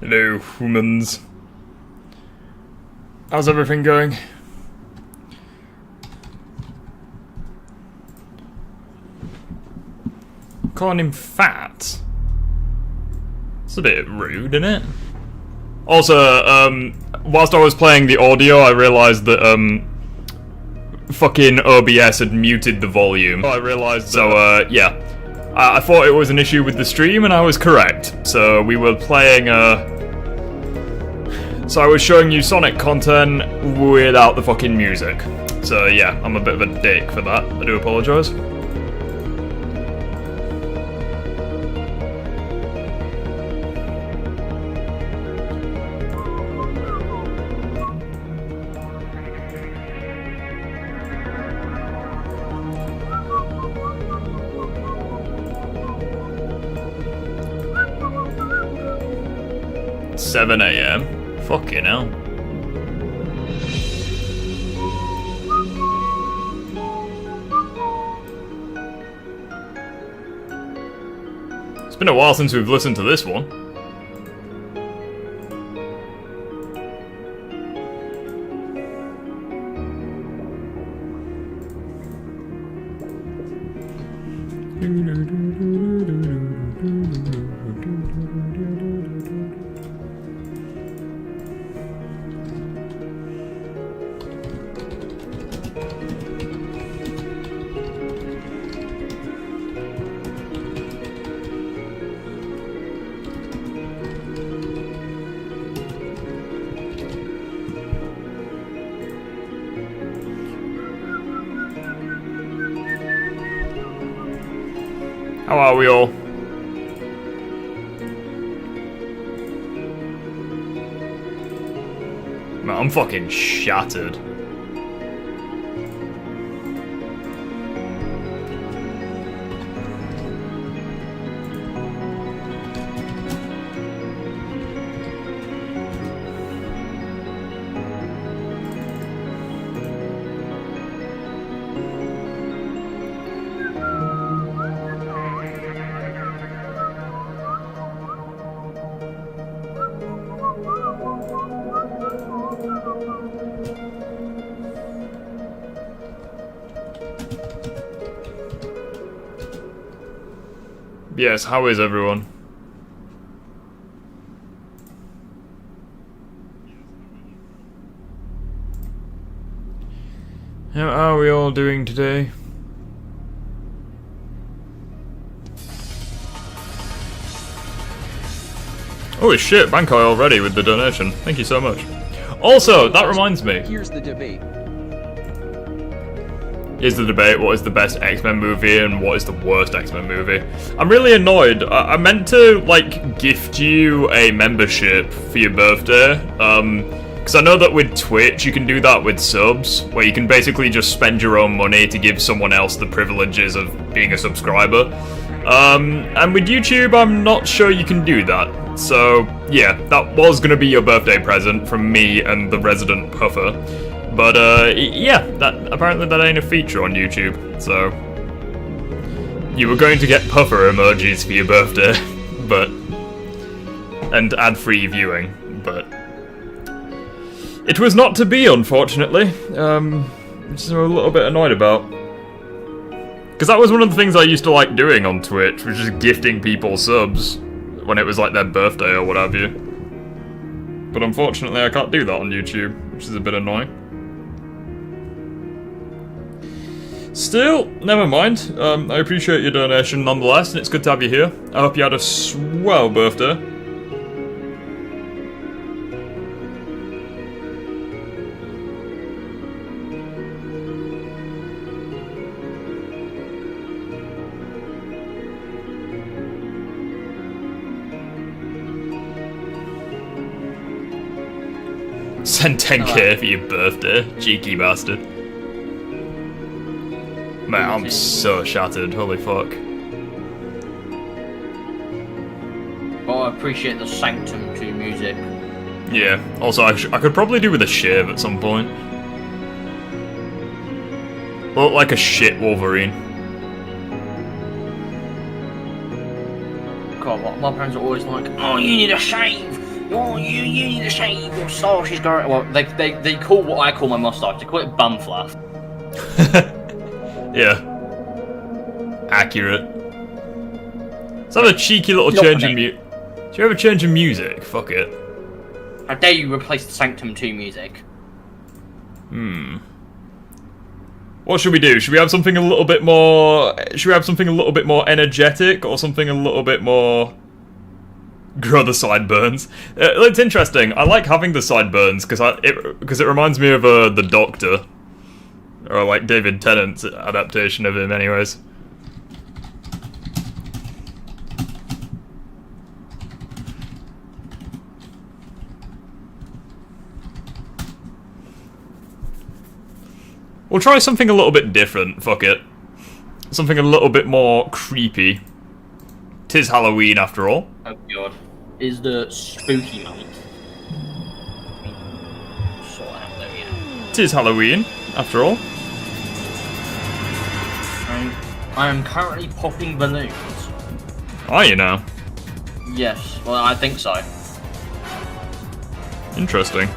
Hello, humans. How's everything going? Calling him fat? It's a bit rude, isn't it? Also, whilst I was playing the audio, I realised that, fucking OBS had muted the volume. I realised that, yeah. I thought it was an issue with the stream, and I was correct. So we were playing, so I was showing you Sonic content without the fucking music. So yeah, I'm a bit of a dick for that. I do apologise. $7 AM. Fucking hell. It's been a while since we've listened to this one. How are we all? Man, I'm fucking shattered. Yes, how is everyone? How are we all doing today? Oh shit, Bankai already with the donation. Thank you so much. Also, that reminds me. Here's the debate. Is the debate what is the best X-Men movie and what is the worst X-Men movie? I'm really annoyed. I meant to, like, gift you a membership for your birthday. Because I know that with Twitch you can do that with subs, where you can basically just spend your own money to give someone else the privileges of being a subscriber. And with YouTube, I'm not sure you can do that. So, yeah, that was going to be your birthday present from me and the resident Puffer. But, yeah, apparently that ain't a feature on YouTube, so... You were going to get Puffer emojis for your birthday, but... And ad-free viewing, but... It was not to be, unfortunately, which I'm a little bit annoyed about. Because that was one of the things I used to like doing on Twitch, was just gifting people subs when it was like their birthday or what have you. But unfortunately I can't do that on YouTube, which is a bit annoying. Still, never mind. I appreciate your donation nonetheless, and it's good to have you here. I hope you had a swell birthday. Send 10k for your birthday, cheeky bastard. Man, I'm so shattered, holy fuck. Well, I appreciate the sanctum to music. Yeah, also I could probably do with a shave at some point. Look like a shit Wolverine. God, my parents are always like, oh, you need a shave! You need to shave your moustache is going. Well, they call what I call my moustache. They call it bum fluff. Yeah. Accurate. Let's have a cheeky little change in mute. Do you ever change in music? Fuck it. How dare you replace the Sanctum 2 music? What should we do? Should we have something a little bit more... Should we have something a little bit more energetic, or something a little bit more... Grow the sideburns? It's interesting. I like having the sideburns, because it reminds me of the Doctor. Or like David Tennant's adaptation of him anyways. We'll try something a little bit different, fuck it. Something a little bit more creepy. 'Tis Halloween after all. Oh god. Is the spooky month. Sort out there, yeah. 'Tis Halloween after all. I am currently popping balloons. Are you now? Yes, well I think so. Interesting.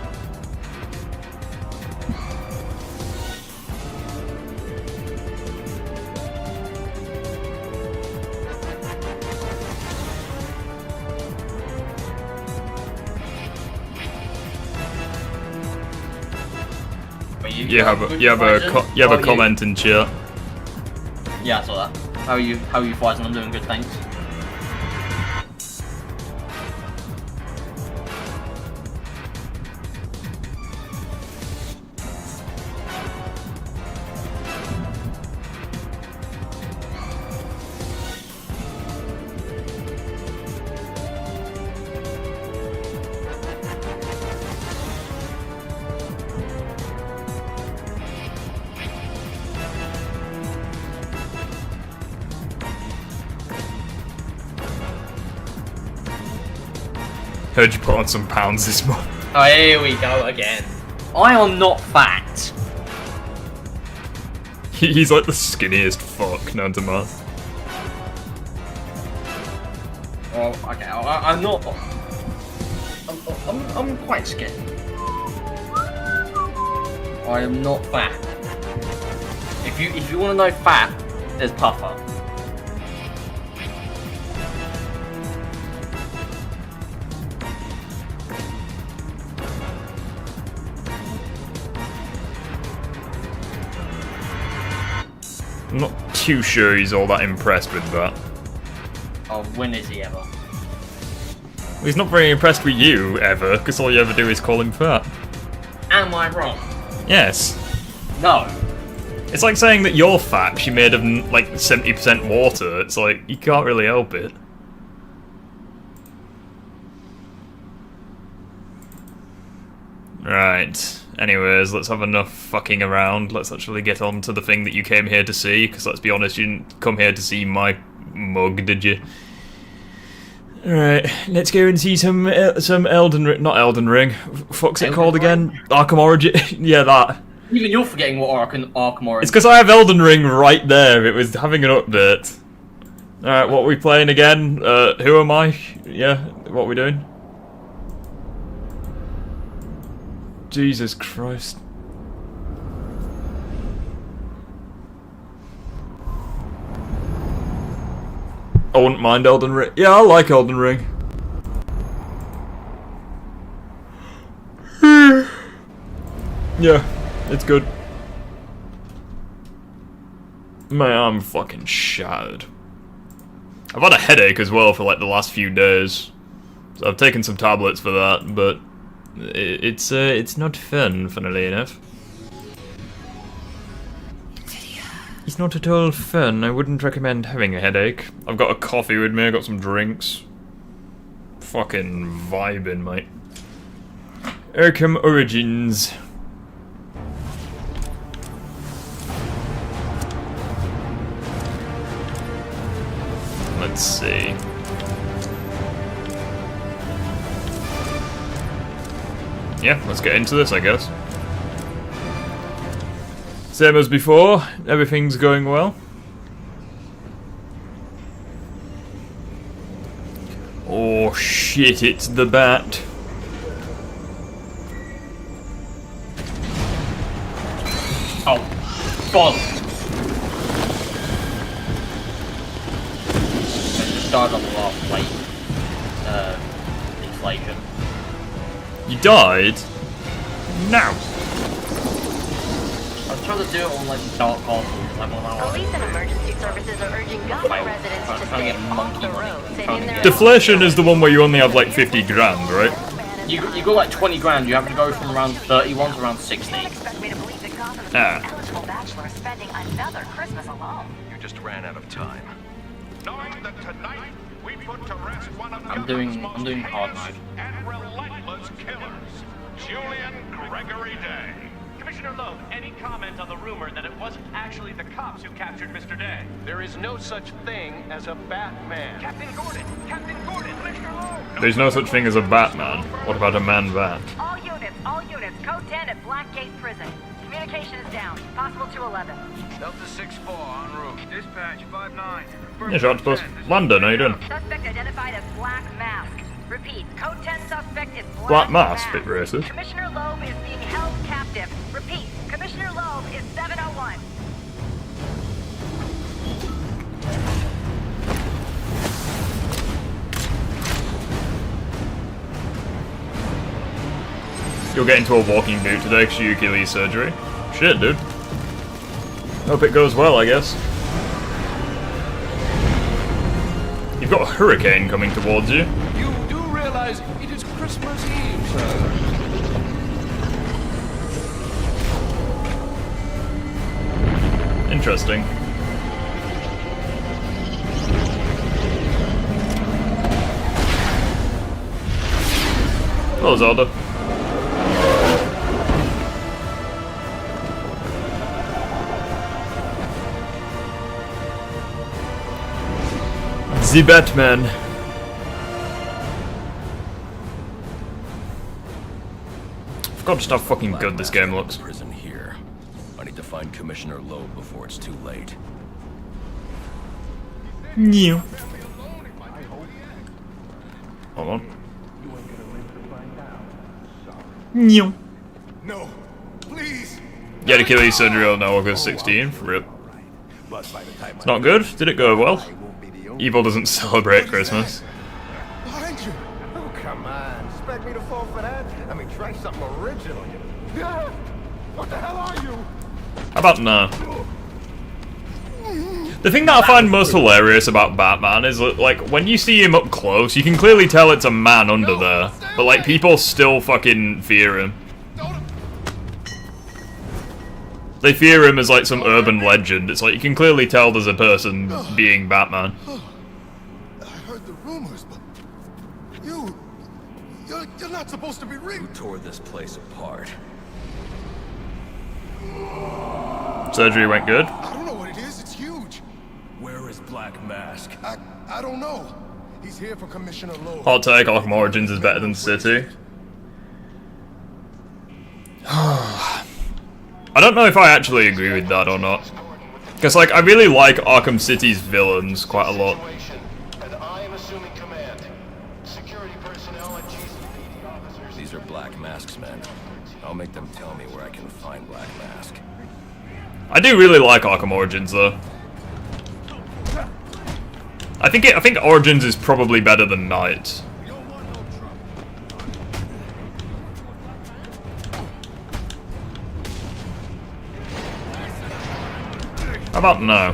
You have a comment in chat. Yeah, I saw that. How are you fighting? I'm doing good, thanks. Heard you put on some pounds this month. Oh, here we go again. I am not fat. He's like the skinniest fuck known to man. Well, okay, I'm not. I'm quite skinny. I am not fat. If you want to know fat, there's Puffer. I'm not too sure he's all that impressed with that. Oh, when is he ever? Well, he's not very impressed with you, ever, because all you ever do is call him fat. Am I wrong? Yes. No. It's like saying that you're fat because you're made of, like, 70% water. It's like, you can't really help it. Right. Anyways, let's have enough fucking around. Let's actually get on to the thing that you came here to see, because let's be honest, you didn't come here to see my mug, did you? Alright, let's go and see some Elden Ring. Not Elden Ring. Fuck's it called again? Arkham Origin? Yeah, that. Even you're forgetting what Arkham Origin. It's because I have Elden Ring right there. It was having an update. Alright, what are we playing again? Who am I? Yeah, what are we doing? Jesus Christ. I wouldn't mind Elden Ring. Yeah, I like Elden Ring. Yeah, it's good. Man, I'm fucking shattered. I've had a headache as well for like the last few days. So I've taken some tablets for that, but it's not fun, funnily enough. It's not at all fun. I wouldn't recommend having a headache. I've got a coffee with me, I got some drinks. Fucking vibing, mate. Arkham Origins. Let's see. Yeah, let's get into this, I guess. Same as before, everything's going well. Oh shit, it's the bat. bollocks. Just died on the last weight. Inflation. You died? No. I was trying to do it on like dark castles. Police and emergency services are urging Gotham residents to stay off the roads and in their Deflation is the one where you only have like 50 grand, right? You got like 20 grand. You have to go from around 31 to around 60. eligible bachelor spending another Christmas alone. You just ran out of time. Knowing that tonight we put to rest one of I'm doing hard mode. and relentless killers, Julian Gregory Day. Commissioner Loeb, any comment on the rumor that it wasn't actually the cops who captured Mr. Day? There is no such thing as a Batman. Captain Gordon, Commissioner Loeb! There's no such thing as a Batman. What about a man-bat? All units, code 10 at Blackgate Prison. Communication is down. Possible to 11. Delta 6-4 en route. Dispatch 5-9. Yeah, shot post. London, how you doing? Suspect identified as Black Mask. Repeat, code 10 suspect is Black Mask, bit racist. Commissioner Loeb is being held captive. Repeat, Commissioner Loeb is 701. You'll get into a walking boot today because you Achilles surgery. Shit, dude. Hope it goes well, I guess. You've got a hurricane coming towards you. You do realize it is Christmas Eve, sir. Interesting. Hello, Zelda. The Batman. I forgot just how fucking good this game looks. Prison here. I need to find Commissioner Loeb before it's too late. New. Hold on. New. No, please. Get Achilles surgery on August 16th. RIP. It's not good. Did it go well? Evil doesn't celebrate Christmas. Behind you. Oh, come on. Expect me to fall for that? I mean, try something original. What the hell are you? How about no? The thing that I find most hilarious about Batman is that, like, when you see him up close, you can clearly tell it's a man under there. But, like, people still fucking fear him. They fear him as, like, some urban legend. It's like, you can clearly tell there's a person being Batman. I heard the rumors, but you're not supposed to be Who ring. tore this place apart? Surgery went good. I don't know what it is. It's huge. Where is Black Mask? I don't know. He's here for Commissioner Loeb. Hot take, Arkham Origins is better than City. I don't know if I actually agree with that or not. Because, like, I really like Arkham City's villains quite a lot. And I am assuming command. Security personnel and GCPD officers. These are Black Mask's men. I'll make them tell me where I can find Black Mask. I do really like Arkham Origins, though. I think Origins is probably better than Knight. How about no?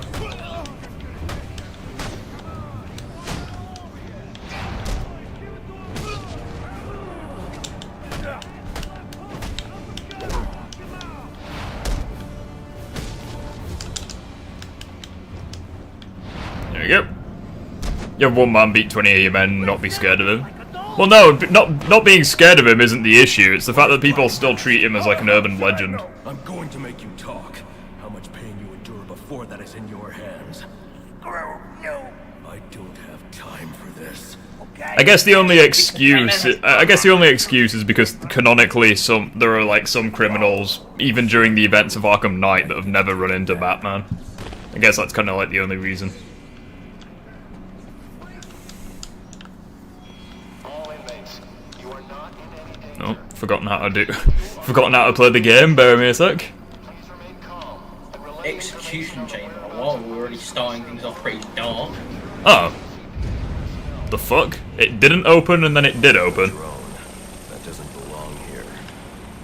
There we go. You have one man beat 20 of your men and not be scared of him. Well, no, not being scared of him isn't the issue. It's the fact that people still treat him as like an urban legend. I'm going to make you talk. How much pain you endure before that is in your hands. I don't have time for this. I guess the only excuse is because canonically there are like some criminals even during the events of Arkham Knight that have never run into Batman. I guess that's kind of like the only reason. Oh, forgotten how to play the game. Bear with me a sec. execution chamber. Well, we're already starting things off pretty dark. Oh. The fuck? It didn't open and then it did open. Drone. That doesn't belong here.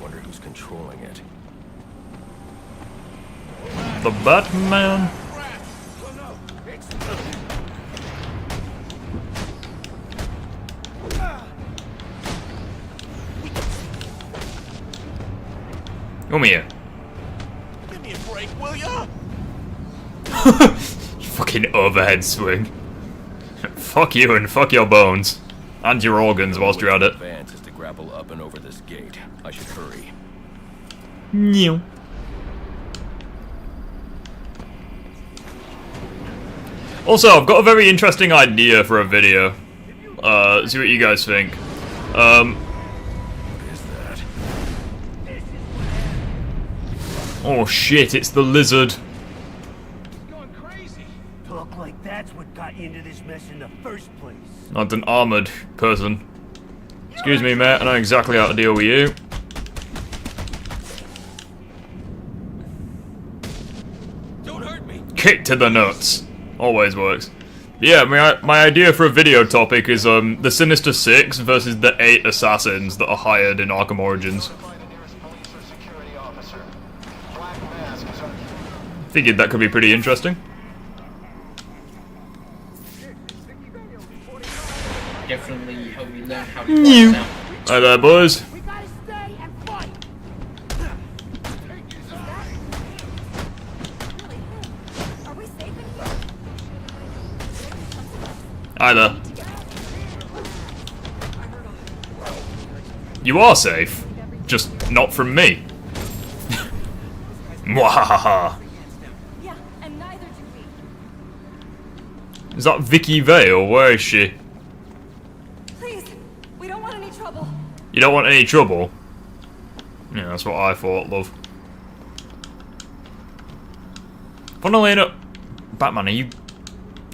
Wonder who's controlling it. The Batman. Come here. Give me a break, will ya? Fucking overhead swing. Fuck you and fuck your bones. And your organs whilst you're at it. Advance is to grapple up and over this gate. I should hurry. New. Also, I've got a very interesting idea for a video. See what you guys think. What is that? Oh shit, it's the lizard. Going crazy. Talk like that's what got you into this mess in the first place. Not an armored person. Excuse me, mate, I know exactly how to deal with you. Don't hurt me. Kick to the nuts. Always works. Yeah, my idea for a video topic is the Sinister Six versus the 8 assassins that are hired in Arkham Origins. Figured that could be pretty interesting. Definitely help me learn how to New. fight now. Hi there, boys. We gotta stay and fight. Are we safe in here? Hi there. You are safe, just not from me. Mwahaha. Yeah, and neither do we. Is that Vicky Vale? Where is she? Please, we don't want any trouble. You don't want any trouble? Yeah, that's what I thought, love. Funnily enough, Batman, are you...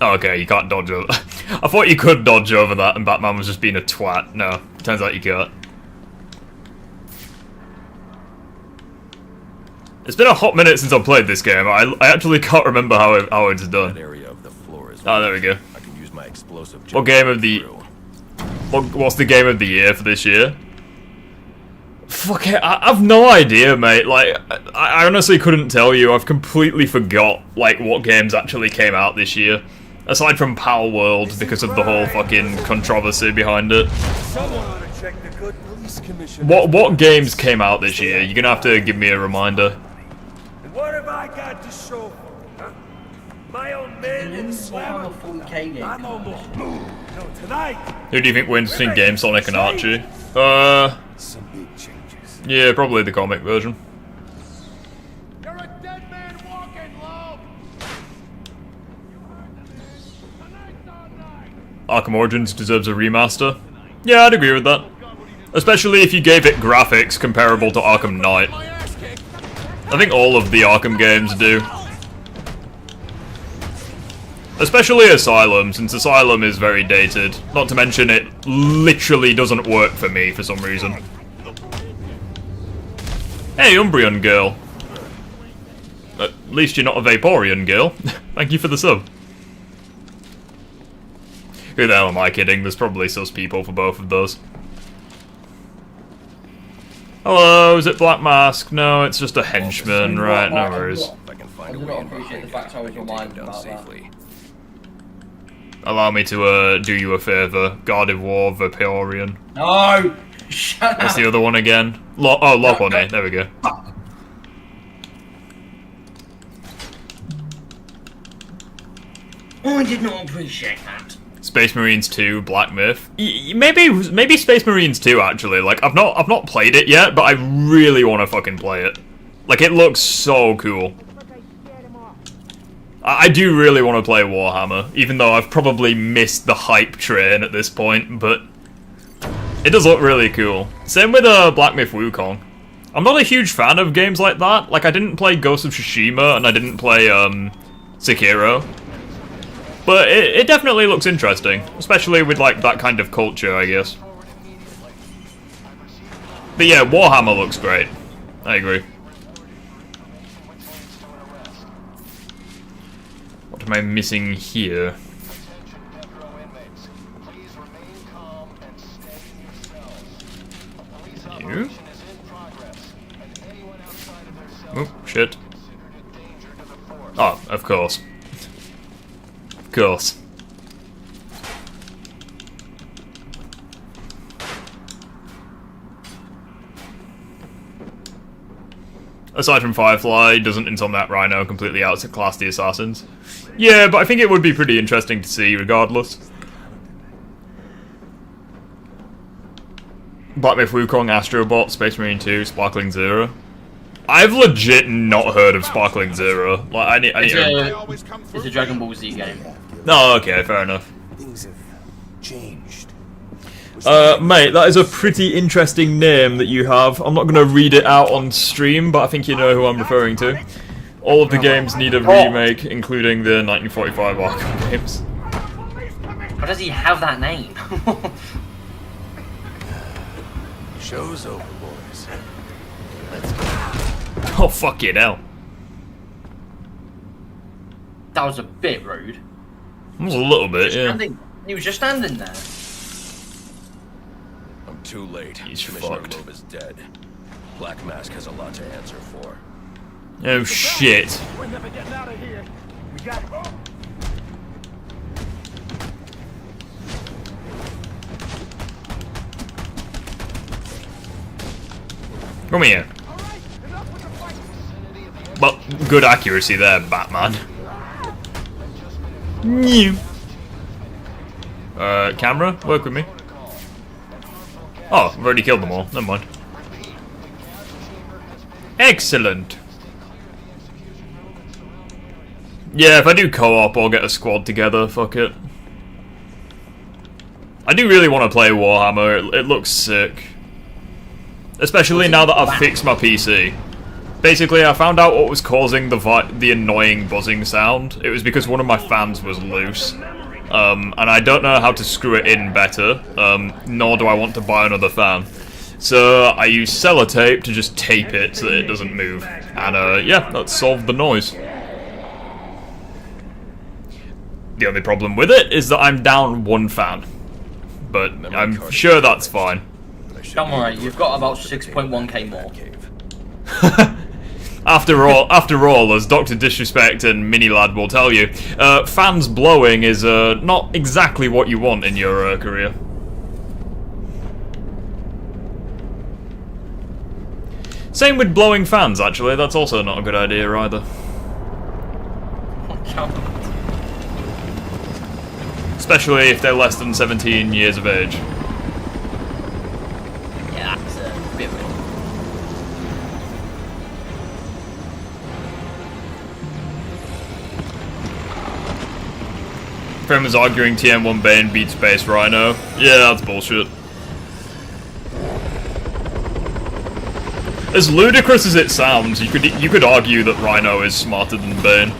Oh, okay, you can't dodge over... I thought you could dodge over that and Batman was just being a twat. No, turns out you can't. It's been a hot minute since I played this game. I actually can't remember how it's That done. area of the floor is. Oh, there we go. I can use my explosive. What game of the... What's the game of the year for this year? Fuck it, I've no idea, mate. Like, I honestly couldn't tell you. I've completely forgot, like, what games actually came out this year. Aside from Pal World, because of the whole fucking controversy behind it. Someone ought to check the good police commission. What games came out this year? You're gonna have to give me a reminder. And what have I got to show for it, huh? My own men and slammer. Warhammer 40k game. I'm almost. No, tonight. Who do you think wins between Game Sonic and Archie? Some big changes. Yeah, probably the comic version. You're a dead man walking, Loeb. Arkham Origins deserves a remaster. Yeah, I'd agree with that. Especially if you gave it graphics comparable to Arkham Knight. My ass kicked. I think all of the Arkham games do. Especially Asylum, since Asylum is very dated. Not to mention it literally doesn't work for me for some reason. Hey, Umbrian girl. At least you're not a Vaporeon girl. Thank you for the sub. Who the hell am I kidding? There's probably sus people for both of those. Hello, is it Black Mask? No, it's just a henchman. Right, no worries. If I can find I a do way not in appreciate the behind fact it, I was can take reminded him down about that. safely. Allow me to do you a favour. Gardevoir Vaporeon. No! Shut What's up! the other one again? Lopunny. There we go. I did not appreciate that. Space Marines 2, Black Myth. Maybe Space Marines 2 actually. Like I've not played it yet, but I really want to fucking play it. Like it looks so cool. I do really want to play Warhammer, even though I've probably missed the hype train at this point, but it does look really cool. Same with Black Myth Wukong. I'm not a huge fan of games like that. Like I didn't play Ghost of Tsushima and I didn't play Sekiro. But it definitely looks interesting, especially with like that kind of culture, I guess. But yeah, Warhammer looks great. I agree. am I missing here? You? Oh, shit. Oh, of course. Of course. Aside from Firefly, doesn't Until That Rhino completely outclass the assassins? Yeah, but I think it would be pretty interesting to see regardless. Black Myth Wukong, Astrobot, Space Marine 2, Sparkling Zero. I've legit not heard of Sparkling Zero. Like, I need It's a Dragon Ball Z game. Oh, okay, fair enough. Things have changed. Mate, that is a pretty interesting name that you have. I'm not going to read it out on stream, but I think you know who I'm referring to. All of the games need a remake, including the 1945 Arkham games. Why does he have that name? Show's over, boys. Oh, fuck it, hell. That was a bit rude. It was a little bit, yeah. He was just standing there. I'm too late. He's Commissioner fucked. Loeb is dead. Black Mask has a lot to answer for. Oh, shit. We're never getting out of here. We got it. Come here. Well, good accuracy there, Batman. New. Camera, work with me. Oh, I've already killed them all. Never mind. Excellent. Yeah, if I do co-op, I'll get a squad together. Fuck it. I do really want to play Warhammer. It looks sick. Especially now that I've fixed my PC. Basically, I found out what was causing the annoying buzzing sound. It was because one of my fans was loose. And I don't know how to screw it in better, nor do I want to buy another fan. So I use sellotape to just tape it so that it doesn't move. And yeah, that solved the noise. The only problem with it is that I'm down one fan. But I'm sure that's fine. Don't worry, you've got about 6.1k more. After all, as Dr. Disrespect and Mini Lad will tell you, fans blowing is not exactly what you want in your career. Same with blowing fans, actually. That's also not a good idea either. Especially if they're less than 17 years of age. Yeah, that's a bit weird. Prem was arguing TM1 Bane beats Space Rhino. Yeah, that's bullshit. As ludicrous as it sounds, you could argue that Rhino is smarter than Bane.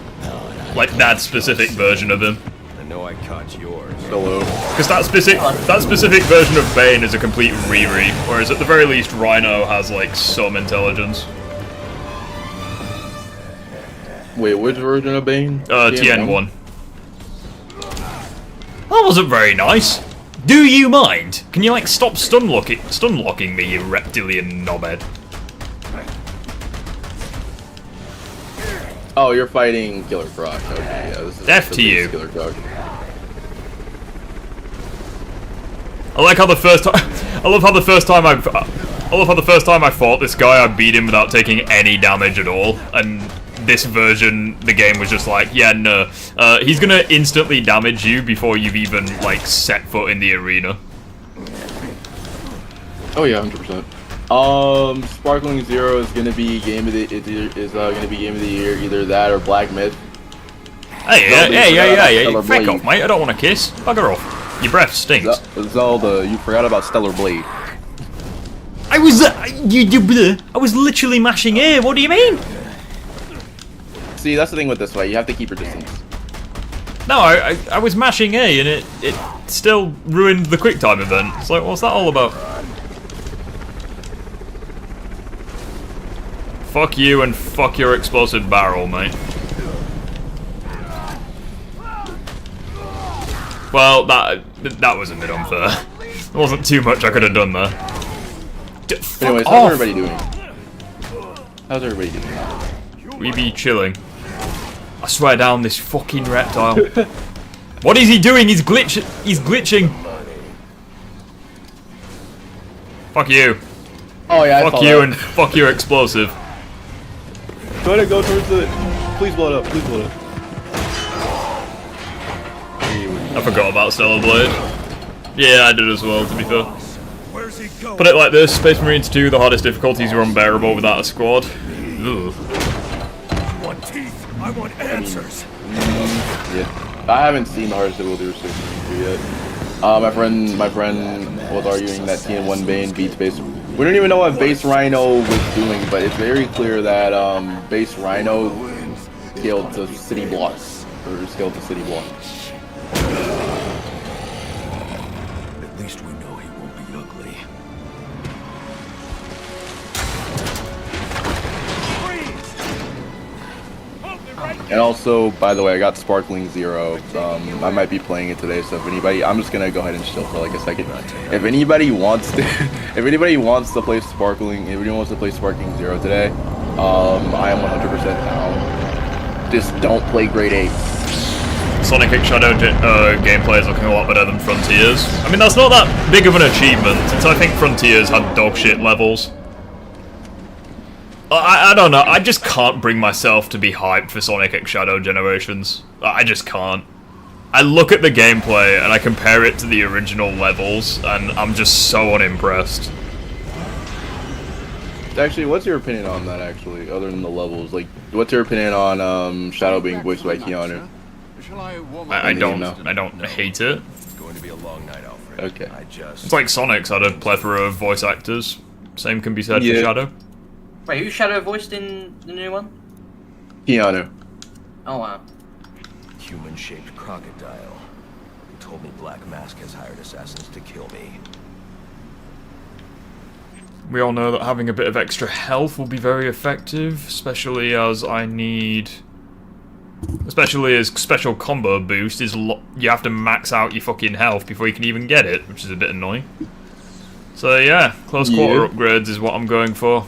Like that specific version of him. I know I caught yours. Hello. Because that specific version of Bane is a complete Riri, whereas at the very least Rhino has like some intelligence. Wait, which version of Bane? TN1. That wasn't very nice. Do you mind? Can you like stop stun locking me, you reptilian knobhead? Oh, you're fighting Killer Croc. Okay, yeah, this is Death to you. Killer Croc. I like how the first time I love how the first time I fought this guy, I beat him without taking any damage at all, and this version, the game was just like, yeah, no, he's gonna instantly damage you before you've even like set foot in the arena. Oh yeah, 100%. Sparkling Zero is gonna be game of the year, either that or Black Myth. Hey, fuck off, mate. I don't want to kiss. Bugger off. Your breath stinks. Zelda, you forgot about Stellar Blade. I was literally mashing A. What do you mean? See, that's the thing with this fight. You have to keep your distance. No, I was mashing A and it still ruined the quick time event. It's like, what's that all about? Fuck you and fuck your explosive barrel, mate. Well, that was a bit unfair. There wasn't too much I could have done there. Anyways, how's everybody doing? How's everybody doing? We be chilling. I swear down, this fucking reptile. What is he doing? He's glitching. Fuck you. Oh yeah, fuck you and fuck your explosive. Go ahead and go towards the... Please blow it up, please blow it up. I forgot about Stellar Blade. Yeah, I did as well, to be fair. Where's he going? Put it like this, Space Marines 2, the hardest difficulties are unbearable without a squad. Ugh. I want teeth. I want answers. Yeah. I haven't seen the hardest difficulty for 6 yet. My friend was arguing that TN1 Bane beats base. We don't even know what base Rhino was doing, but it's very clear that base Rhino scaled to city blocks, or scaled to city blocks. At least we know he won't be ugly. And also, by the way, I got Sparkling Zero. I might be playing it today, so if anybody, I'm just gonna go ahead and chill for like a second. If anybody wants to, play Sparkling Zero today, I am 100% down. Just don't play Grade 8. Sonic X Shadow gameplay is looking a lot better than Frontiers. I mean, that's not that big of an achievement, since I think Frontiers had dogshit levels. I don't know, I just can't bring myself to be hyped for Sonic X Shadow Generations. I just can't. I look at the gameplay and I compare it to the original levels, and I'm just so unimpressed. Actually, what's your opinion on that, actually, other than the levels? Like, what's your opinion on Shadow being voiced by Keanu? I don't hate it. It's going to be a long night, Alfred. Okay. It's like Sonic's had a plethora of voice actors. Same can be said for Shadow. Wait, who's Shadow voiced in the new one? Keanu. Oh wow. Human-shaped crocodile. He told me Black Mask has hired assassins to kill me. We all know that having a bit of extra health will be very effective, especially as special combo boost is you have to max out your fucking health before you can even get it, which is a bit annoying. So yeah, close quarter upgrades is what I'm going for.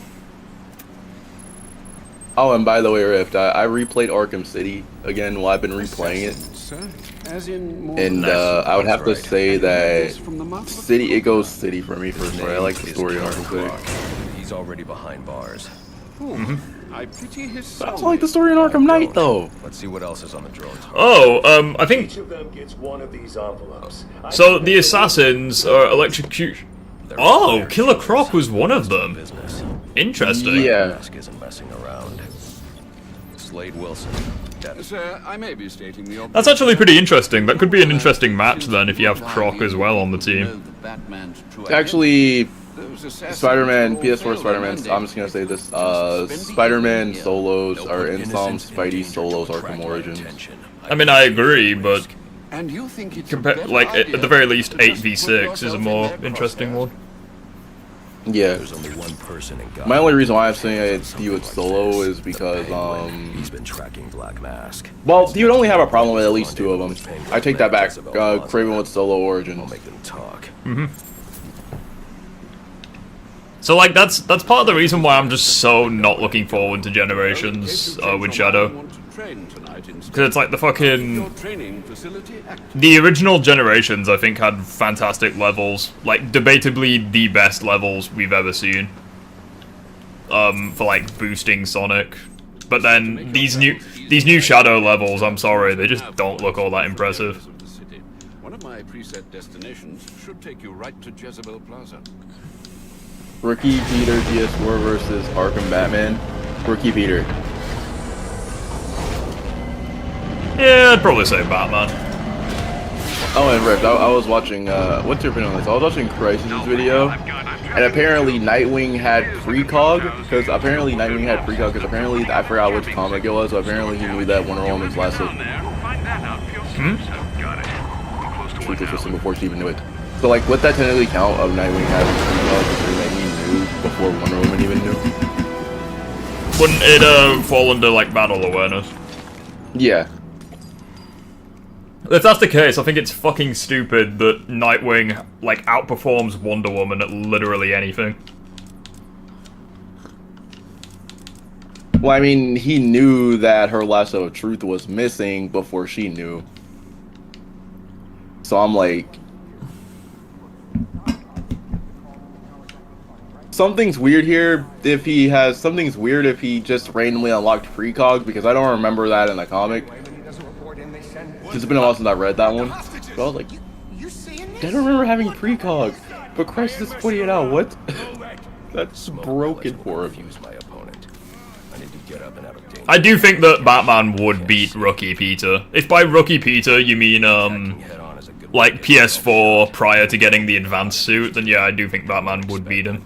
Oh, and by the way, Rift, I replayed Arkham City again while I've been replaying it. And I would have to say that City, it goes City for me personally. I like the story of Arkham City. He's already behind bars. I also like the story in Arkham Knight, though. Let's see what else is on the drone. Oh, I think. So the assassins are electrocution. Oh, Killer Croc was one of them. Interesting. Yeah. Isn't messing around. Slade Wilson. Sir, I may be stating the That's actually pretty interesting. That could be an interesting match then if you have Croc as well on the team. Actually, Spider-Man, PS4 Spider-Man, I'm just gonna say this, Spider-Man solos are in some Spidey solos Arkham Origins. I mean, I agree, but at the very least, 8v6 is a more interesting one. Yeah. There's only one person in Gotham. My only reason why I'm saying it's you with solo is because he's been tracking Black Mask. Well, you would only have a problem with at least 2 of them. I take that back. Craven with solo Origins. I'll make them talk. So like that's part of the reason why I'm just so not looking forward to Generations with Shadow. Because it's like the original Generations, I think, had fantastic levels, like debatably the best levels we've ever seen. For like boosting Sonic, but then these new Shadow levels, I'm sorry, they just don't look all that impressive. One of my preset destinations should take you right to Jezebel Plaza. Rookie Peter PS4 versus Arkham Batman. Rookie Peter. Yeah, I'd probably say Batman. Oh, and Rift, I was watching, what's your opinion on this? I was watching Crisis's video, and apparently Nightwing had precog, because apparently I forgot which comic it was, so apparently he knew that Wonder Woman's last look. Truth was before she even knew it. So, like, would that technically count of Nightwing having precog, that he knew before Wonder Woman even knew? Wouldn't it fall under, like, battle awareness? Yeah. If that's the case, I think it's fucking stupid that Nightwing, like, outperforms Wonder Woman at literally anything. Well, I mean, he knew that her lasso of truth was missing before she knew. So I'm like... Something's weird here if he has... Something's weird if he just randomly unlocked precog, because I don't remember that in the comic. It's been a while since I read that one. But I was like, I don't remember having precog. But Christ is pointing it out. What? That's broken for him. I do think that Batman would beat Rookie Peter. If by Rookie Peter you mean, like PS4 prior to getting the advanced suit, then yeah, I do think Batman would beat him.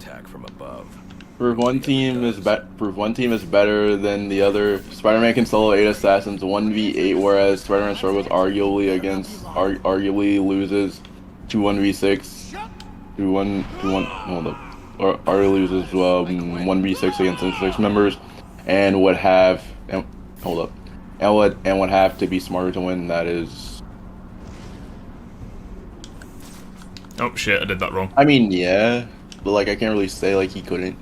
Proof one team is better than the other. Spider-Man can solo 8 assassins 1v8, whereas Spider-Man struggles arguably loses to 1v6. Or loses 1v6 against 6 members, and would have and would have to be smarter to win. That is. Oh shit, I did that wrong. I mean, yeah, but like I can't really say like he couldn't.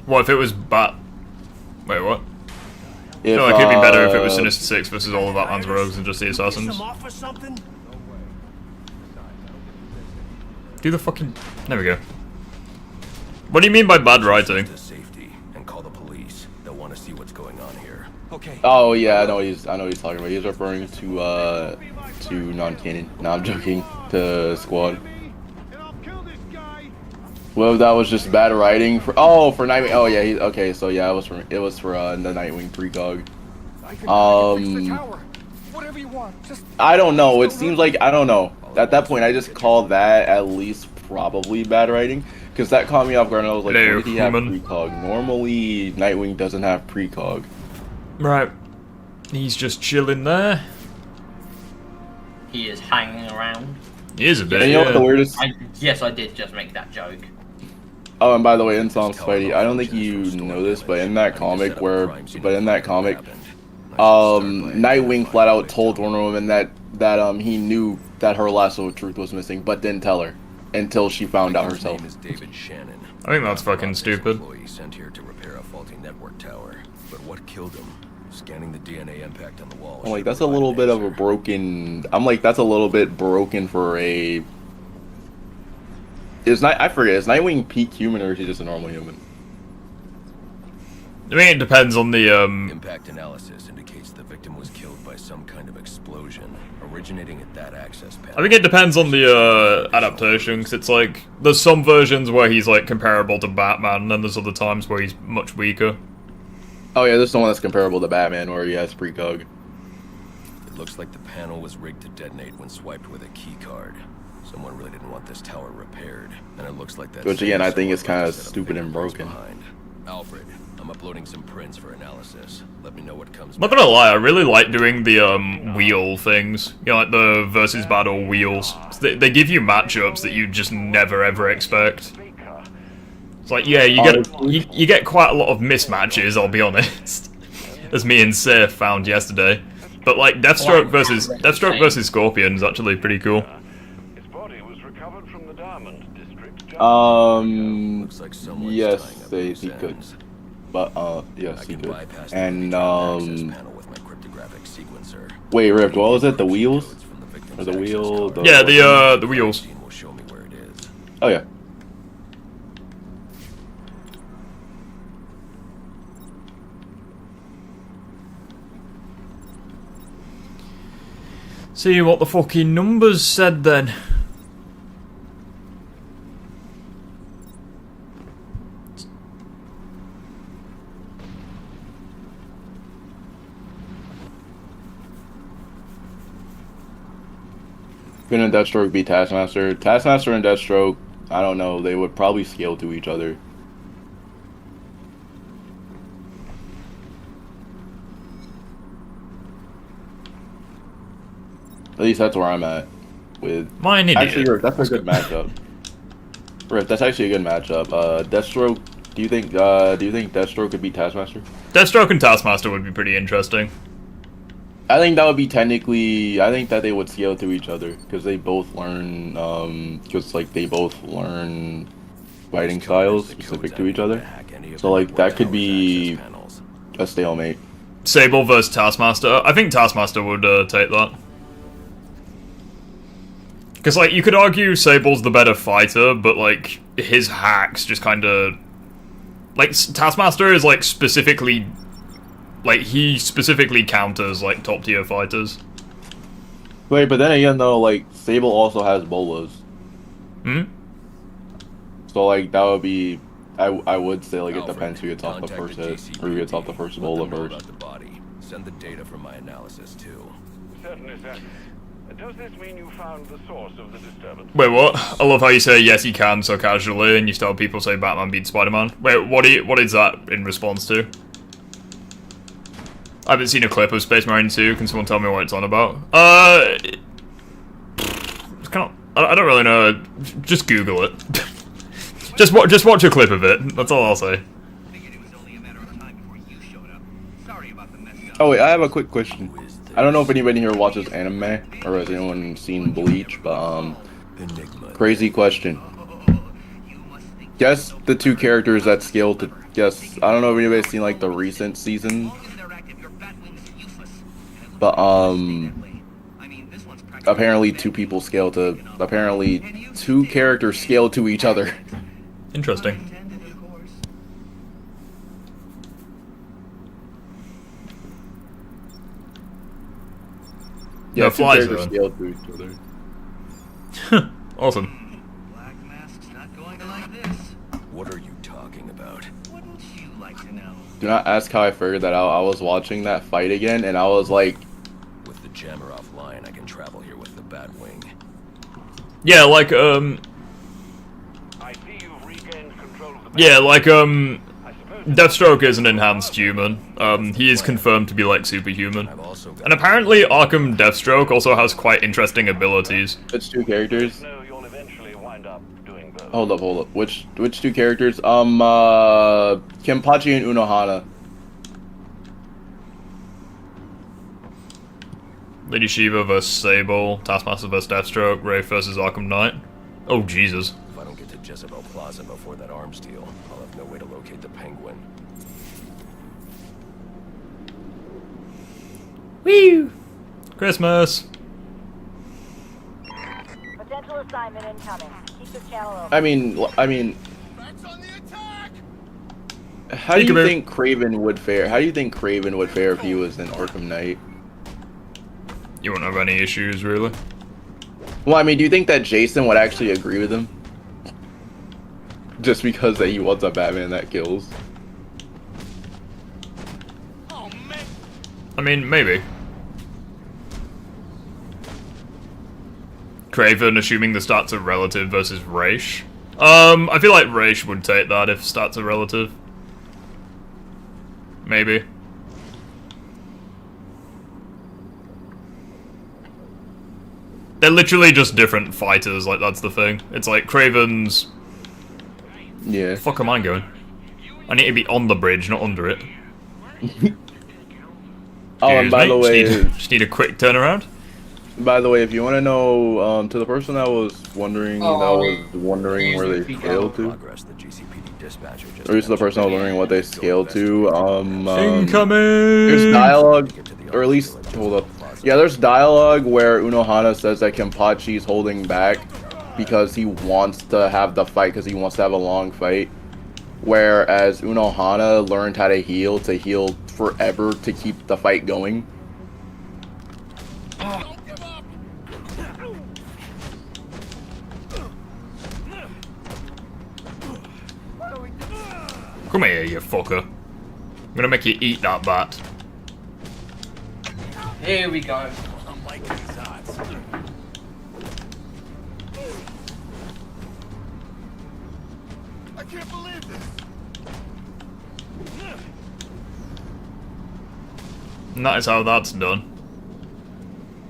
What if it was Wait, what? If, I feel like it'd be better if it was Sinister Six versus all of Batman's rogues and just the assassins. Do the fucking... There we go. What do you mean by bad writing? Oh yeah, I know what he's talking about. He's referring to non-canon. No, I'm joking. To Squad. Well, that was just bad writing for Nightwing. Oh yeah, okay. So yeah, it was for the Nightwing precog. I don't know. It seems like I don't know. At that point, I just call that at least probably bad writing, because that caught me off guard. And I was like, Hello, when did he have precog? Normally, Nightwing doesn't have precog. Right. He's just chilling there. He is hanging around. He is a bit. And you know what the weirdest? Yes, I did just make that joke. Oh, and by the way, in Spidey, I don't think you know this, but in that comic, Nightwing flat out told Wonder Woman that he knew that her lasso of truth was missing, but didn't tell her until she found out herself. I think that's fucking stupid. Sent here to repair a faulty network tower, but what killed him? Scanning the DNA impact on the wall. I'm like, that's a little bit of a broken. I'm like, that's a little bit broken for a. I forget. Is Nightwing peak human or is he just a normal human? I mean, it depends on the Impact analysis indicates the victim was killed by some kind of explosion originating at that access panel. I think it depends on the adaptation, because it's like there's some versions where he's like comparable to Batman, and then there's other times where he's much weaker. Oh yeah, there's someone that's comparable to Batman where he has precog. It looks like the panel was rigged to detonate when swiped with a key card. Someone really didn't want this tower repaired, and it looks like that. Which again, I think is kind of stupid and broken. Alfred, I'm uploading some prints for analysis. Let me know what comes. I'm not gonna lie, I really like doing the wheel things. You know, like the versus battle wheels. They give you matchups that you just never ever expect. It's like, yeah, you get quite a lot of mismatches, I'll be honest, as me and Sif found yesterday. But like Deathstroke versus Scorpion is actually pretty cool. Yes, he could. But yes, he could. And wait, Rift, what was it? The wheels? Or the wheel? Yeah, the wheels. Oh yeah. See what the fucking numbers said then. Couldn't Deathstroke beat Taskmaster? Taskmaster and Deathstroke, I don't know, they would probably scale to each other. At least that's where I'm at. With mine, actually, Rick, that's a good matchup. Rick, that's actually a good matchup. Deathstroke, do you think Deathstroke could beat Taskmaster? Deathstroke and Taskmaster would be pretty interesting. I think that would be technically. I think that they would scale to each other because they both learn. Because like they both learn fighting styles specific to each other. So like that could be a stalemate. Sable versus Taskmaster. I think Taskmaster would take that. Because like you could argue Sable's the better fighter, but like his hacks just kind of like Taskmaster is like specifically. Like, he specifically counters, like, top-tier fighters. Wait, but then again, though, like, Sable also has bolas. Hmm? So, like, that would be... I would say, like, it depends who gets off the first hit, or who gets off the first bola first. Send the data from my analysis, too. Certainly, sir. Does this mean you found the source of the disturbance? Wait, what? I love how you say yes he can so casually, and you still have people say Batman beats Spider-Man. Wait, what is that in response to? I haven't seen a clip of Space Marine 2. Can someone tell me what it's on about? It's kind of, I don't really know. Just Google it. just watch a clip of it. That's all I'll say. Oh wait, I have a quick question. I don't know if anybody here watches anime or has anyone seen Bleach, but crazy question. Guess the two characters that scale to guess. I don't know if anybody's seen like the recent season. But apparently two characters scale to each other. Interesting. Yeah, no two flies characters though. scale to each other. Awesome. Black Mask's not going to like this. What are you talking about? Wouldn't you like to know? Do not ask how I figured that out. I was watching that fight again, and I was like, with the jammer offline, I can travel here with the Batwing. Yeah, like I see you've regained control of the yeah, like Deathstroke is an enhanced human. He is confirmed to be like superhuman. And apparently Arkham Deathstroke also has quite interesting abilities. which two characters? No, you'll eventually wind up doing both. Hold up. Which two characters? Kenpachi and Unohana. Lady Shiva versus Sable, Taskmaster versus Deathstroke, Wraith versus Arkham Knight. Oh Jesus. If I don't get to Jezebel Plaza before that arms deal, I'll have no way to locate the Penguin. Woo! Christmas. Potential assignment incoming. Keep this channel open. I mean. How do you think Craven would fare? How do you think Craven would fare if he was in Arkham Knight? You won't have any issues, really. Well, I mean, do you think that Jason would actually agree with him? Just because that he wants a Batman that kills? I mean, maybe. Craven, assuming the stats are relative versus Raish. I feel like Raish would take that if stats are relative. Maybe. They're literally just different fighters, like, that's the thing. It's like, Craven's... Yeah. The fuck am I going? I need to be on the bridge, not under it. Oh, and by the way... Just need a quick turnaround. By the way, if you want to know, to the person that was wondering, where they scaled to, or to the person that was wondering what they scaled to, Incoming! There's dialogue, or at least, hold up. Yeah, there's dialogue where Unohana says that Kenpachi's holding back because he wants to have the fight, because he wants to have a long fight. Whereas Unohana learned how to heal forever to keep the fight going. Come here, you fucker. I'm gonna make you eat that bat. Here we go. I can't believe this. And that is how that's done.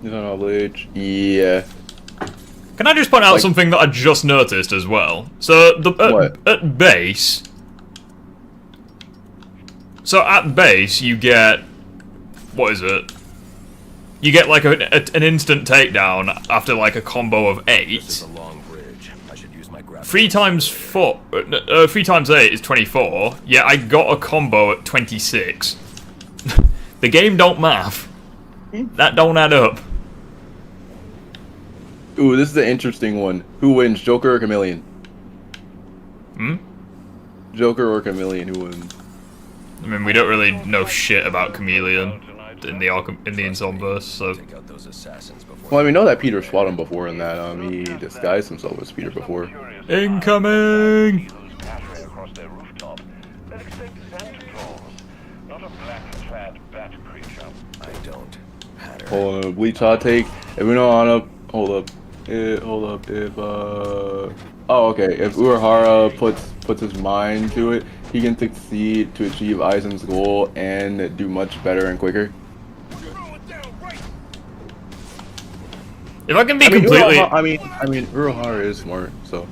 You don't know, Bleach? Yeah. Can I just point out something that I just noticed as well? So, at base... So, at base, you get... What is it? you get like an instant takedown after like a combo of 8. This is a long bridge. I should use my grapple. 3 times 4, 3 times 8 is 24. Yeah, I got a combo at 26. The game don't math. That don't add up. Ooh, this is an interesting one. Who wins, Joker or Chameleon? Joker or Chameleon, who wins? I mean, we don't really know shit about Chameleon in the Insomverse, so... Take out those assassins before. Well, we know that Peter fought him before in that, he disguised himself as Peter before. Incoming! Across their rooftop. They'd expect Santa Claus, not a black-clad bat creature. I don't. Hatter. Hold on, bleach hot take. If we know on up, hold up. Oh, okay. If Urahara puts his mind to it, he can succeed to achieve Aizen's goal and do much better and quicker. If I can be completely... I mean, Urahara is smart, so...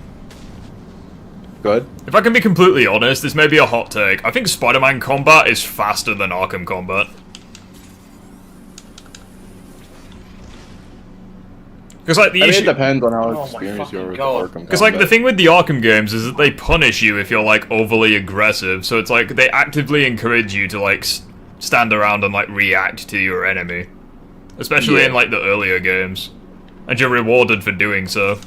Go ahead. If I can be completely honest, this may be a hot take. I think Spider-Man combat is faster than Arkham combat. Because like it depends on how experienced you are with Arkham combat. Because like the thing with the Arkham games is that they punish you if you're like overly aggressive. So it's like they actively encourage you to like stand around and like react to your enemy, especially in like the earlier games, and you're rewarded for doing so.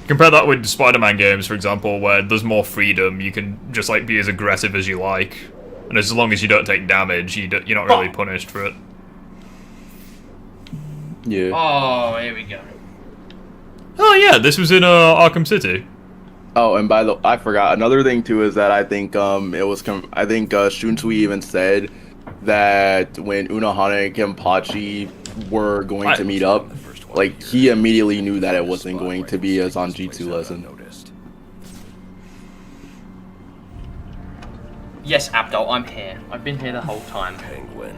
Compare that with Spider-Man games, for example, where there's more freedom. You can just like be as aggressive as you like, and as long as you don't take damage, you're not really punished for it. Yeah. Oh, here we go. Oh yeah, this was in Arkham City. Oh, and by the I forgot another thing too is that I think I think Shunsui even said that when Unohana and Kenpachi were going to meet up, like he immediately knew that it wasn't going to be a Zanjitsu lesson. Yes, Abdul, I'm here. I've been here the whole time. Penguin.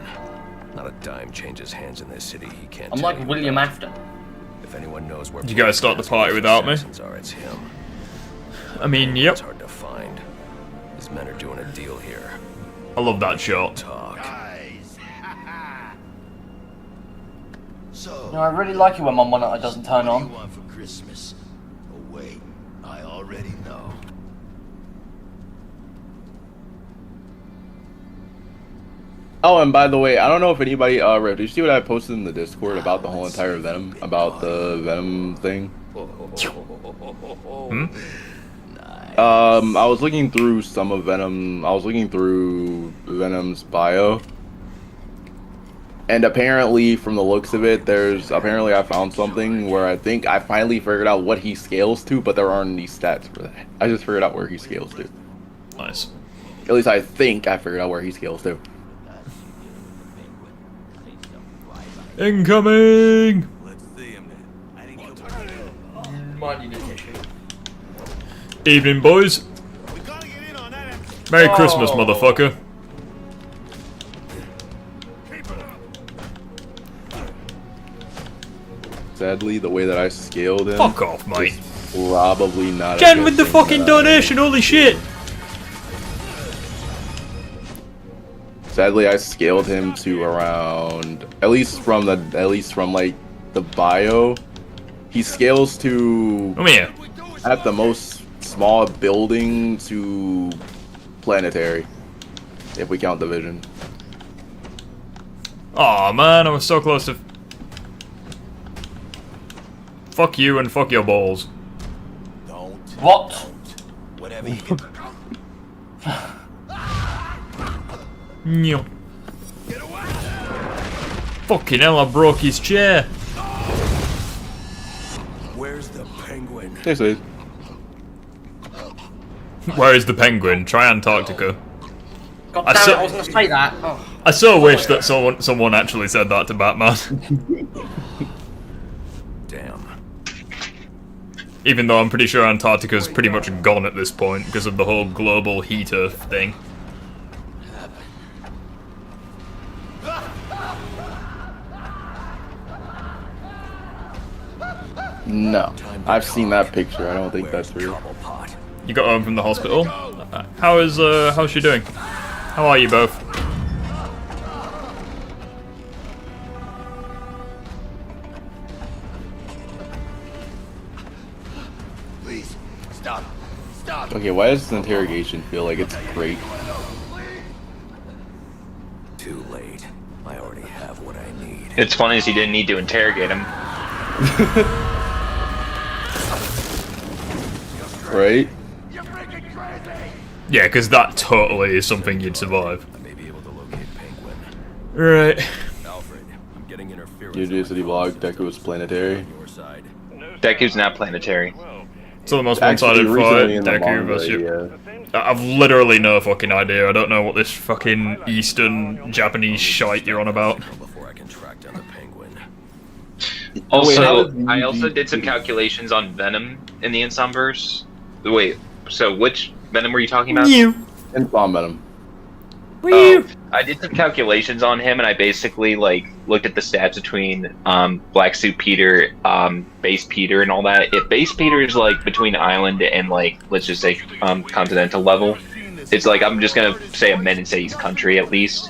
Not a dime changes hands in this city. He can't. I'm like William Afton. If anyone knows where Did you guys start the party without me? It's him. I mean, yep. It's hard to find. These men are doing a deal here. I love that shot. Talk. No, I really like it when my monitor doesn't turn on. For Christmas. Oh wait, I already know. Oh, and by the way, I don't know if anybody did you see what I posted in the Discord about the whole entire Venom, about the Venom thing? I was looking through some of Venom. I was looking through Venom's bio, and apparently, from the looks of it, I found something where I think I finally figured out what he scales to, but there aren't any stats for that. I just figured out where he scales to. Nice. At least I think I figured out where he scales to. Incoming! Evening, boys. Merry Christmas, motherfucker. Sadly, the way that I scaled him... Fuck off, mate. Probably not... Jen with the fucking donation, holy shit! Sadly, I scaled him to around... At least from like, the bio, he scales to... Come here. At the most, small building to planetary. If we count division. Aw, man, I was so close to... Fuck you and fuck your balls. What? Whatever you can. No. Fucking hell, I broke his chair. Where's the penguin? This is. Where is the penguin? Try Antarctica. God damn it, I was gonna say that. Oh. I so wish that someone actually said that to Batman. Damn. Even though I'm pretty sure Antarctica's pretty much gone at this point because of the whole global heater thing. No. I've seen that picture. I don't think that's real. You got home from the hospital? How's she doing? How are you both? Okay, why does this interrogation feel like it's great? Too late. I already have what I need. It's funny as he didn't need to interrogate him. Right? Yeah, because that totally is something you'd survive. I may be able to locate Penguin. Right. Alfred, I'm getting interference. Your City vlog, Deku's planetary. Your side. Deku's not planetary. So the most Actually, one-sided fight, recently in the Deku manga, versus you. yeah. I've literally no fucking idea. I don't know what this fucking Eastern Japanese shite you're on about. Before I can track down the Penguin. Also, I also did some calculations on Venom in the Insomverse. Wait, so which Venom were you talking about? Insomn Venom. Oh, I did some calculations on him, and I basically like looked at the stats between Black Suit Peter, Base Peter, and all that. If Base Peter is like between Island and like let's just say Continental level, it's like I'm just gonna say a men and say he's country at least.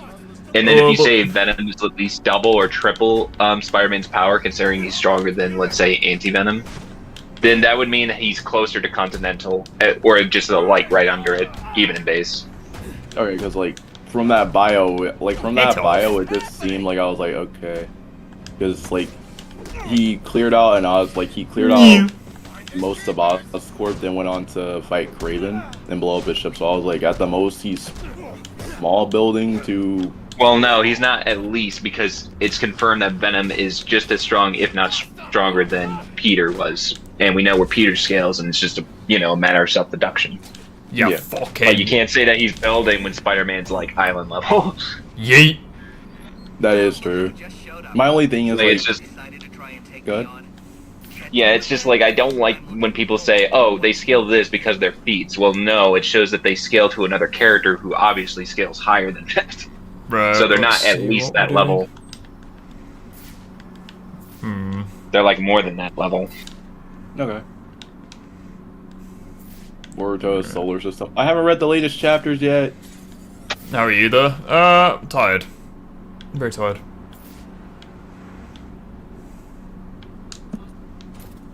And then if you say Venom is at least double or triple Spider-Man's power, considering he's stronger than let's say Anti-Venom, then that would mean that he's closer to Continental, or just like right under it, even in base. Okay, because like from that bio, it just seemed like I was like, okay, because like he cleared out, and I was like, he cleared out most of Oscorp, then went on to fight Kraven and blow up his ship. So I was like, at the most, he's small building to. Well, no, he's not at least, because it's confirmed that Venom is just as strong, if not stronger, than Peter was, and we know where Peter scales, and it's just a a matter of self-deduction. Yeah, fucking. But you can't say that he's building when Spider-Man's like island level. Yeet. That is true. My only thing is like, it's just good. Yeah, it's just like I don't like when people say, "Oh, they scale this because they're feats." Well, no, it shows that they scale to another character who obviously scales higher than that. Right, so they're not at least that level. They're like more than that level. Okay. Boruto's solar system. I haven't read the latest chapters yet. How are you though? Tired. I'm very tired.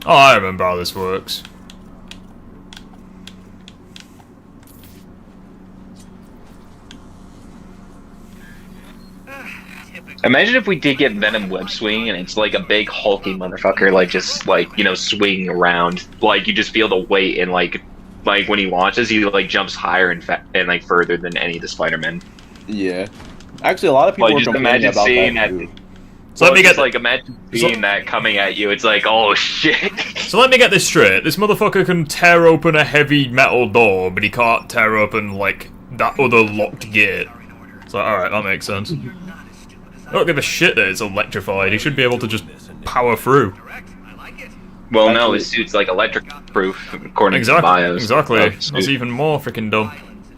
Oh, I remember how this works. Imagine if we did get Venom web swing and it's like a big hulking motherfucker, like just like swinging around, like you just feel the weight, and like when he launches, he like jumps higher and like further than any of the Spider-Men. Yeah, actually, a lot of people like, were just complaining imagine about seeing that. that. So let me get like imagine seeing that coming at you. It's like, oh shit. So let me get this straight. This motherfucker can tear open a heavy metal door, but he can't tear open like that other locked gate. So alright, that makes sense. I don't give a shit that it's electrified. He should be able to just power through. Well, no, his suit's like electric proof, according to BIOS. Exactly. That's even more freaking dumb.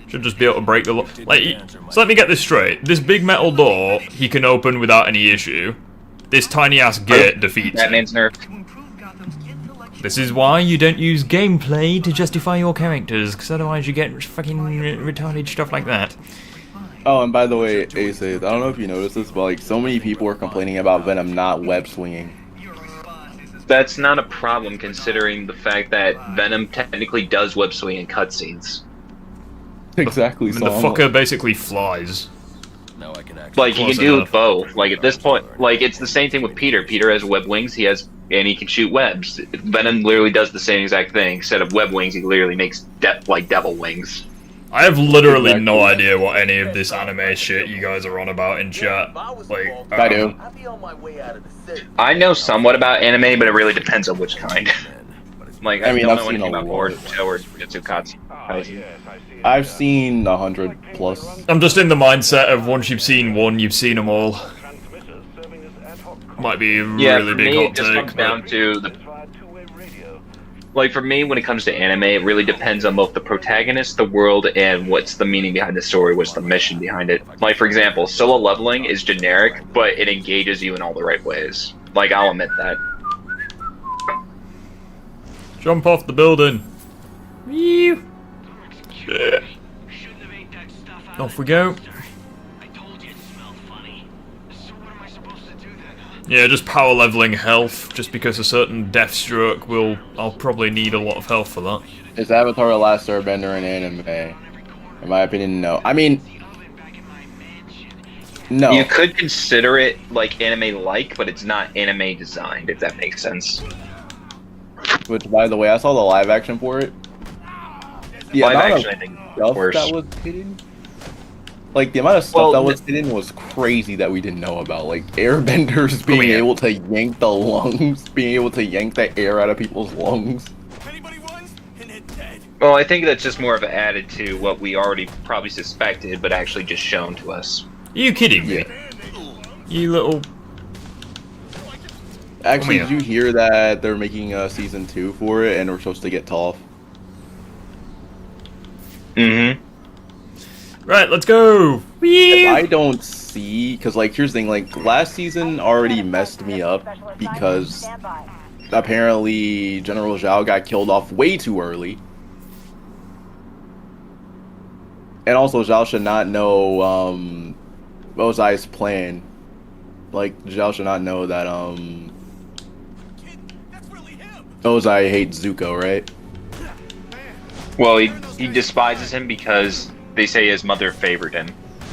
Should just be able to break the lock. Like, so let me get this straight. This big metal door he can open without any issue. This tiny ass gate defeats him. Batman's nerfed. This is why you don't use gameplay to justify your characters, because otherwise you get fucking retarded stuff like that. Oh, and by the way, Ace, I don't know if you noticed this, but like so many people were complaining about Venom not web swinging. That's not a problem considering the fact that Venom technically does web swing in cutscenes. Exactly. I mean, the fucker basically flies. Now I can actually like, you can do both. Like, at this point, like, it's the same thing with Peter. Peter has web wings, and he can shoot webs. Venom literally does the same exact thing. Instead of web wings, he literally makes, like, devil wings. I have literally no idea what any of this anime shit you guys are on about in chat. Like, I do. I know somewhat about anime, but it really depends on which kind. Like, I don't know anything about Boruto or Jujutsu Kaisen. I've seen 100 plus. I'm just in the mindset of once you've seen one, you've seen them all. Might be a really big hot it just take. Comes down to the... Like, for me, when it comes to anime, it really depends on both the protagonist, the world, and what's the meaning behind the story, what's the mission behind it. Like, for example, solo leveling is generic, but it engages you in all the right ways. Like, I'll admit that. Jump off the building. Yeah. Off we go. Yeah, just power leveling health, just because a certain Deathstroke I'll probably need a lot of health for that. Is Avatar the Last Airbender an anime? In my opinion, no. I mean, no. You could consider it like anime-like, but it's not anime designed, if that makes sense. Which, by the way, I saw the live action for it. The Live amount action, I of think, stuff worse. that was hidden. Like, the amount of stuff that was hidden was crazy that we didn't know about. Like, airbenders being able to yank the lungs, being able to yank the air out of people's lungs. Well, I think that's just more of an added to what we already probably suspected, but actually just shown to us. Are you kidding me? You little... Actually, did you hear that they're making a season 2 for it, and we're supposed to get Toph? Mm-hmm. Right, let's go! I don't see... Because, like, here's the thing, like, last season already messed me up, because apparently General Zhao got killed off way too early. And also, Zhao should not know, Ozai's plan. Like, Zhao should not know that, Ozai hates Zuko, right? Well, he despises him because they say his mother favored him,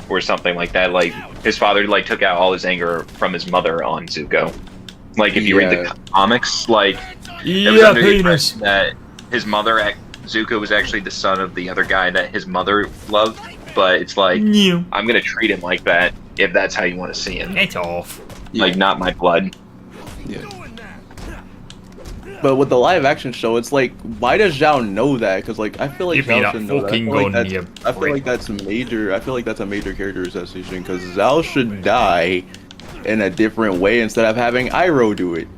or something like that. Like, his father, like, took out all his anger from his mother on Zuko. Like, if you read the comics, like, it was under the impression that his mother, Zuko, was actually the son of the other guy that his mother loved, but it's like, I'm gonna treat him like that if that's how you want to see him. It's off. Like, not my blood. Yeah. But with the live action show, it's like, why does Zhao know that? Because, like, I feel like Zhao should know that. I feel like that's major. I feel like that's a major character association because Zhao should die in a different way instead of having Iroh do it.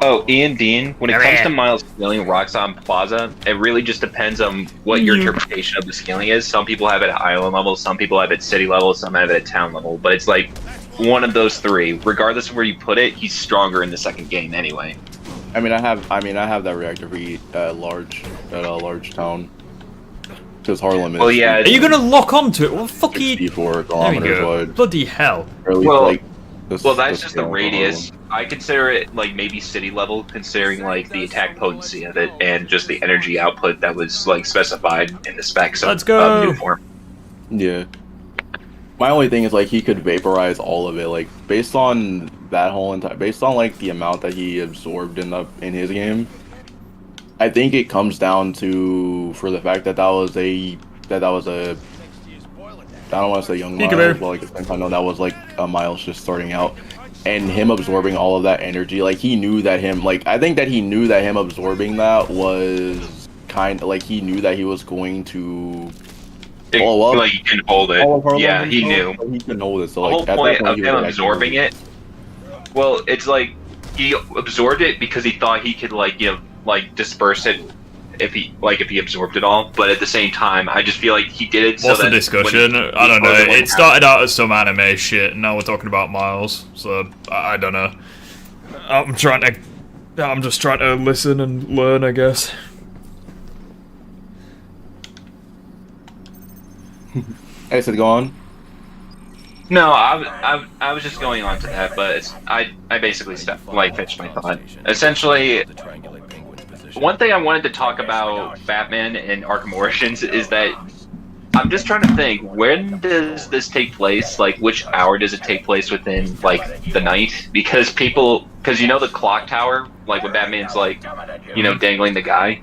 Oh, Ian Dean, when it comes to Miles scaling Roxxon Plaza, it really just depends on what your interpretation of the scaling is. Some people have it at island level, some people have it at city level, some have it at town level. But it's like one of those three. Regardless of where you put it, he's stronger in the second game anyway. I mean, I have that reactor at a large town. Because Harlem is. Well, yeah. Are you gonna lock onto it? What the fuck are you? 64 kilometers wide. Bloody hell. Well, that's just the radius. I consider it like maybe city level, considering like the attack potency of it and just the energy output that was like specified in the specs of new form. Yeah. My only thing is like he could vaporize all of it, like based on that whole based on like the amount that he absorbed in his game. I think it comes down to for the fact that that was a I don't want to say young Miles, but like at the same time, no, that was like a Miles just starting out, and him absorbing all of that energy. Like he knew that I think that he knew that him absorbing that was kind of like he knew that he was going to blow up. Like he can hold it. Yeah, he knew. He can hold it. So the like whole point of him absorbing it. Well, it's like he absorbed it because he thought he could like disperse it. If he absorbed it all, but at the same time, I just feel like he did it. What's the discussion? I don't know. It started out as some anime shit, and now we're talking about Miles. So I don't know. I'm just trying to listen and learn, I guess. I said, go on. No, I was just going on to that, but I basically finished my thought. Essentially. One thing I wanted to talk about Batman and Arkham Origins is that I'm just trying to think, when does this take place? Like, which hour does it take place within, like, the night? Because you know the clock tower, like when Batman's like, dangling the guy?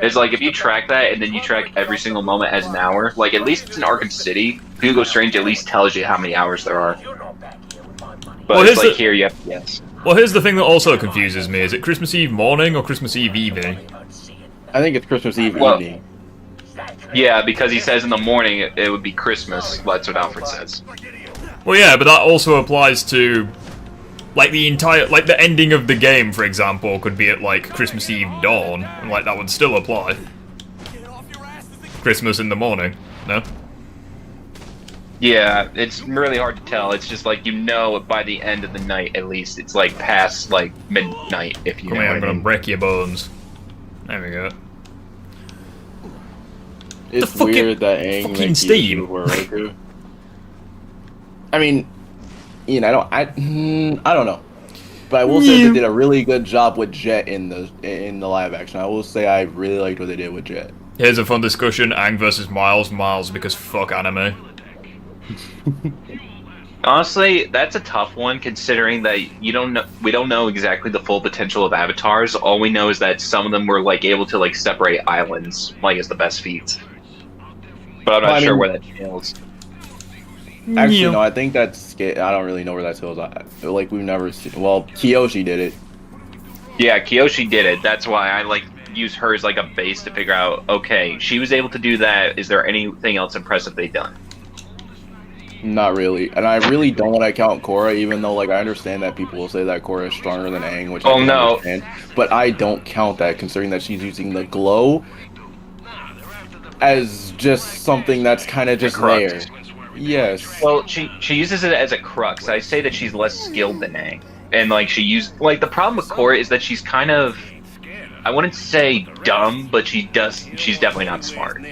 It's like, if you track that and then you track every single moment as an hour, like at least in Arkham City, Hugo Strange at least tells you how many hours there are. But it's like here you have to guess. Well, here's the thing that also confuses me. Is it Christmas Eve morning or Christmas Eve evening? I think it's Christmas Eve evening. Yeah, because he says in the morning it would be Christmas. That's what Alfred says. Well, yeah, but that also applies to, like, the ending of the game, for example, could be at, like, Christmas Eve dawn, and, like, that would still apply. Christmas in the morning, no? Yeah, it's really hard to tell. It's just like, by the end of the night, at least, it's like past like midnight, if you know what I mean. I'm gonna break your bones. There we go. It's weird that Aang fucking Steam. I mean, I don't know. But I will say they did a really good job with Jet in the live action. I will say I really liked what they did with Jet. Here's a fun discussion: Aang versus Miles. Miles because fuck anime. Honestly, that's a tough one considering that we don't know exactly the full potential of avatars. All we know is that some of them were like able to like separate islands, like as the best feats. But I'm not sure where that tails. Actually, no, I think that's. I don't really know where that tails. Like we've never seen. Well, Kyoshi did it. Yeah, Kyoshi did it. That's why I like use her as like a base to figure out. Okay, she was able to do that. Is there anything else impressive they've done? Not really, and I really don't want to count Korra, even though like I understand that people will say that Korra is stronger than Aang, which I can understand, but I don't count that considering that she's using the glow as just something that's kind of just there. Yes. Well, she uses it as a crux. I say that she's less skilled than Aang, and like she used like the problem with Korra is that she's kind of, I wouldn't say dumb, but she's definitely not smart.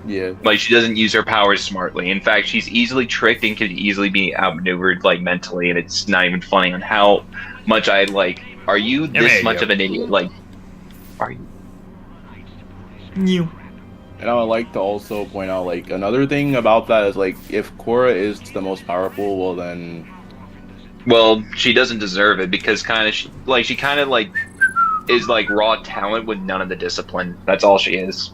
Yeah. Like, she doesn't use her powers smartly. In fact, she's easily tricked and could easily be outmaneuvered, like, mentally, and it's not even funny on how much I, like, are you this much of an idiot? Like, are you? New. And I would like to also point out, like, another thing about that is, like, if Korra is the most powerful, well, then... Well, she doesn't deserve it, because she kind of, like, is, like, raw talent with none of the discipline. That's all she is.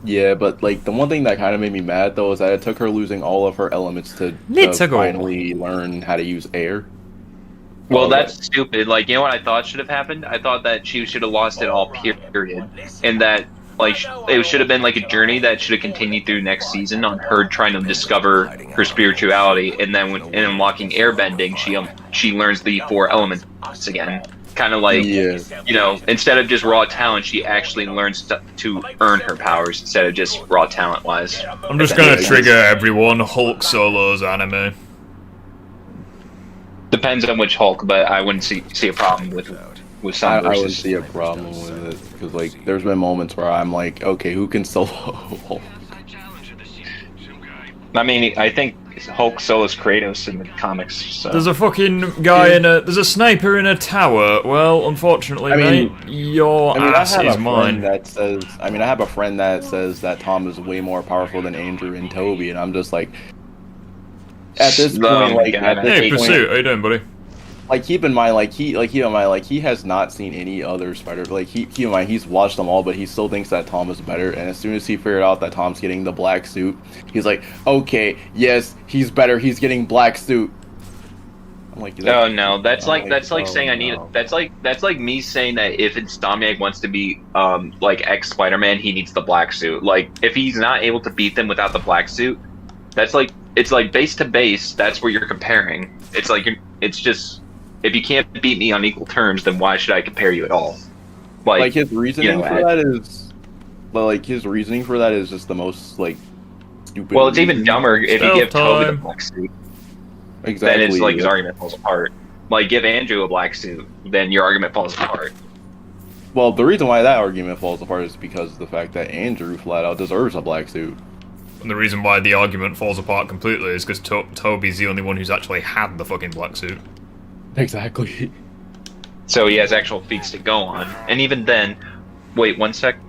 Yeah, but like the one thing that kind of made me mad though is that it took her losing all of her elements to finally learn how to use air. Well, that's stupid. Like, you know what I thought should have happened? I thought that she should have lost it all, period. And that, like, it should have been like a journey that should have continued through next season on her trying to discover her spirituality. And then in unlocking airbending, she learns the 4 elements again. Kind of like, you know, instead of just raw talent, she actually learns to earn her powers instead of just raw talent wise. I'm just gonna trigger everyone. Hulk Solo's anime. Depends on which Hulk, but I wouldn't see a problem with some versus. I would see a problem with it because like there's been moments where I'm like, okay, who can solo Hulk? I mean, I think Hulk solos Kratos in the comics. So. There's a fucking guy there's a sniper in a tower. Well, unfortunately, mate, your ass is mine. I have a friend that says that Tom is way more powerful than Andrew and Toby, and I'm just like, at this point, like, hey, Pursuit, how you doing, buddy? Like, keep in mind, he has not seen any other Spider. Like, keep in mind, he's watched them all, but he still thinks that Tom is better. And as soon as he figured out that Tom's getting the black suit, he's like, okay, yes, he's better. He's getting black suit. I'm like, no, that's like saying I need. That's like me saying that if Insomniac wants to be like ex Spider-Man, he needs the black suit. Like, if he's not able to beat them without the black suit, it's like base to base. That's where you're comparing. It's just. If you can't beat me on equal terms, then why should I compare you at all? Like his reasoning for that is, his reasoning for that is just the most like stupid. Well, it's even dumber if you give Toby the black suit. Exactly. Then it's like his argument falls apart. Like, give Andrew a black suit, then your argument falls apart. Well, the reason why that argument falls apart is because of the fact that Andrew flat out deserves a black suit. And the reason why the argument falls apart completely is because Toby's the only one who's actually had the fucking black suit. Exactly. So he has actual feats to go on. And even then, wait one sec.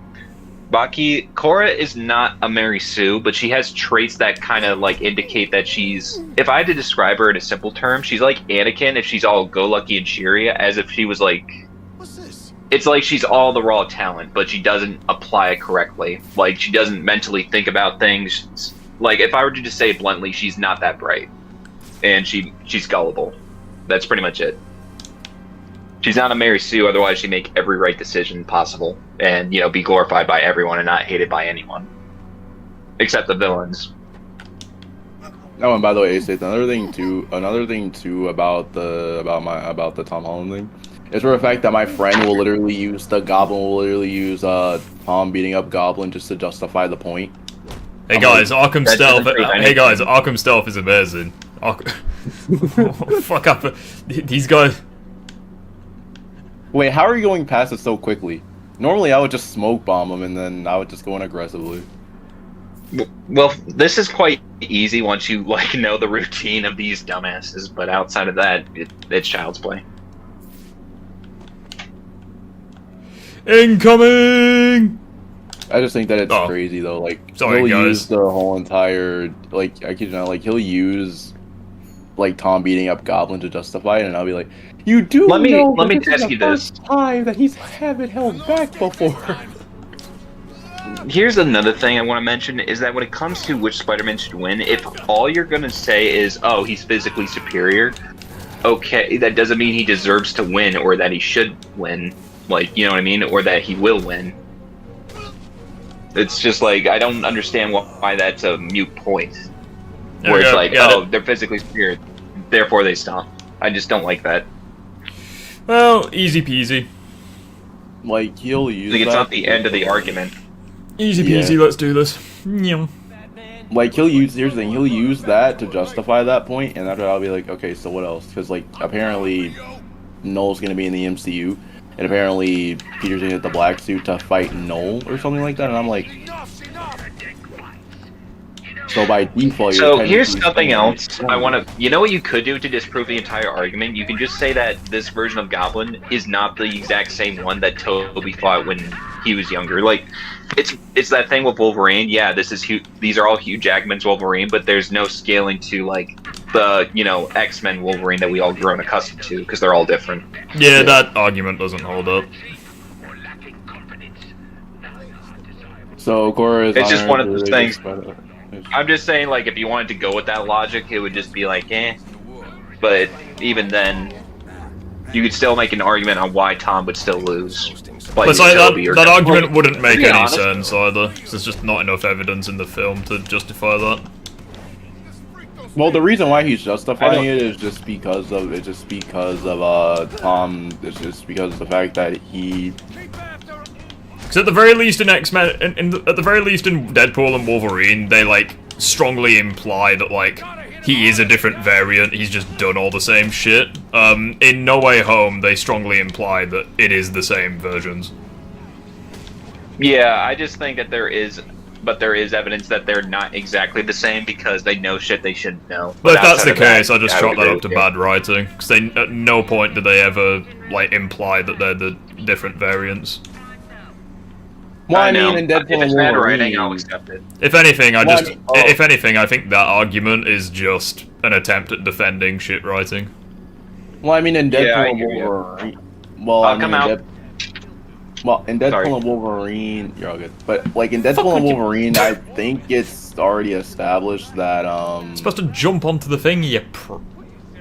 Baki, Korra is not a Mary Sue, but she has traits that kind of like indicate that she's, if I had to describe her in a simple term, she's like Anakin if she's all go-lucky and cheery, as if she was like, what's this? It's like she's all the raw talent, but she doesn't apply it correctly. Like, she doesn't mentally think about things. Like, if I were to just say it bluntly, she's not that bright. And she's gullible. That's pretty much it. She's not a Mary Sue, otherwise she'd make every right decision possible and, you know, be glorified by everyone and not hated by anyone. Except the villains. Oh, and by the way, Ace, another thing too about the Tom Holland thing is for the fact that my friend will literally use Tom beating up Goblin just to justify the point. Hey guys, Arkham Stealth. Hey guys, Arkham Stealth is amazing. Fuck up. These guys. Wait, how are you going past it so quickly? Normally, I would just smoke bomb them and then I would just go in aggressively. Well, this is quite easy once you like know the routine of these dumbasses, but outside of that, it's child's play. Incoming! I just think that it's crazy though. Like Sorry, he'll guys. use the whole entire like I kid you not, like he'll use like Tom beating up Goblin to justify it, and I'll be like, you do let me this ask is you the this. first time that he's haven't held back before. Here's another thing I want to mention is that when it comes to which Spider-Man should win, if all you're gonna say is, "Oh, he's physically superior," okay, that doesn't mean he deserves to win or that he should win. Like, you know what I mean, or that he will win. It's just like I don't understand why that's a mute point. Where it's like, oh, they're physically superior, therefore they stop. I just don't like that. Well, easy peasy. Like he'll use. Like it's not the end of the argument. Easy peasy. Let's do this. Nyam. Like he'll use. Here's the thing. He'll use that to justify that point, and after I'll be like, okay, so what else? Because like apparently, Noel's gonna be in the MCU. And apparently, Peter's gonna get the black suit to fight Noel or something like that, and I'm like, so by default, so here's something else I want to. You know what you could do to disprove the entire argument? You can just say that this version of Goblin is not the exact same one that Toby fought when he was younger. Like, it's that thing with Wolverine. Yeah, these are all Hugh Jackman's Wolverine, but there's no scaling to like the X-Men Wolverine that we all grown accustomed to because they're all different. Yeah, that argument doesn't hold up. So Cora is. It's just one of those things. I'm just saying, like, if you wanted to go with that logic, it would just be like, eh. But even then, you could still make an argument on why Tom would still lose. But that argument wouldn't make any sense either, because there's just not enough evidence in the film to justify that. Well, the reason why he's justifying it is just because of Tom. It's just because of the fact that he. Because at the very least in X-Men, at the very least in Deadpool and Wolverine, they like strongly imply that like he is a different variant. He's just done all the same shit. In No Way Home, they strongly imply that it is the same versions. Yeah, I just think that there is evidence that they're not exactly the same because they know shit they shouldn't know. But if that's the case, I just chalk that up to bad writing. Because at no point do they ever like imply that they're the different variants. Well, I mean, in Deadpool and Wolverine, writing, I'll accept it. If anything, if anything, I think that argument is just an attempt at defending shit writing. Well, I mean, in Deadpool and Wolverine, in Deadpool and Wolverine, you're all good. But like in Deadpool and Wolverine, I think it's already established that It's supposed to jump onto the thing,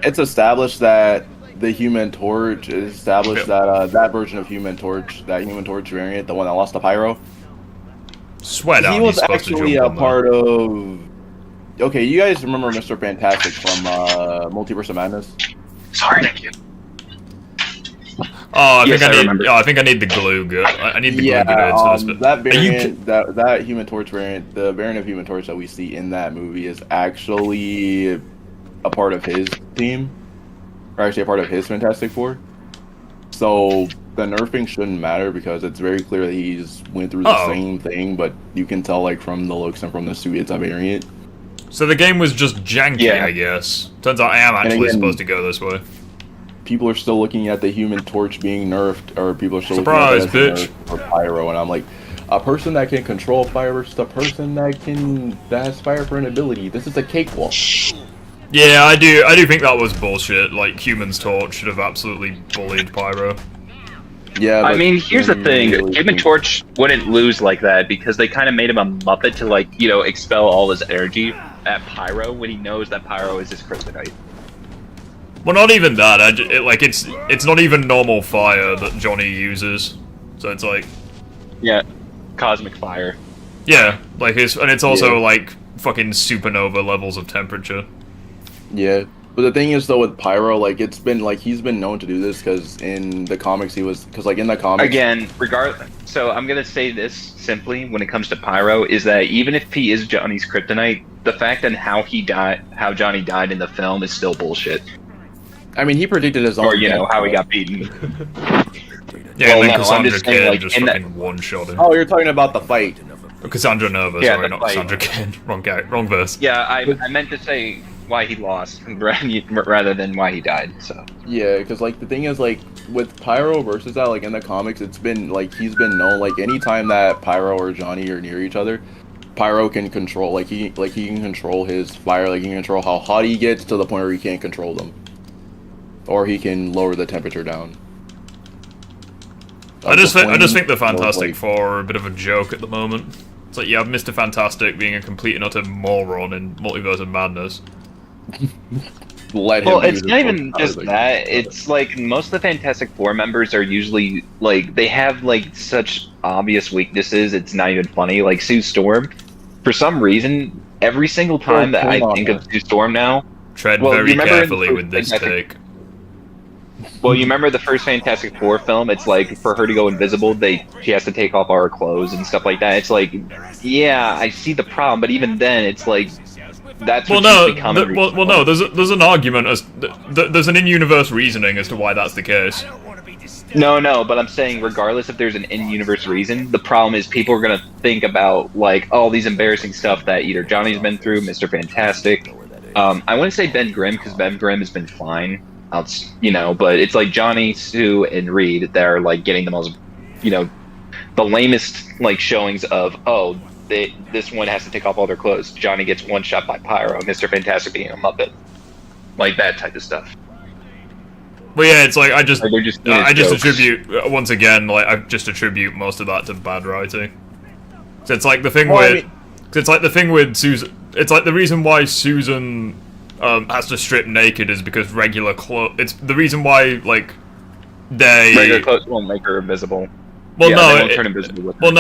it's established that the Human Torch is established that that version of Human Torch, that Human Torch variant, the one that lost to Pyro, sweat out. He was actually a part of. Okay, you guys remember Mr. Fantastic from Multiverse of Madness? Sorry, thank you. Oh, I think I need the glue gun. I need the glue grenades for this. That variant, that Human Torch variant, the variant of Human Torch that we see in that movie is actually a part of his team. Or actually a part of his Fantastic Four. So the nerfing shouldn't matter because it's very clear that he's went through the same thing, but you can tell like from the looks and from the suit it's a variant. So the game was just janky, I guess. Turns out I am actually supposed to go this way. People are still looking at the Human Torch being nerfed, or people are still looking at it for Pyro, and I'm like, a person that can control fire versus a person that has fire for an ability. This is a cakewalk. Yeah, I do think that was bullshit. Like, Human's Torch should have absolutely bullied Pyro. Yeah, I mean, here's the thing. Human Torch wouldn't lose like that because they kind of made him a Muppet to, like, expel all his energy at Pyro when he knows that Pyro is his kryptonite. Well, not even that. It's not even normal fire that Johnny uses. So it's like... Yeah, cosmic fire. Yeah, like it's also like fucking supernova levels of temperature. Yeah, but the thing is though with Pyro, like it's been like he's been known to do this because in the comics in the comics again, regardless. So I'm gonna say this simply when it comes to Pyro is that even if he is Johnny's kryptonite, the fact that how Johnny died in the film is still bullshit. I mean, he predicted his own. Or how he got beaten. Yeah, and then Cassandra Cain just fucking one-shot him. Oh, you're talking about the fight. Cassandra Nova, Yeah, sorry, the not fight. Cassandra Cain. Wrong verse. Yeah, I meant to say why he lost rather than why he died. So Yeah, because like the thing is like with Pyro versus that, like in the comics, it's been like he's been known like anytime that Pyro or Johnny are near each other, Pyro can control he can control his fire, like he can control how hot he gets to the point where he can't control them, or he can lower the temperature down. I just think the Fantastic Four are a bit of a joke at the moment. It's like you have Mr. Fantastic being a complete and utter moron in Multiverse of Madness. Well, it's not even just that. It's like most of the Fantastic Four members are usually like they have like such obvious weaknesses. It's not even funny. Like Sue Storm, for some reason, every single time that I think of Sue Storm now, tread very carefully with this take. Well, you remember the first Fantastic Four film? It's like for her to go invisible, she has to take off all her clothes and stuff like that. It's like, yeah, I see the problem, but even then, it's like that's what she's becoming. Well, no. There's an argument as there's an in-universe reasoning as to why that's the case. No, but I'm saying regardless if there's an in-universe reason, the problem is people are gonna think about like all these embarrassing stuff that either Johnny's been through, Mr. Fantastic. I wouldn't say Ben Grimm because Ben Grimm has been fine. But it's like Johnny, Sue, and Reed that are like getting the most, the lamest like showings of this one has to take off all their clothes. Johnny gets one shot by Pyro, Mr. Fantastic being a Muppet, like that type of stuff. Well, yeah, it's like I just jokes. attribute once again, like I just attribute most of that to bad writing. So it's like the thing with Susan. It's like the reason why Susan has to strip naked is because regular clothes. It's the reason why regular clothes won't make her invisible. Well, yeah, no, they won't turn invisible with her.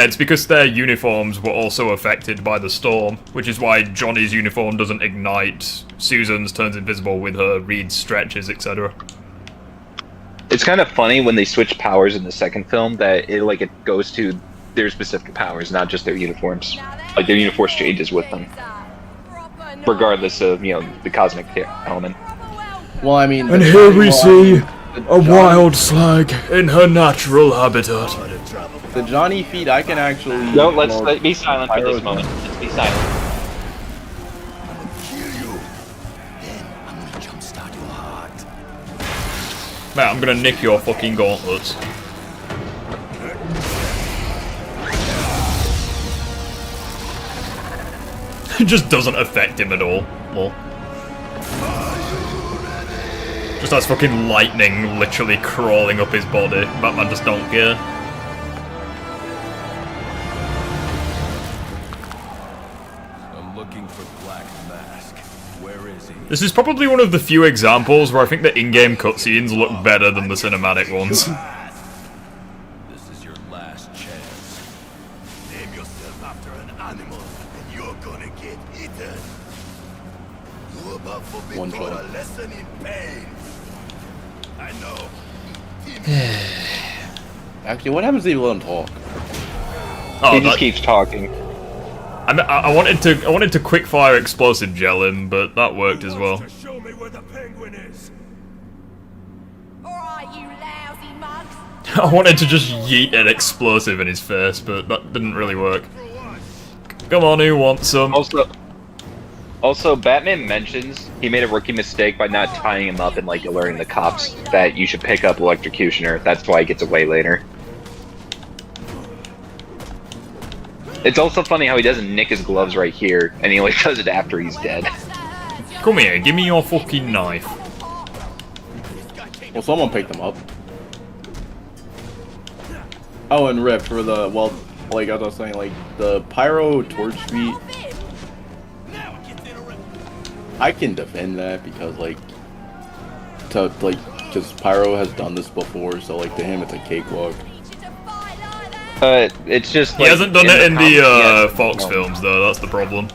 It's because their uniforms were also affected by the storm, which is why Johnny's uniform doesn't ignite, Susan's turns invisible with her, Reed's stretches, etc. It's kind of funny when they switch powers in the second film that it goes to their specific powers, not just their uniforms. Like their uniforms changes with them, regardless of the cosmic element. Well, I mean, and here we see a wild slag in her natural habitat. The Johnny feat, I can actually. No, let's be silent for this moment. Let's be silent. Man, I'm gonna nick your fucking gauntlets. It just doesn't affect him at all. Well, just has fucking lightning literally crawling up his body. Batman just don't care. I'm looking for Black Mask. Where is he? This is probably one of the few examples where I think the in-game cutscenes look better than the cinematic ones. This is your last chance. Name yourself after an animal, and you're gonna get eaten. You about for me One for shot. a lesson in pain. I know. Actually, what happens if you let him talk? He just keeps talking. I wanted to quick fire explosive gel him, but that worked as well. Show me where the penguin is. Alright, you lousy mugs. I wanted to just yeet an explosive in his face, but that didn't really work. Come on, who wants some? Also, Batman mentions he made a rookie mistake by not tying him up and alerting the cops that you should pick up Electrocutioner. That's why he gets away later. It's also funny how he doesn't nick his gloves right here, and he only does it after he's dead. Come here, give me your fucking knife. Well, someone picked them up. Oh, and Rip for the, well, as I was saying, the Pyro Torch feat, I can defend that because, because Pyro has done this before, so, to him it's a cakewalk. It's just he hasn't done it in the Fox films, though. That's the problem.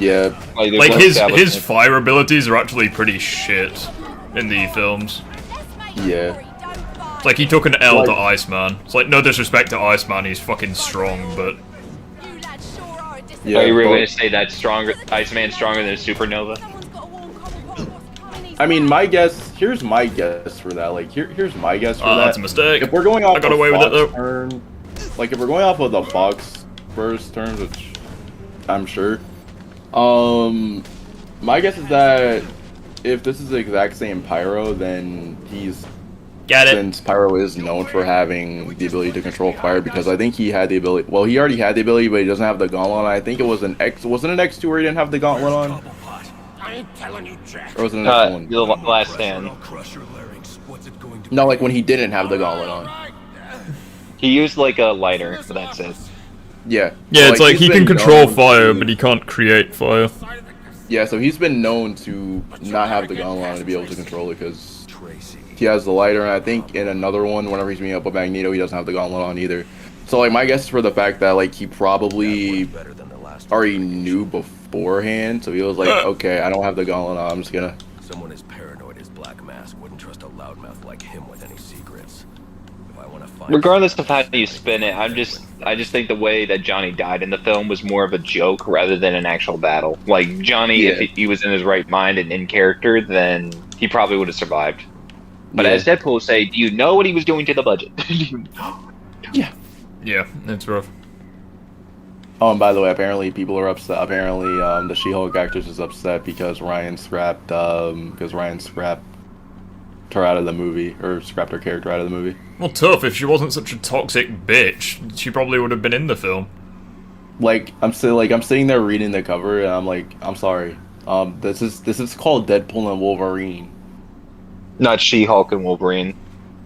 Yeah, his fire abilities are actually pretty shit in the films. Yeah. It's he took an L to Iceman. It's no disrespect to Iceman, he's fucking strong, but. Yeah, are you really going to say that Iceman's stronger than a supernova? I mean, here's my guess for that. Here's my guess for that. That's a mistake. If we're going off I got away with it, though. if we're going off of the Fox first terms, which I'm sure. My guess is that if this is the exact same Pyro, then he's... Get it. Since Pyro is known for having the ability to control fire, because I think he had the ability... Well, he already had the ability, but he doesn't have the gauntlet on. I think it was an X... Wasn't it an X2 where he didn't have the gauntlet on? I ain't telling you, Jack. Or was it an X1? The last stand. No, like when he didn't have the gauntlet on. He used like a lighter, but that's it. Yeah. Yeah, So, it's like he's he can been control known fire, to- but he can't create fire. Yeah, so he's been known to not have the gauntlet on to be able to control it because he has the lighter, and I think in another one, whenever he's meeting up with Magneto, he doesn't have the gauntlet on either. So like my guess is for the fact that like he probably already knew beforehand, so he was like, okay, I don't have the gauntlet on, I'm just gonna... Someone as paranoid as Black Mask wouldn't trust a loudmouth like him with any secrets. If I want to find... Regardless of how you spin it, I just think the way that Johnny died in the film was more of a joke rather than an actual battle. Like Johnny, if he was in his right mind and in character, then he probably would have survived. But as Deadpool would say, do you know what he was doing to the budget? Yeah. Yeah, it's rough. Oh, and by the way, apparently people are upset. Apparently, the She-Hulk actress is upset because Ryan scrapped her out of the movie, or scrapped her character out of the movie. Well, tough. If she wasn't such a toxic bitch, she probably would have been in the film. Like I'm sitting there reading the cover, and I'm like, I'm sorry. This is called Deadpool and Wolverine. Not She-Hulk and Wolverine.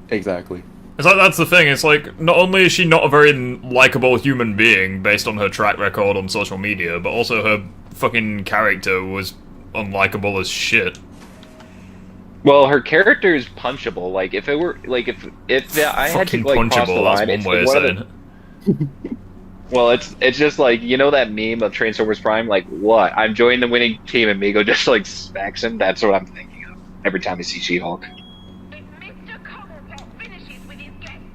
Exactly. It's like, that's the thing, it's like, not only is she not a very likable human being based on her track record on social media, but also her fucking character was unlikable as shit. Well, her character is punchable. Like, if it were, like, if I had to, like, cross the line, that's one way of saying it. Well, it's just like, you know that meme of Transformers Prime? Like, what? I'm joining the winning team and Migo just, like, smacks him? That's what I'm thinking of every time I see She-Hulk.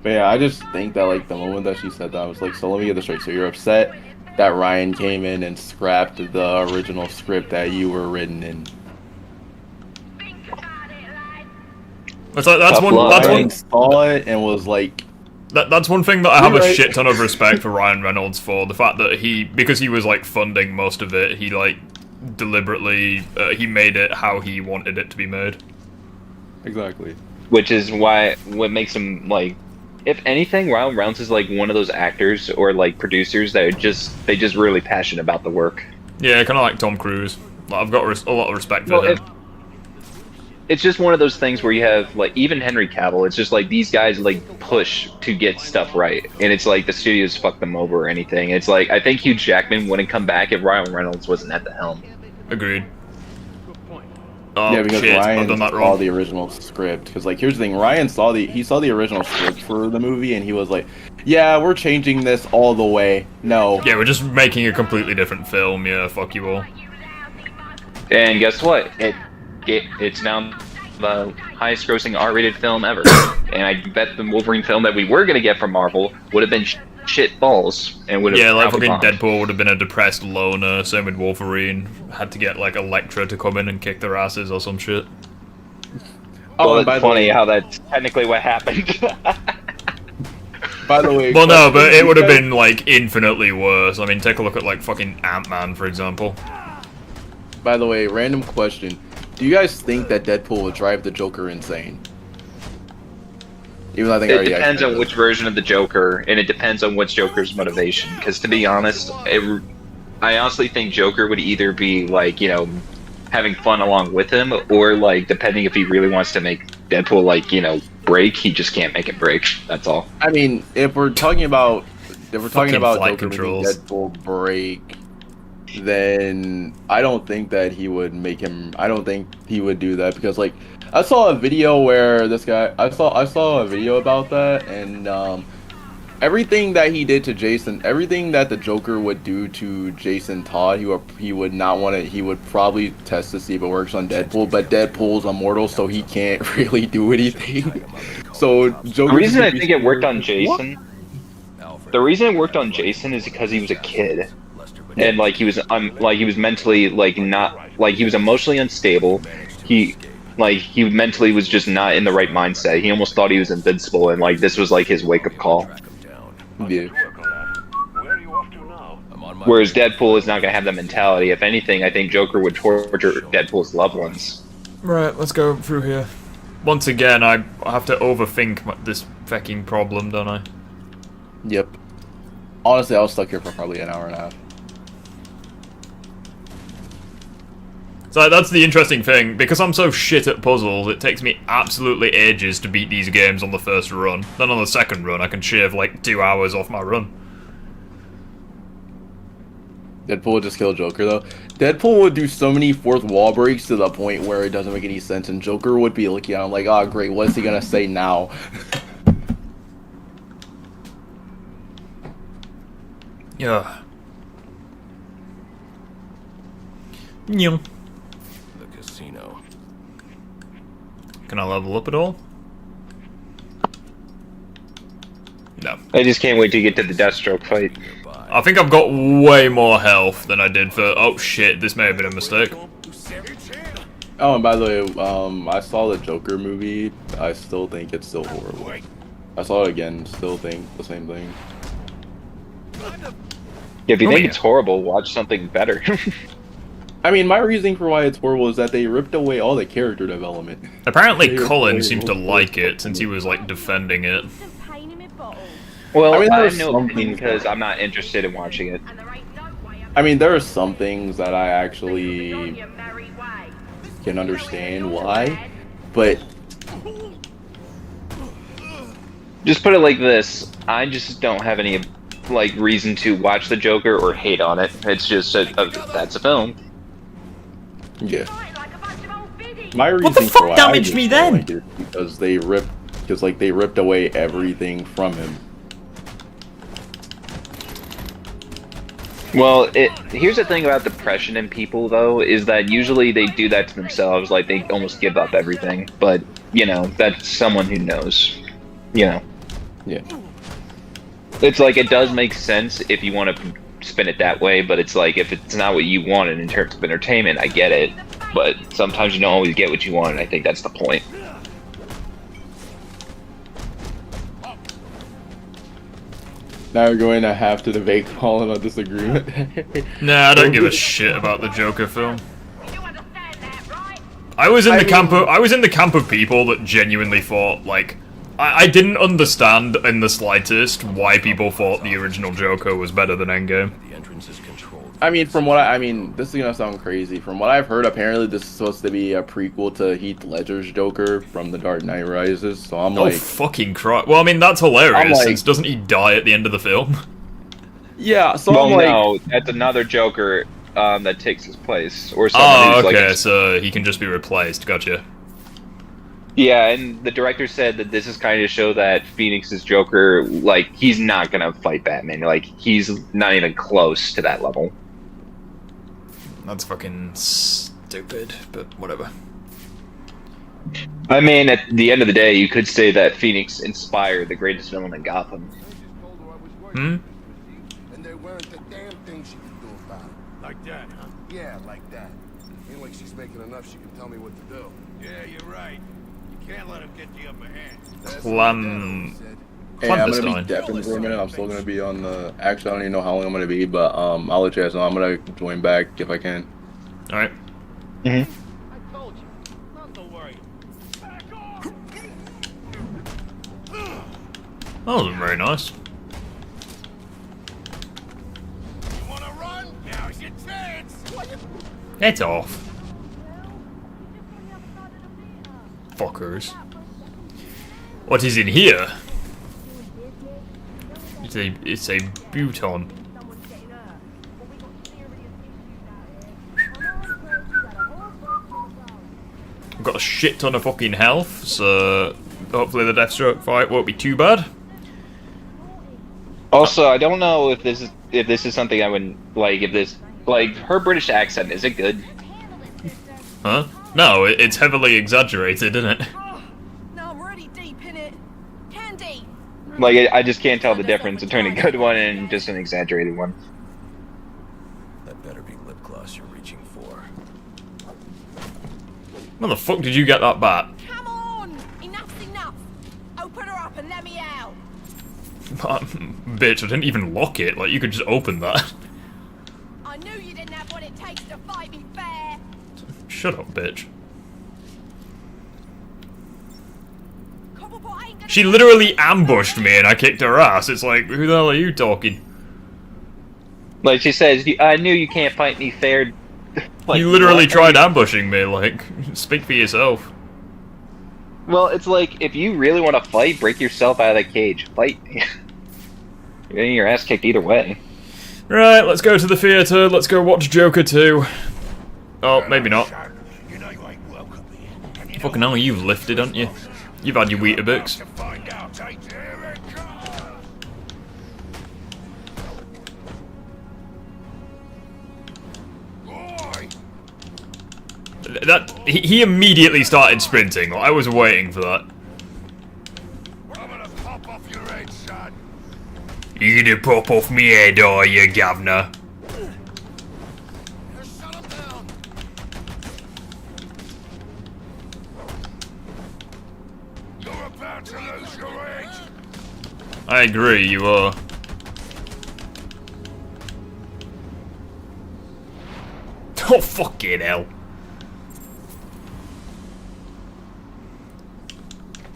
But yeah, I just think that like the moment that she said that, I was like, so let me get this straight. So you're upset that Ryan came in and scrapped the original script that you were written in. It's like, that's one saw it and was like, that's one thing that I have a shit ton of respect for Ryan Reynolds for. The fact that because he was like funding most of it, he like deliberately he made it how he wanted it to be made. Exactly. Which is what makes him, like, if anything, Ryan Reynolds is like one of those actors or like producers that are just really passionate about the work. Yeah, kind of like Tom Cruise. Like, I've got a lot of respect for him. It's just one of those things where you have, like, even Henry Cavill, it's just like these guys like push to get stuff right, and it's like the studios fuck them over or anything. It's like, I think Hugh Jackman wouldn't come back if Ryan Reynolds wasn't at the helm. Agreed. Oh, yeah, because shit, Ryan I've done that saw wrong. the original script. Because like, here's the thing: Ryan saw the original script for the movie, and he was like, "Yeah, we're changing this all the way." No. Yeah, we're just making a completely different film. Yeah, fuck you all. And guess what? It's now the highest-grossing R-rated film ever. And I bet the Wolverine film that we were gonna get from Marvel would have been shit balls, and would have like probably fucking bombed. Deadpool would have been a depressed loner. Same with Wolverine. Had to get like Elektra to come in and kick their asses or some shit. Oh, it's funny how that's technically what happened. By the way, well, no, but it would have been like infinitely worse. I mean, take a look at like fucking Ant-Man, for example. By the way, random question: do you guys think that Deadpool would drive the Joker insane? Even though I think it depends on which version of the Joker, and it depends on which Joker's motivation. Because to be honest, I honestly think Joker would either be like, you know, having fun along with him, or like, depending if he really wants to make Deadpool, like, you know, break, he just can't make it break. That's all. I mean, if we're talking about flight Joker controls. making Deadpool break, then I don't think that he would make him. I don't think he would do that, because like, I saw a video where this guy. I saw a video about that, and everything that he did to Jason, everything that the Joker would do to Jason Todd, he would not want it. He would probably test to see if it works on Deadpool, but Deadpool's immortal, so he can't really do anything. So Joker. The reason I think it worked on Jason. The reason it worked on Jason is because he was a kid, and like he was mentally like not like he was emotionally unstable. He mentally was just not in the right mindset. He almost thought he was invincible, and like this was like his wake up call. Yeah. Where are you off to now? Whereas Deadpool is not going to have that mentality. If anything, I think Joker would torture Deadpool's loved ones. Right, let's go through here. Once again, I have to overthink this fucking problem, don't I? Yep. Honestly, I was stuck here for probably an hour and a half. So that's the interesting thing. Because I'm so shit at puzzles, it takes me absolutely ages to beat these games on the first run. Then on the second run, I can shave like 2 hours off my run. Deadpool would just kill Joker, though. Deadpool would do so many fourth wall breaks to the point where it doesn't make any sense, and Joker would be looking at him like, oh, great, what is he gonna say now? Yeah. Nyum. The casino. Can I level up at all? No. I just can't wait to get to the Deathstroke fight. I think I've got way more health than I did for... Oh shit, this may have been a mistake. Oh, and by the way, I saw the Joker movie. I still think it's still horrible. I saw it again, still think the same thing. If you think it's horrible, watch something better. I mean, my reasoning for why it's horrible is that they ripped away all the character development. Apparently Colin seems to like it, since he was, like, defending it. Well, I mean, I have no opinion because I'm not interested in watching it. I mean, there are some things that I actually can understand why, but... Just put it like this, I just don't have any, like, reason to watch the Joker or hate on it. It's just, that's a film. Yeah. My reason What the for fuck why damaged I me just then? liked it because they ripped away everything from him. Well, here's the thing about depression in people, though, is that usually they do that to themselves, like they almost give up everything. But, you know, that's someone who knows, you know. Yeah. It's like, it does make sense if you want to spin it that way, but it's like, if it's not what you wanted in terms of entertainment, I get it. But sometimes you don't always get what you want, and I think that's the point. Now we're going to have to debate Colin on disagreement. Nah, I don't give a shit about the Joker film. I was in the camp of people that genuinely thought, like, I didn't understand in the slightest why people thought the original Joker was better than Endgame. The entrance is controlled. I mean, this is gonna sound crazy. From what I've heard, apparently this is supposed to be a prequel to Heath Ledger's Joker from The Dark Knight Rises. So I'm like, oh fucking Christ! Well, I mean that's hilarious. like, since doesn't he die at the end of the film? Yeah. So well, I'm like, no, that's another Joker that takes his place, or someone who's okay, like. So he can just be replaced. Gotcha. Yeah, and the director said that this is kind of to show that Phoenix's Joker, like, he's not gonna fight Batman. Like, he's not even close to that level. That's fucking stupid, but whatever. I mean, at the end of the day, you could say that Phoenix inspired the greatest villain in Gotham. Hmm? And there weren't the damn thing she could do about it. Like that, huh? Yeah, like that. Ain't like she's making enough she can tell me what to do. Yeah, you're right. You can't let him get the upper hand. hey, I'm gonna be deafened for a minute. I'm still gonna be on the. Actually, I don't even know how long I'm gonna be, but I'll let you guys know. I'm gonna join back if I can. All right. Mm-hmm. I told you. Not to worry. Back off! That wasn't very nice. You wanna run? Now's your chance. It's off. Fuckers. What is in here? It's a Buton. I've got a shit ton of fucking health, so hopefully the Deathstroke fight won't be too bad. Also, I don't know if this is something I would like. If this, like, her British accent, is it good? Huh? No, it's heavily exaggerated, isn't it? No, I'm already deep in it. Candy. Like, I just can't tell the difference between a good one and just an exaggerated one. That better be lip gloss you're reaching for. Where the fuck did you get that bat? Come on! Enough's enough! Open her up and let me out! Bitch, I didn't even lock it. Like, you could just open that. I knew you didn't have what it takes to fight me fair. Shut up, bitch. Cobblepot ain't gonna She literally ambushed me and I kicked her ass. It's like, who the hell are you talking? Like she says, I knew you can't fight me fair. Like, you literally what? tried ambushing me, like, speak for yourself. Well, it's like, if you really want to fight, break yourself out of that cage. Fight. You're getting your ass kicked either way. Right, let's go to the theatre, let's go watch Joker 2. Oh, maybe not. Fucking hell, you've lifted, haven't you? You've had your Weetabix. He immediately started sprinting. I was waiting for that. You gonna pop off me head, are you, governor? You're about to lose your edge. I agree, you are. Oh, fucking hell.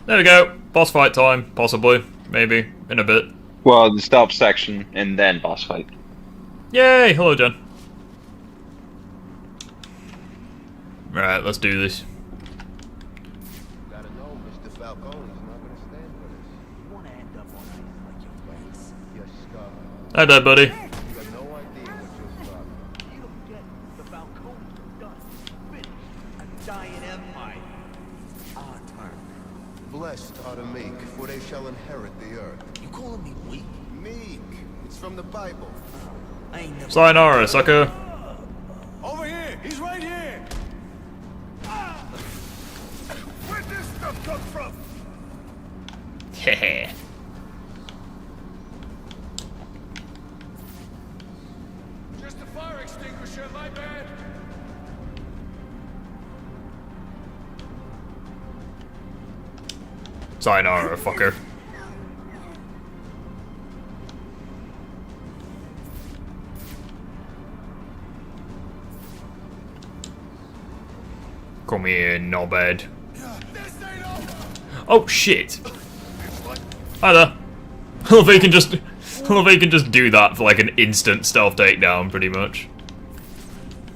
There we go. Boss fight time, possibly. Maybe. In a bit. Well, the stealth section, and then boss fight. Yay! Hello, Jen. Right, let's do this. Gotta know, Mr. Falcone's not gonna stand for this. You wanna end up on ice like your friends? You're scarred. Hi there, buddy. You got no idea what you're scarred. You don't get the Falcone done. Finished. A dying empire. Our turn. Blessed are the meek, for they shall inherit the earth. You calling me weak? Meek. It's from the Bible. I ain't never. Sayonara, sucker. Over here! He's right here! Where'd this stuff come from? Hehe. Just a fire extinguisher, my bad. Sayonara, fucker. Come here, knobhead. Oh shit! Hi there. I love how you can just do that for like an instant stealth takedown, pretty much.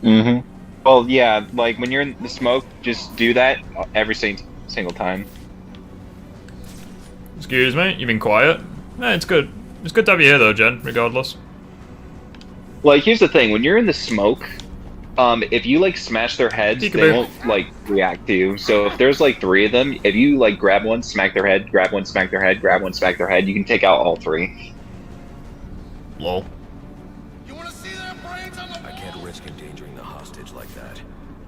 Mm-hmm. Well, yeah, like when you're in the smoke, just do that every single time. Excuse me, you've been quiet. No, it's good. It's good to have you here though, Jen, regardless. Like, here's the thing, when you're in the smoke, if you like smash their heads, they won't like react to you. So if there's like 3 of them, if you like grab one, smack their head, grab one, smack their head, grab one, smack their head, you can take out all 3. Lol. You wanna see their brains on the I can't risk endangering the hostage like that.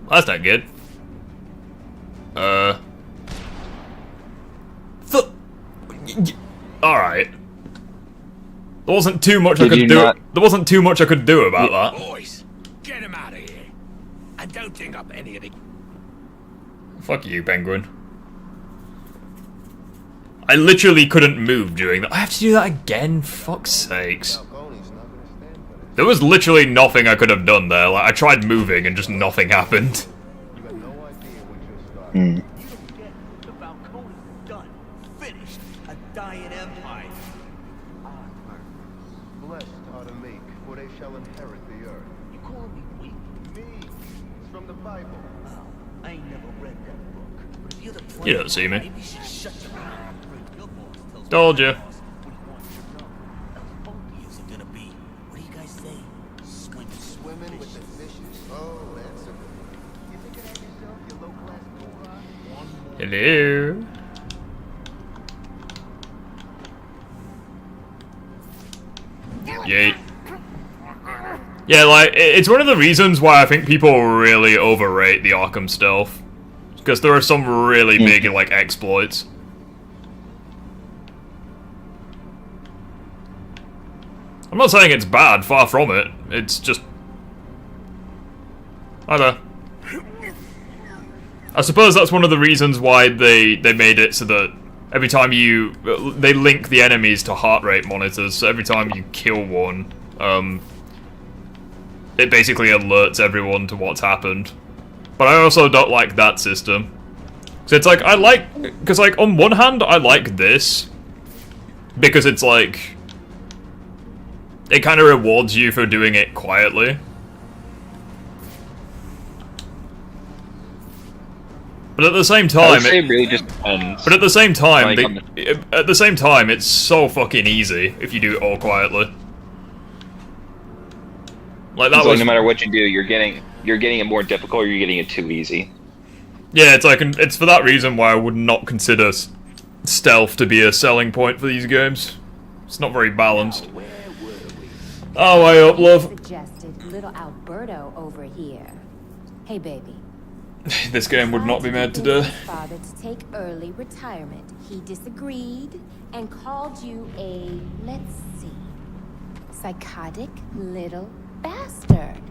That's not good. Alright. There wasn't too much I could do. There wasn't too much I could do about that. Boys, get him out of here. And don't dig up any of the... Fuck you, Penguin. I literally couldn't move during that. I have to do that again? Fuck's sakes. There was literally nothing I could have done there. Like, I tried moving and just nothing happened. Mm. The Falcone done. Finished. A dying empire. Blessed are the meek, for they shall inherit the earth. You calling me weak? Meek. It's from the Bible. Oh, I ain't never read that book. But if you're the You don't see me. maybe you should shut your mouth. Your boss tells me Told you. what he wants you to know. How funky is it gonna be? What do you guys say? Swimming with the fishes. Oh, that's a good one. You thinking of yourself, your low-class moron? Hello. Yay. Yeah, like, it's one of the reasons why I think people really overrate the Arkham stealth. Because there are some really big, like, exploits. I'm not saying it's bad, far from it. It's just... I don't know. I suppose that's one of the reasons why they made it so that every time you... They link the enemies to heart rate monitors, so every time you kill one, it basically alerts everyone to what's happened. But I also don't like that system. So it's like, because like, on one hand, I like this, because it's like, it kind of rewards you for doing it quietly. But at the same time, it really just depends. But at the same time, Like, it's so fucking easy if you do it all quietly. Like that it's was like no matter what you do, you're getting it more difficult, or you're getting it too easy. Yeah, it's like it's for that reason why I would not consider stealth to be a selling point for these games. It's not very balanced. Oh, I up, love. Suggested little Alberto over here. Hey, baby. This game would not be made today. Father to take early retirement. He disagreed and called you a, let's see, psychotic little bastard.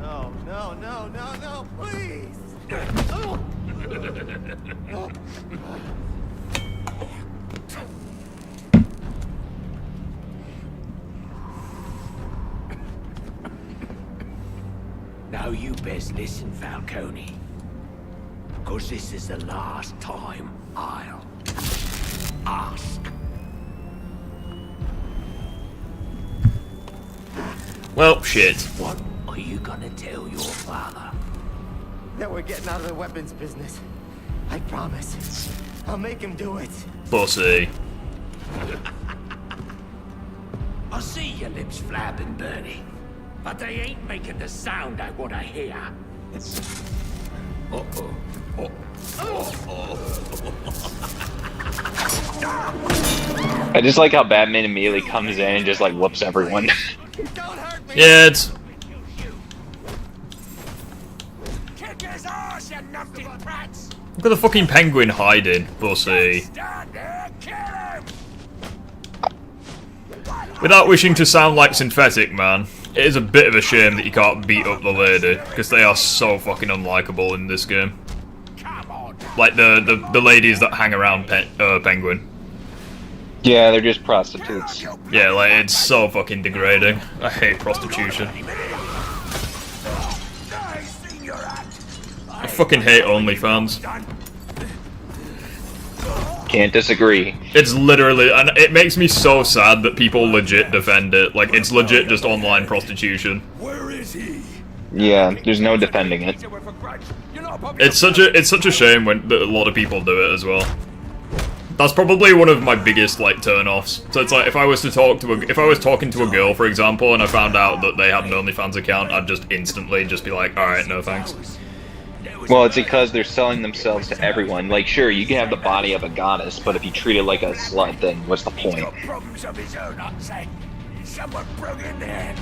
No, no, no, no, no, please! Now you best listen, Falcone. Because this is the last time I'll ask. Well, shit. What are you gonna tell your father? That we're getting out of the weapons business. I promise. I'll make him do it. Pussy. I see your lips flapping, Bernie. But they ain't making the sound I want to hear. Uh-oh. I just like how Batman immediately comes in and just like whoops everyone. Yeah, it's... Kick his ass, you numpty brats! Look at the fucking penguin hiding, pussy. Stand there, kill him! Without wishing to sound like synthetic, man, it is a bit of a shame that you can't beat up the lady, because they are so fucking unlikable in this game. Like the ladies that hang around Penguin. Yeah, they're just prostitutes. Yeah, like, it's so fucking degrading. I hate prostitution. I fucking hate OnlyFans. Can't disagree. It's literally, and it makes me so sad that people legit defend it. Like, it's legit just online prostitution. Where is he? Yeah, there's no defending it. It's such a shame when that a lot of people do it as well. That's probably one of my biggest like turn-offs. So it's like if I was talking to a girl, for example, and I found out that they had an OnlyFans account, I'd just instantly just be like, all right, no thanks. Well, it's because they're selling themselves to everyone. Like, sure, you can have the body of a goddess, but if you treat it like a slut, then what's the point? Problems of his own, I'd say. Someone broke in there.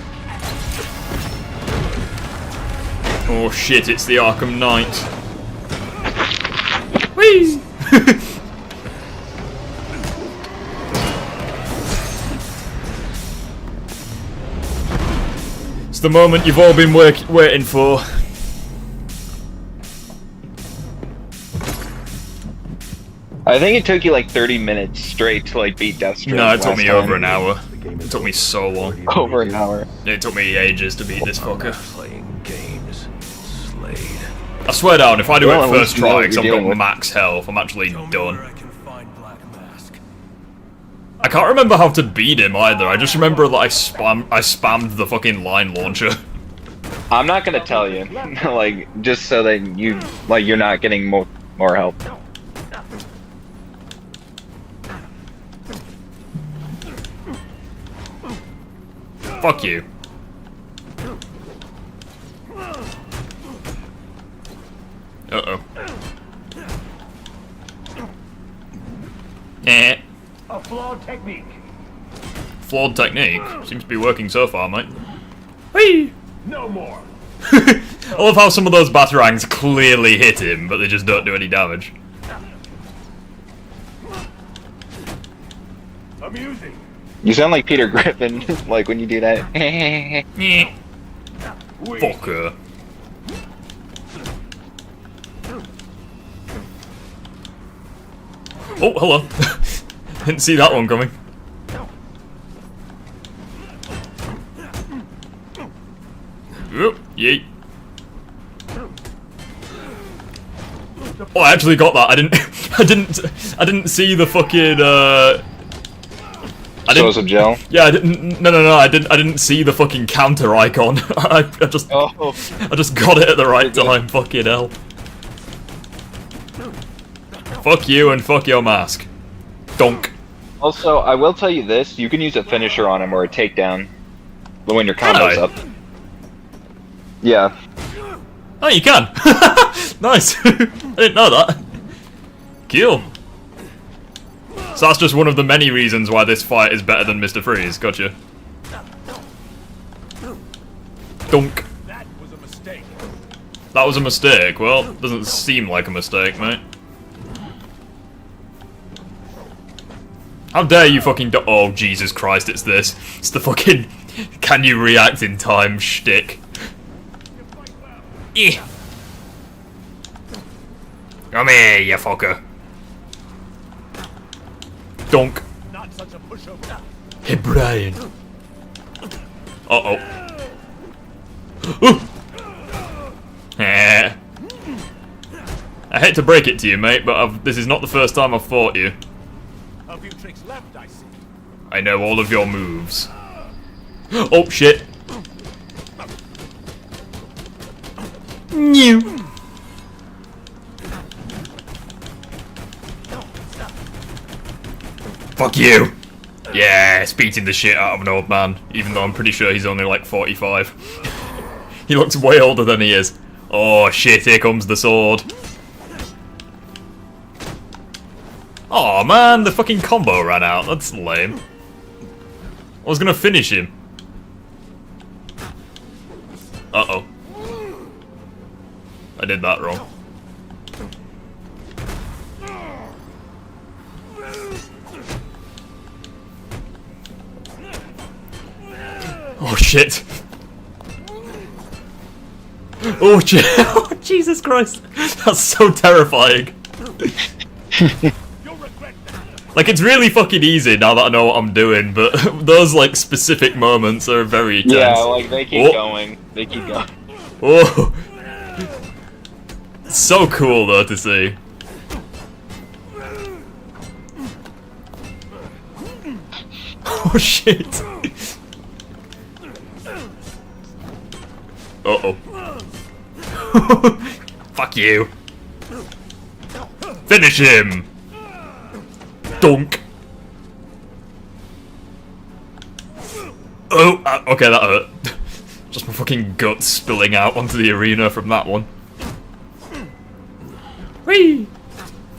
Oh shit, it's the Arkham Knight. Whee! It's the moment you've all been waiting for. I think it took you like 30 minutes straight to like beat Deathstroke. No, it took me over an hour. hour. It took me so long. Over an hour. It took me ages to beat this fucker. Playing games, Slade. I swear down, if I do Well, it at first least you know try, what because I've you're got dealing with. max health, I'm actually done. I can't remember how to beat him either. I just remember that I spammed the fucking line launcher. I'm not gonna tell you, like, just so that you're not getting more help. Fuck you. Uh-oh. Eh. A flawed technique. Flawed technique. Seems to be working so far, mate. Whee! No more. I love how some of those batarangs clearly hit him, but they just don't do any damage. Amusing. You sound like Peter Griffin, like when you do that. Fucker. Oh, hello. Didn't see that one coming. Oop, yeet. Oh, I actually got that. I didn't see the fucking. Source of gel. Yeah, I didn't. No. I didn't see the fucking counter icon. I just got it at the right time. Fucking hell. Fuck you and fuck your mask. Donk. Also, I will tell you this: you can use a finisher on him or a takedown when your combo's up. Yeah. Oh, you can. Nice. I didn't know that. Cool. So that's just one of the many reasons why this fight is better than Mr. Freeze. Gotcha. Dunk. That was a mistake. That was a mistake. Well, doesn't seem like a mistake, mate. How dare you fucking oh, Jesus Christ, it's this. It's the fucking can you react in time shtick. Eh. Come here, you fucker. Donk. Not such a pushover. Hey, Brian. Uh-oh. Ooh. Eh. I hate to break it to you, mate, but this is not the first time I've fought you. A few tricks left, I see. I know all of your moves. Oh, shit. New. Fuck you. Yeah, it's beating the shit out of an old man, even though I'm pretty sure he's only like 45. He looks way older than he is. Oh shit, here comes the sword. Oh man, the fucking combo ran out. That's lame. I was gonna finish him. Uh-oh. I did that wrong. Oh shit. Oh shit. Oh, Jesus Christ. That's so terrifying. Like, it's really fucking easy now that I know what I'm doing, but those, like, specific moments are very tense. Yeah, like, they keep going. They keep going. Oh. It's so cool, though, to see. Oh, shit. Uh-oh. Fuck you. Finish him! Dunk! Oh, okay, that hurt. Just my fucking guts spilling out onto the arena from that one. Whee!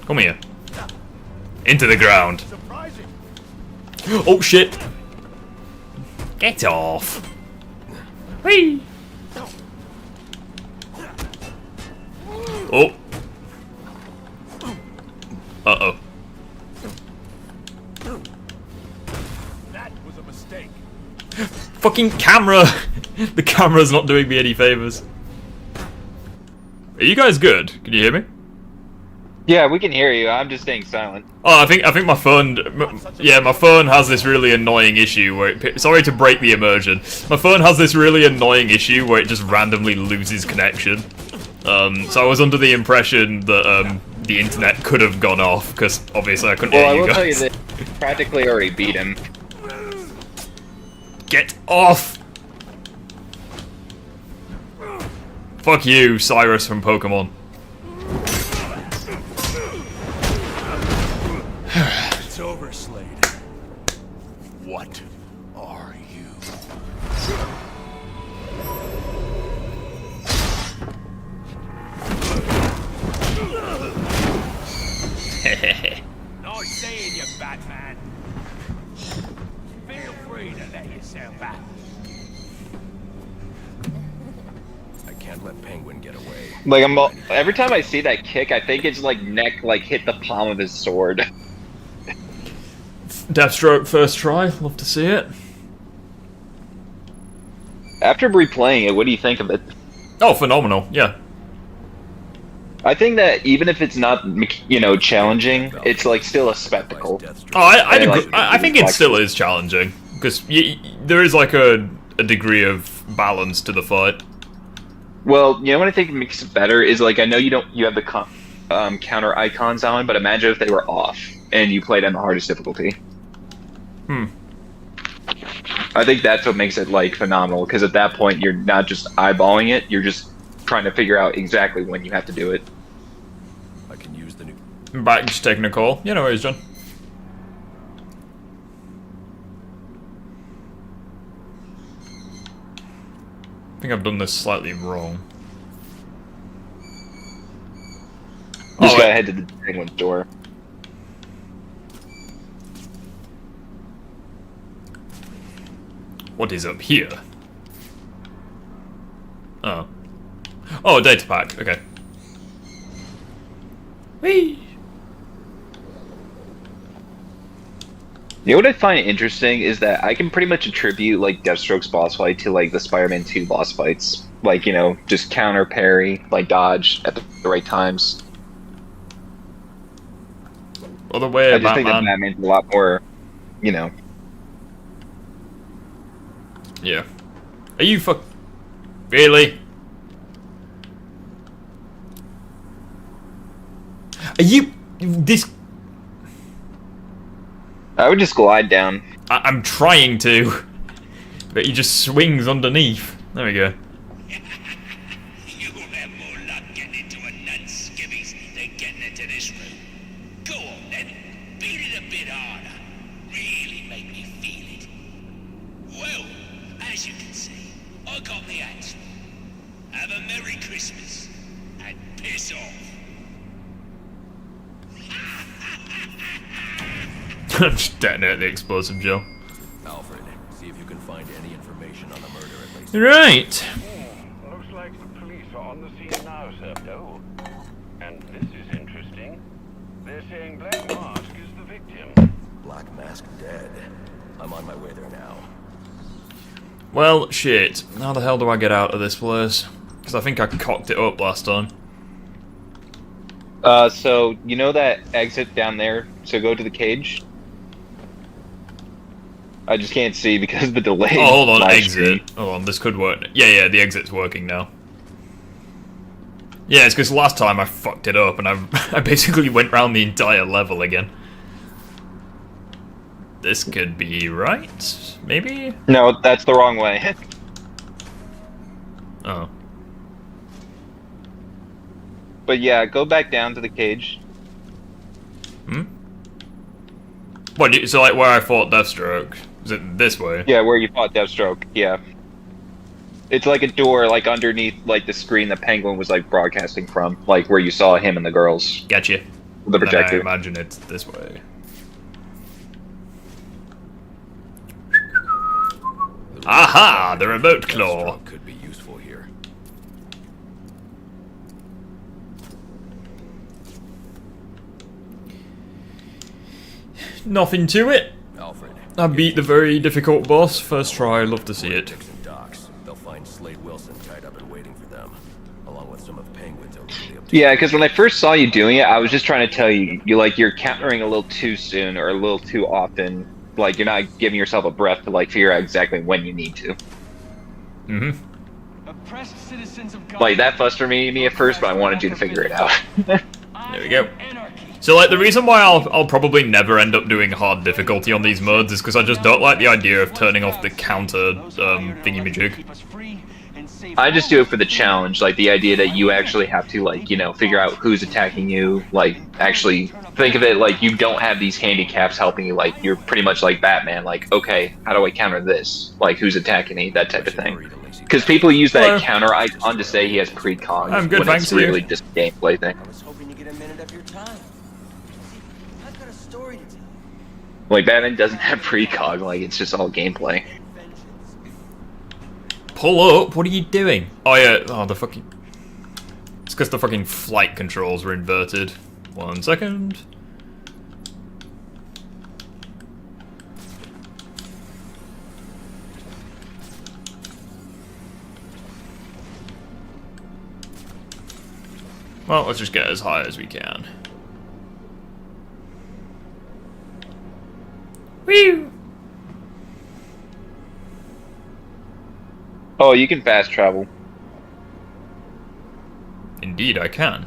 Come here. Into the ground. Oh shit! Get off! Whee! Oh! Uh-oh. That was a mistake. Fucking camera! The camera's not doing me any favors. Are you guys good? Can you hear me? Yeah, we can hear you. I'm just staying silent. Oh, I think my phone. Yeah, my phone has this really annoying issue where sorry to break the immersion. My phone has this really annoying issue where it just randomly loses connection. So I was under the impression that the internet could have gone off because obviously I couldn't hear you guys. Well, I will tell you that practically already beat him. Get off! Fuck you, Cyrus from Pokemon. It's over, Slade. What are you? Nice seeing you, Batman. Feel free to let yourself out. I can't let Penguin get away. Like, every time I see that kick, I think it's like neck, like, hit the palm of his sword. Deathstroke first try, love to see it. After replaying it, what do you think of it? Oh, phenomenal, yeah. I think that even if it's not, you know, challenging, it's like still a spectacle. Oh, I think it still is challenging because there is like a degree of balance to the fight. Well, you know what I think makes it better is like I know you have the counter icons on, but imagine if they were off and you played on the hardest difficulty. I think that's what makes it like phenomenal because at that point you're not just eyeballing it, you're just trying to figure out exactly when you have to do it. I can use the new. I'm back, just taking a call. You know where he's John. I think I've done this slightly wrong. Just gotta head to the penguin door. What is up here? Oh. Oh, data pack. Okay. Whee! You know what I find interesting is that I can pretty much attribute like Deathstroke's boss fight to like the Spider-Man 2 boss fights. Like, you know, just counter, parry, like dodge at the right times. Other way, I just think that Batman's a lot more, you know. Yeah. Are you really? Are you this? I would just glide down. I'm trying to, but he just swings underneath. There we go. You'll have more luck getting into a nut's skivvies than getting into this room. Go on then, beat it a bit harder. Really make me feel it. Well, as you can see, I got the answer. Have a Merry Christmas and piss off. Just detonate the explosive gel. Alfred, see if you can find any information on the murder at least. Right. Looks like the police are on the scene now, sir. Oh, and this is interesting. They're saying Black Mask is the victim. Black Mask dead. I'm on my way there now. Well, shit. How the hell do I get out of this place? Because I think I cocked it up last time. So you know that exit down there? So go to the cage. I just can't see because of the delay. Oh, hold on, live exit. stream. Hold on, this could work. Yeah, the exit's working now. Yeah, it's because last time I fucked it up and I basically went round the entire level again. This could be right? Maybe? No, that's the wrong way. Oh. But yeah, go back down to the cage. Hmm? What, so like where I fought Deathstroke? Is it this way? Yeah, where you fought Deathstroke, yeah. It's like a door, like underneath like the screen the Penguin was like broadcasting from, like where you saw him and the girls. Gotcha. The projector. I imagine it's this way. Aha! The remote claw! Could be useful here. Nothing to it. Alfred. I beat the very difficult boss. First try, love to see it. They'll find Slade Wilson tied up and waiting for them, along with some of Penguin's illegally obtained. Yeah, because when I first saw you doing it, I was just trying to tell you, you're countering a little too soon or a little too often. Like, you're not giving yourself a breath to, like, figure out exactly when you need to. Mm-hmm. Oppressed citizens of Like, that frustrated me at first, but I wanted you to figure it out. There we go. So, like, the reason why I'll probably never end up doing hard difficulty on these modes is because I just don't like the idea of turning off the counter thingy-majig. I just do it for the challenge, like the idea that you actually have to, like, you know, figure out who's attacking you, like, actually think of it like you don't have these handicaps helping you, like, you're pretty much like Batman, like, okay, how do I counter this? Like, who's attacking me? That type of thing. Because people use that counter icon to say he has precog, I'm good, when thanks it's to you. really just a gameplay thing. I was hoping to get a minute of your time. I've got a story to tell. Like, Batman doesn't have precog, like, it's just all gameplay. Pull up? What are you doing? Oh yeah, oh the fucking... It's because the fucking flight controls were inverted. 1 second. Well, let's just get as high as we can. Whew! Oh, you can fast travel. Indeed, I can.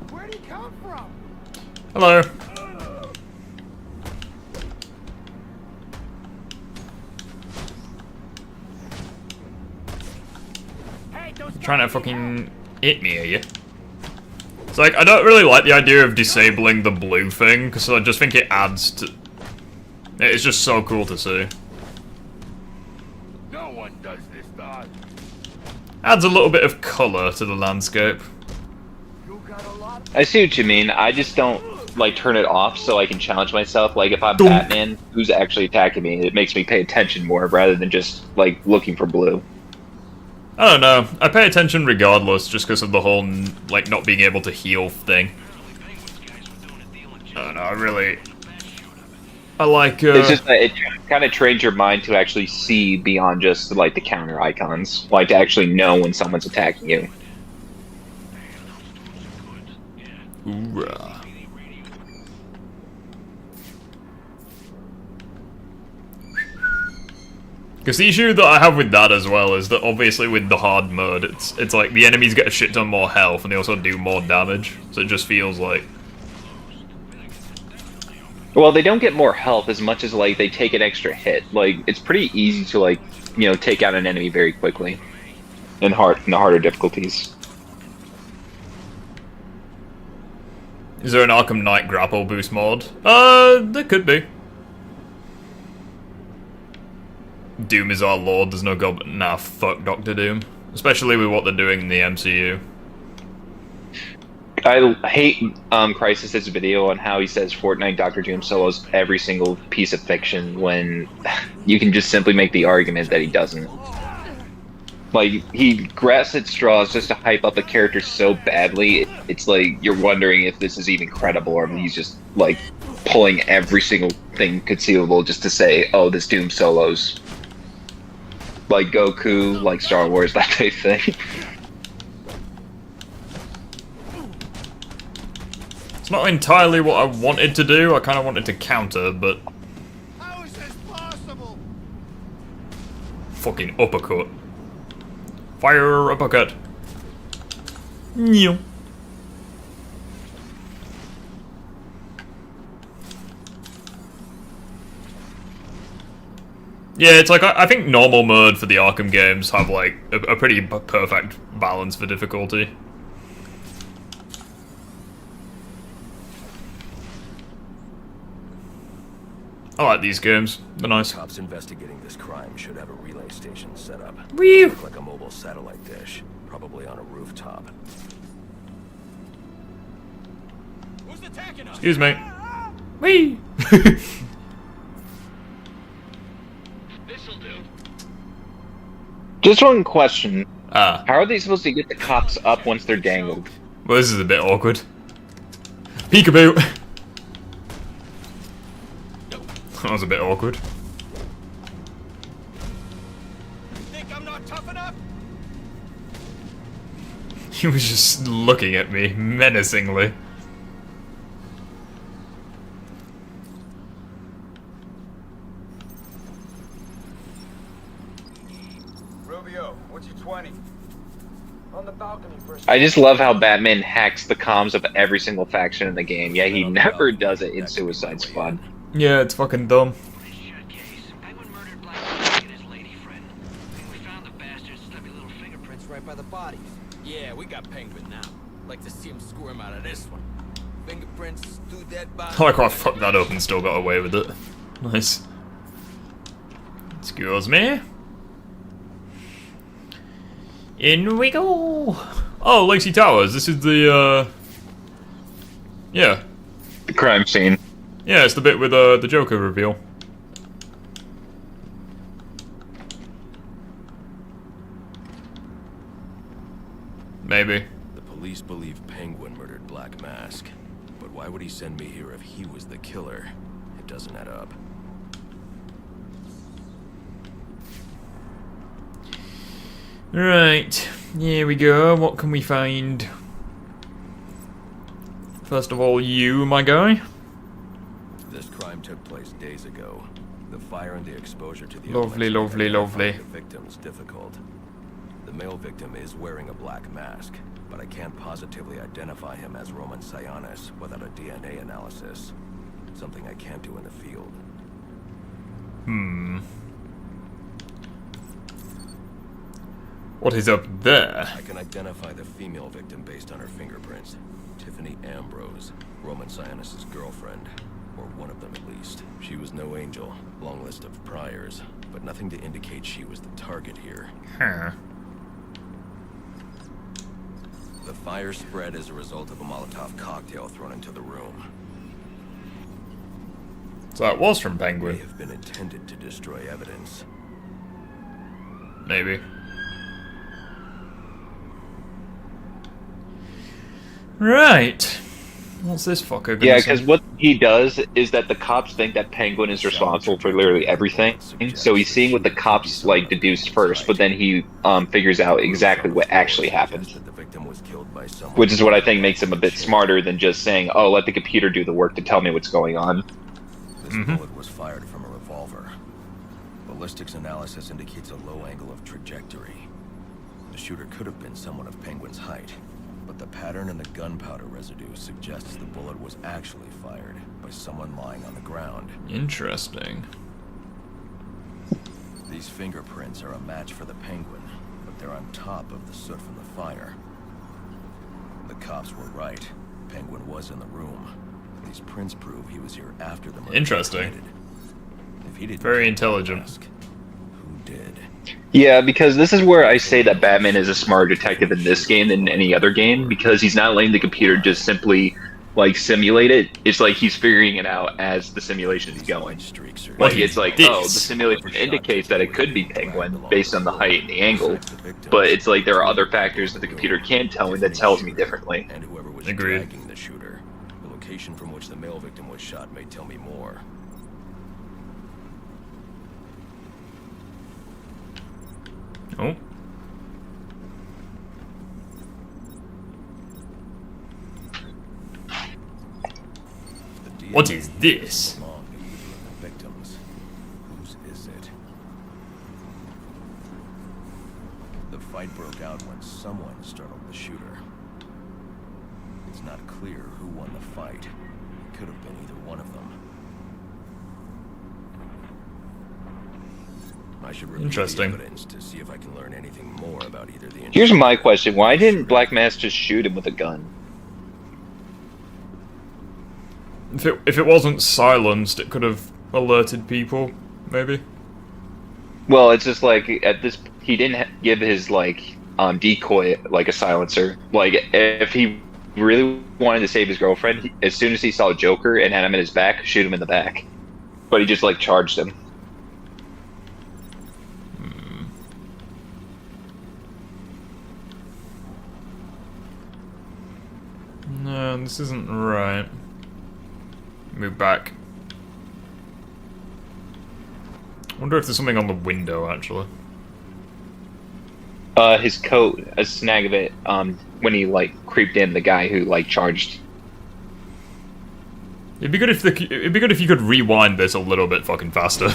Where'd he come from? Hello. Trying to fucking hit me, are you? It's like, I don't really like the idea of disabling the blue thing, because I just think it adds to... It's just so cool to see. No one does this, Dad. Adds a little bit of colour to the landscape. I see what you mean. I just don't like turn it off so I can challenge myself. Like if I'm Batman, who's actually attacking me? It makes me pay attention more rather than just like looking for blue. I don't know. I pay attention regardless, just because of the whole like not being able to heal thing. I don't know. I like. It's just that it kind of trains your mind to actually see beyond just like the counter icons, like to actually know when someone's attacking you. Hoorah. Because the issue that I have with that as well is that obviously with the hard mode, it's like the enemies get a shit ton more health and they also do more damage, so it just feels like... Well, they don't get more health as much as like they take an extra hit. Like it's pretty easy to like, you know, take out an enemy very quickly in the harder difficulties. Is there an Arkham Knight grapple boost mod? There could be. Doom is our lord, there's no god. Nah, fuck Doctor Doom. Especially with what they're doing in the MCU. I hate Crysis's video on how he says Fortnite Doctor Doom solos every single piece of fiction when you can just simply make the argument that he doesn't. Like, he grasps at straws just to hype up a character so badly, it's like you're wondering if this is even credible or if he's just, like, pulling every single thing conceivable just to say, oh, this Doom solos. Like Goku, like Star Wars, that type thing. It's not entirely what I wanted to do, I kind of wanted to counter, but... How is this possible? Fucking uppercut. Fire uppercut. New. Yeah, it's like, I think normal mode for the Arkham games have like a pretty perfect balance for difficulty. I like these games, they're nice. Cops investigating this crime should have a relay station set up. Whee! Look like a mobile satellite dish, probably on a rooftop. Who's attacking us? Excuse me. Whee! This'll do. Just one question. How are they supposed to get the cops up once they're dangled? Well, this is a bit awkward. Peekaboo! That was a bit awkward. Think I'm not tough enough? He was just looking at me menacingly. Rubio, what's your 20? On the balcony first. I just love how Batman hacks the comms of every single faction in the game, yet he never does it in Suicide Squad. Yeah, it's fucking dumb. Right by the bodies. Yeah, we got Penguin now. Like to see him squirm out of this one. Fingerprints, 2 dead bodies. I like how I fucked that up and still got away with it. Nice. Excuse me. In we go. Oh, Lacey Towers. This is the yeah. The crime scene. Yeah, it's the bit with the Joker reveal. Maybe. The police believe Penguin murdered Black Mask. But why would he send me here if he was the killer? It doesn't add up. Right. Here we go. What can we find? First of all, you, my guy. This crime took place days ago. The fire and the exposure to the Lovely, elements lovely, made lovely. the victims difficult. The male victim is wearing a black mask, but I can't positively identify him as Roman Sionis without a DNA analysis. Something I can't do in the field. What is up there? I can identify the female victim based on her fingerprints. Tiffany Ambrose, Roman Sionis' girlfriend. Or one of them at least. She was no angel. Long list of priors, but nothing to indicate she was the target here. Huh. The fire spread as a result of a Molotov cocktail thrown into the room. So that was from Penguin. May have been intended to destroy evidence. Maybe. Right. What's this fucker gonna Yeah, say? because what he does is that the cops think that Penguin is responsible for literally everything. So he's seeing what the cops like deduced first, but then he figures out exactly what actually happened. Which is what I think makes him a bit smarter than just saying, "Oh, let the computer do the work to tell me what's going on." This bullet was fired from a revolver. Ballistics analysis indicates a low angle of trajectory. The shooter could have been someone of Penguin's height, but the pattern in the gunpowder residue suggests the bullet was actually fired by someone lying on the ground. Interesting. These fingerprints are a match for the Penguin, but they're on top of the soot from the fire. The cops were right. Penguin was in the room. These prints prove he was here after the murder. Interesting. If he didn't Very intelligent. who did? Yeah, because this is where I say that Batman is a smarter detective in this game than any other game, because he's not letting the computer just simply, like, simulate it. It's like he's figuring it out as the simulation is going. Like, it's like, oh, the simulation indicates that it could be Penguin based on the height and the angle, but it's like there are other factors that the computer can't tell me that tells me differently. And whoever was Agreed. dragging the shooter. The location from which the male victim was shot may tell me more. Oh. What is this? Victims. Whose is it? The fight broke out when someone startled the shooter. It's not clear who won the fight. It could have been either one of them. I should review Interesting. the evidence to see if I can learn anything more about either the Here's my question: why didn't Black Mask just shoot him with a gun? If it wasn't silenced, it could have alerted people, maybe. Well, it's just like at this, he didn't give his like decoy like a silencer. Like if he really wanted to save his girlfriend, as soon as he saw Joker and had him in his back, shoot him in the back. But he just like charged him. No, this isn't right. Move back. Wonder if there's something on the window, actually. His coat, a snag of it, when he like creeped in, the guy who like charged. It'd be good if you could rewind this a little bit fucking faster.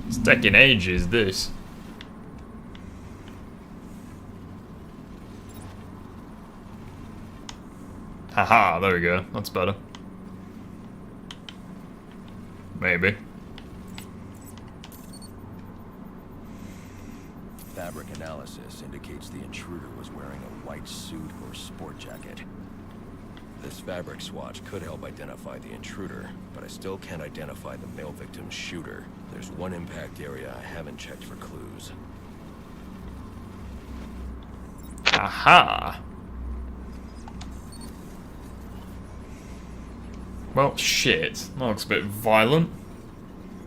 It's taking ages, this. Haha, there we go. That's better. Maybe. Fabric analysis indicates the intruder was wearing a white suit or sport jacket. This fabric swatch could help identify the intruder, but I still can't identify the male victim's shooter. There's one impact area I haven't checked for clues. Aha! Well, shit. That looks a bit violent.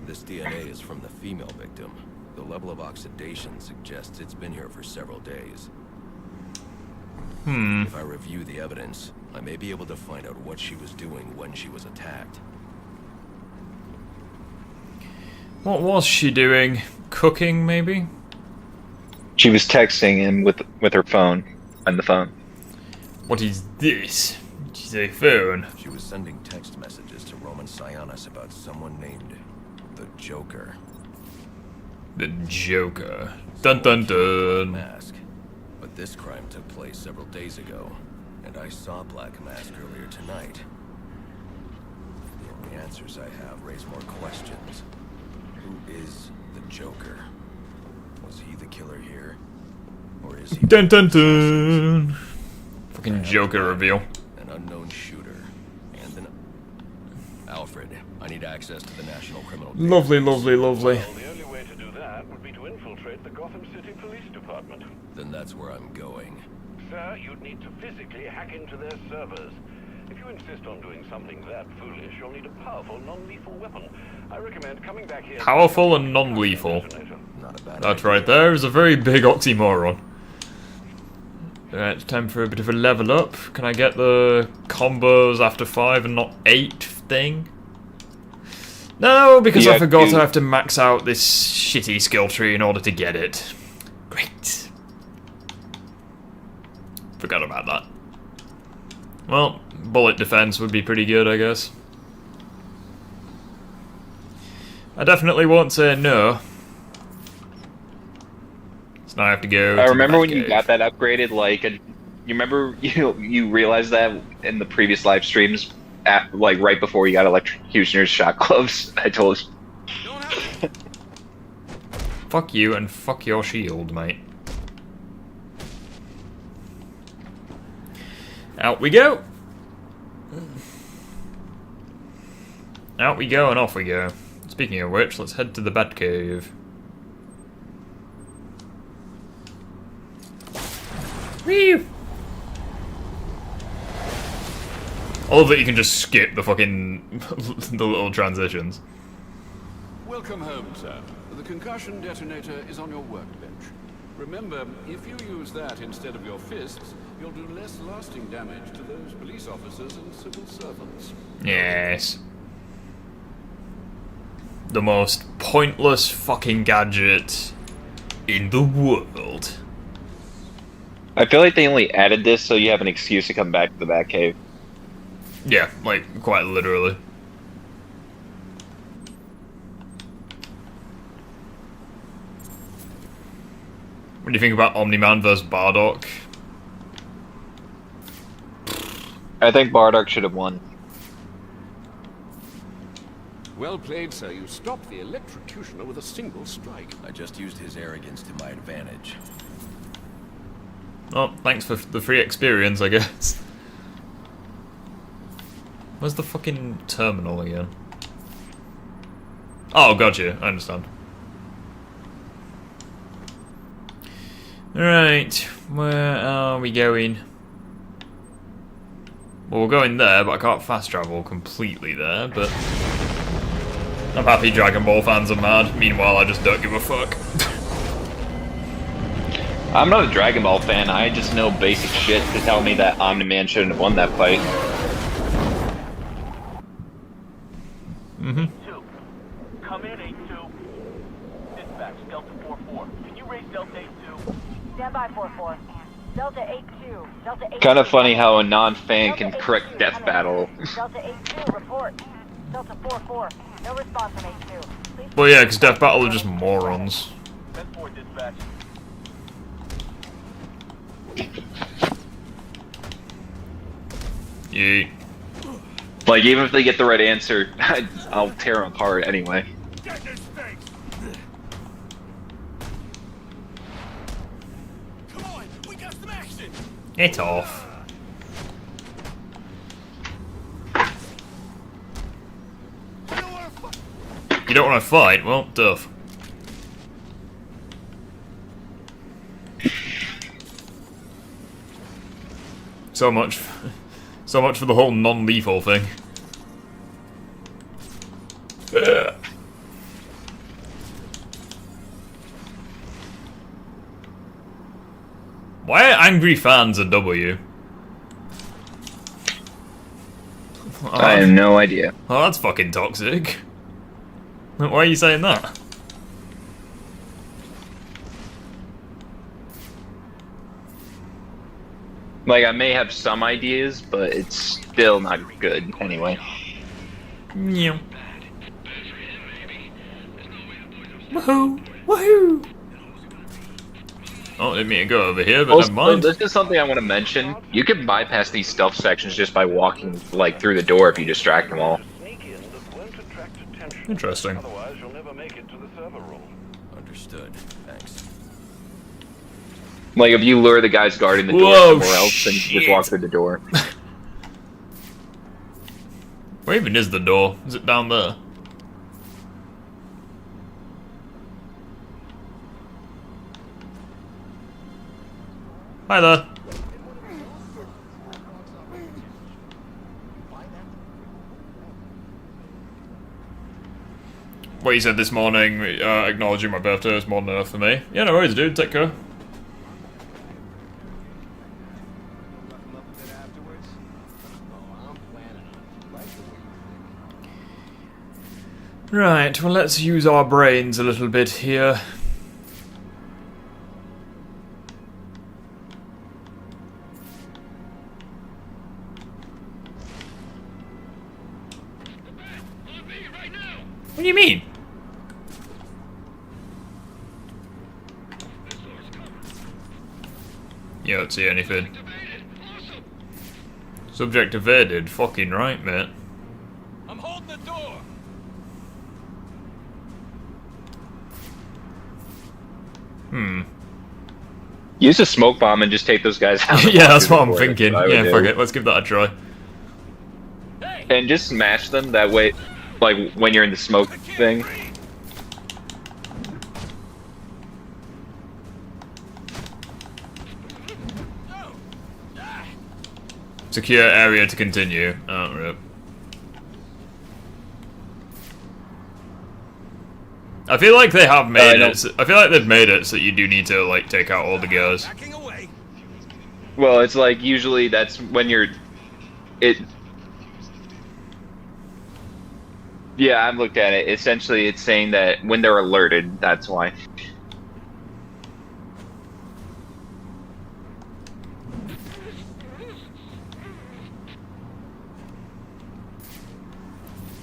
This DNA is from the female victim. The level of oxidation suggests it's been here for several days. If I review the evidence, I may be able to find out what she was doing when she was attacked. What was she doing? Cooking, maybe? She was texting him with her phone, on the phone. What is this? She's a phone. She was sending text messages to Roman Sionis about someone named the Joker. The Joker. Dun dun dun. Mask. But this crime took place several days ago, and I saw Black Mask earlier tonight. The only answers I have raise more questions. Who is the Joker? Was he the killer here? Or is he... Dun dun dun! Fucking Joker reveal. An unknown shooter. And an... Alfred, I need access to the National Criminal... Lovely, lovely, lovely. Well, the only way to do that would be to infiltrate the Gotham City Police Department. Then that's where I'm going. Sir, you'd need to physically hack into their servers. If you insist on doing something that foolish, you'll need a powerful, non-lethal weapon. I recommend coming back here... Powerful and non-lethal. Not a bad That right there is a very big oxymoron. Alright, time for a bit of a level up. Can I get the combos after 5 and not 8 thing? No, because I forgot I have to max out this shitty skill tree in order to get it. Great. Forgot about that. Well, bullet defense would be pretty good, I guess. I definitely won't say no. So now I have to go. I remember when you got that upgraded, like, you remember you realized that in the previous live streams, like right before you got Electrocutioner's shot gloves. I told you. Fuck you and fuck your shield, mate. Out we go. Out we go and off we go. Speaking of which, let's head to the Batcave. Whee! I love that you can just skip the fucking the little transitions. Welcome home, sir. The concussion detonator is on your workbench. Remember, if you use that instead of your fists, you'll do less lasting damage to those police officers and civil servants. Yes. The most pointless fucking gadget in the world. I feel like they only added this so you have an excuse to come back to the Batcave. Yeah, like, quite literally. What do you think about Omni-Man vs. Bardock? I think Bardock should have won. Well played, sir. You stopped the electrocutioner with a single strike. I just used his arrogance to my advantage. Oh, thanks for the free experience, I guess. Where's the fucking terminal again? Oh, gotcha. I understand. Right, where are we going? Well, we're going there, but I can't fast travel completely there, but... I'm happy Dragon Ball fans are mad. Meanwhile, I just don't give a fuck. I'm not a Dragon Ball fan, I just know basic shit to tell me that Omni-Man shouldn't have won that fight. Mm-hmm. 2. Come in, 8-2. Dispatch, Delta 4-4. Can you raise Delta 8-2? Stand by 4-4. Delta 8-2. Delta 8-2. Kind of funny how a non-fan can correct Death Battle. Delta 8-2, report. Delta 4-4. No response from 8-2. Please... Well, yeah, because Death Battle are just morons. 10-4, dispatch. Yeet. Like, even if they get the right answer, I'll tear them apart anyway. Come on, we got some action. Get off. You don't want to fight? Well, duff. So much for the whole non-lethal thing. Why are angry fans a W? I have no idea. Oh, that's fucking toxic. Why are you saying that? Like, I may have some ideas, but it's still not good anyway. Yeah. Woohoo! Woohoo! Oh, didn't mean to go over here, but Also, never mind. this is something I want to mention. You can bypass these stealth sections just by walking, like, through the door if you distract them all. Interesting. Otherwise, you'll never make it to the server room. Understood. Thanks. Like, if you lure the guys guarding the door Whoa, somewhere else, then you just walk through the door. Where even is the door? Is it down there? Hi there. What you said this morning, acknowledging my birthday is more than enough for me. Yeah, no worries, dude. Take care. Right, well, let's use our brains a little bit here. What do you mean? You don't see anything. Subject evaded. Fucking right, mate. I'm holding the door. Use a smoke bomb and just take those guys out. Yeah, that's what I'm thinking. Yeah, fuck it. Let's give that a try. And just smash them, that way, like, when you're in the smoke thing. Secure area to continue. Oh, rip. I feel like they have made it. I feel like they've made it so you do need to like take out all the guys. Well, it's like usually that's when you're. Yeah, I've looked at it. Essentially, it's saying that when they're alerted, that's why.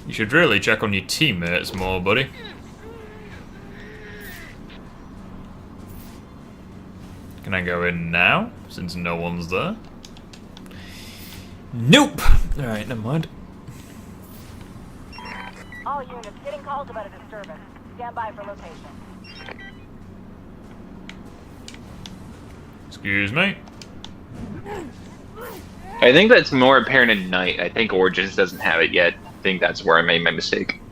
You should really check on your teammates more, buddy. Can I go in now, since no one's there? Nope! Alright, never mind. All units getting calls about a disturbance. Stand by for location. Excuse me? I think that's more apparent at night. I think Origins doesn't have it yet. I think that's where I made my mistake.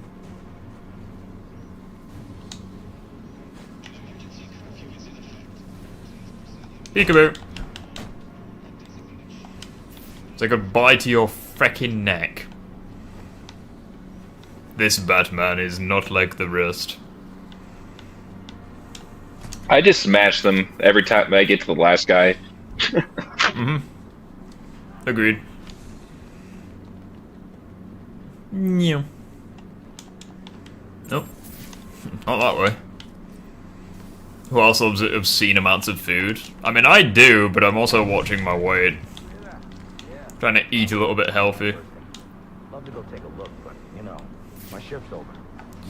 Peekaboo. Say goodbye to your frecking neck. This Batman is not like the rest. I just smash them every time I get to the last guy. Agreed. Yeah. Nope. Not that way. Who else loves obscene amounts of food? I mean, I do, but I'm also watching my weight. Trying to eat a little bit healthy. Love to go take a look, but you know, my shift's over.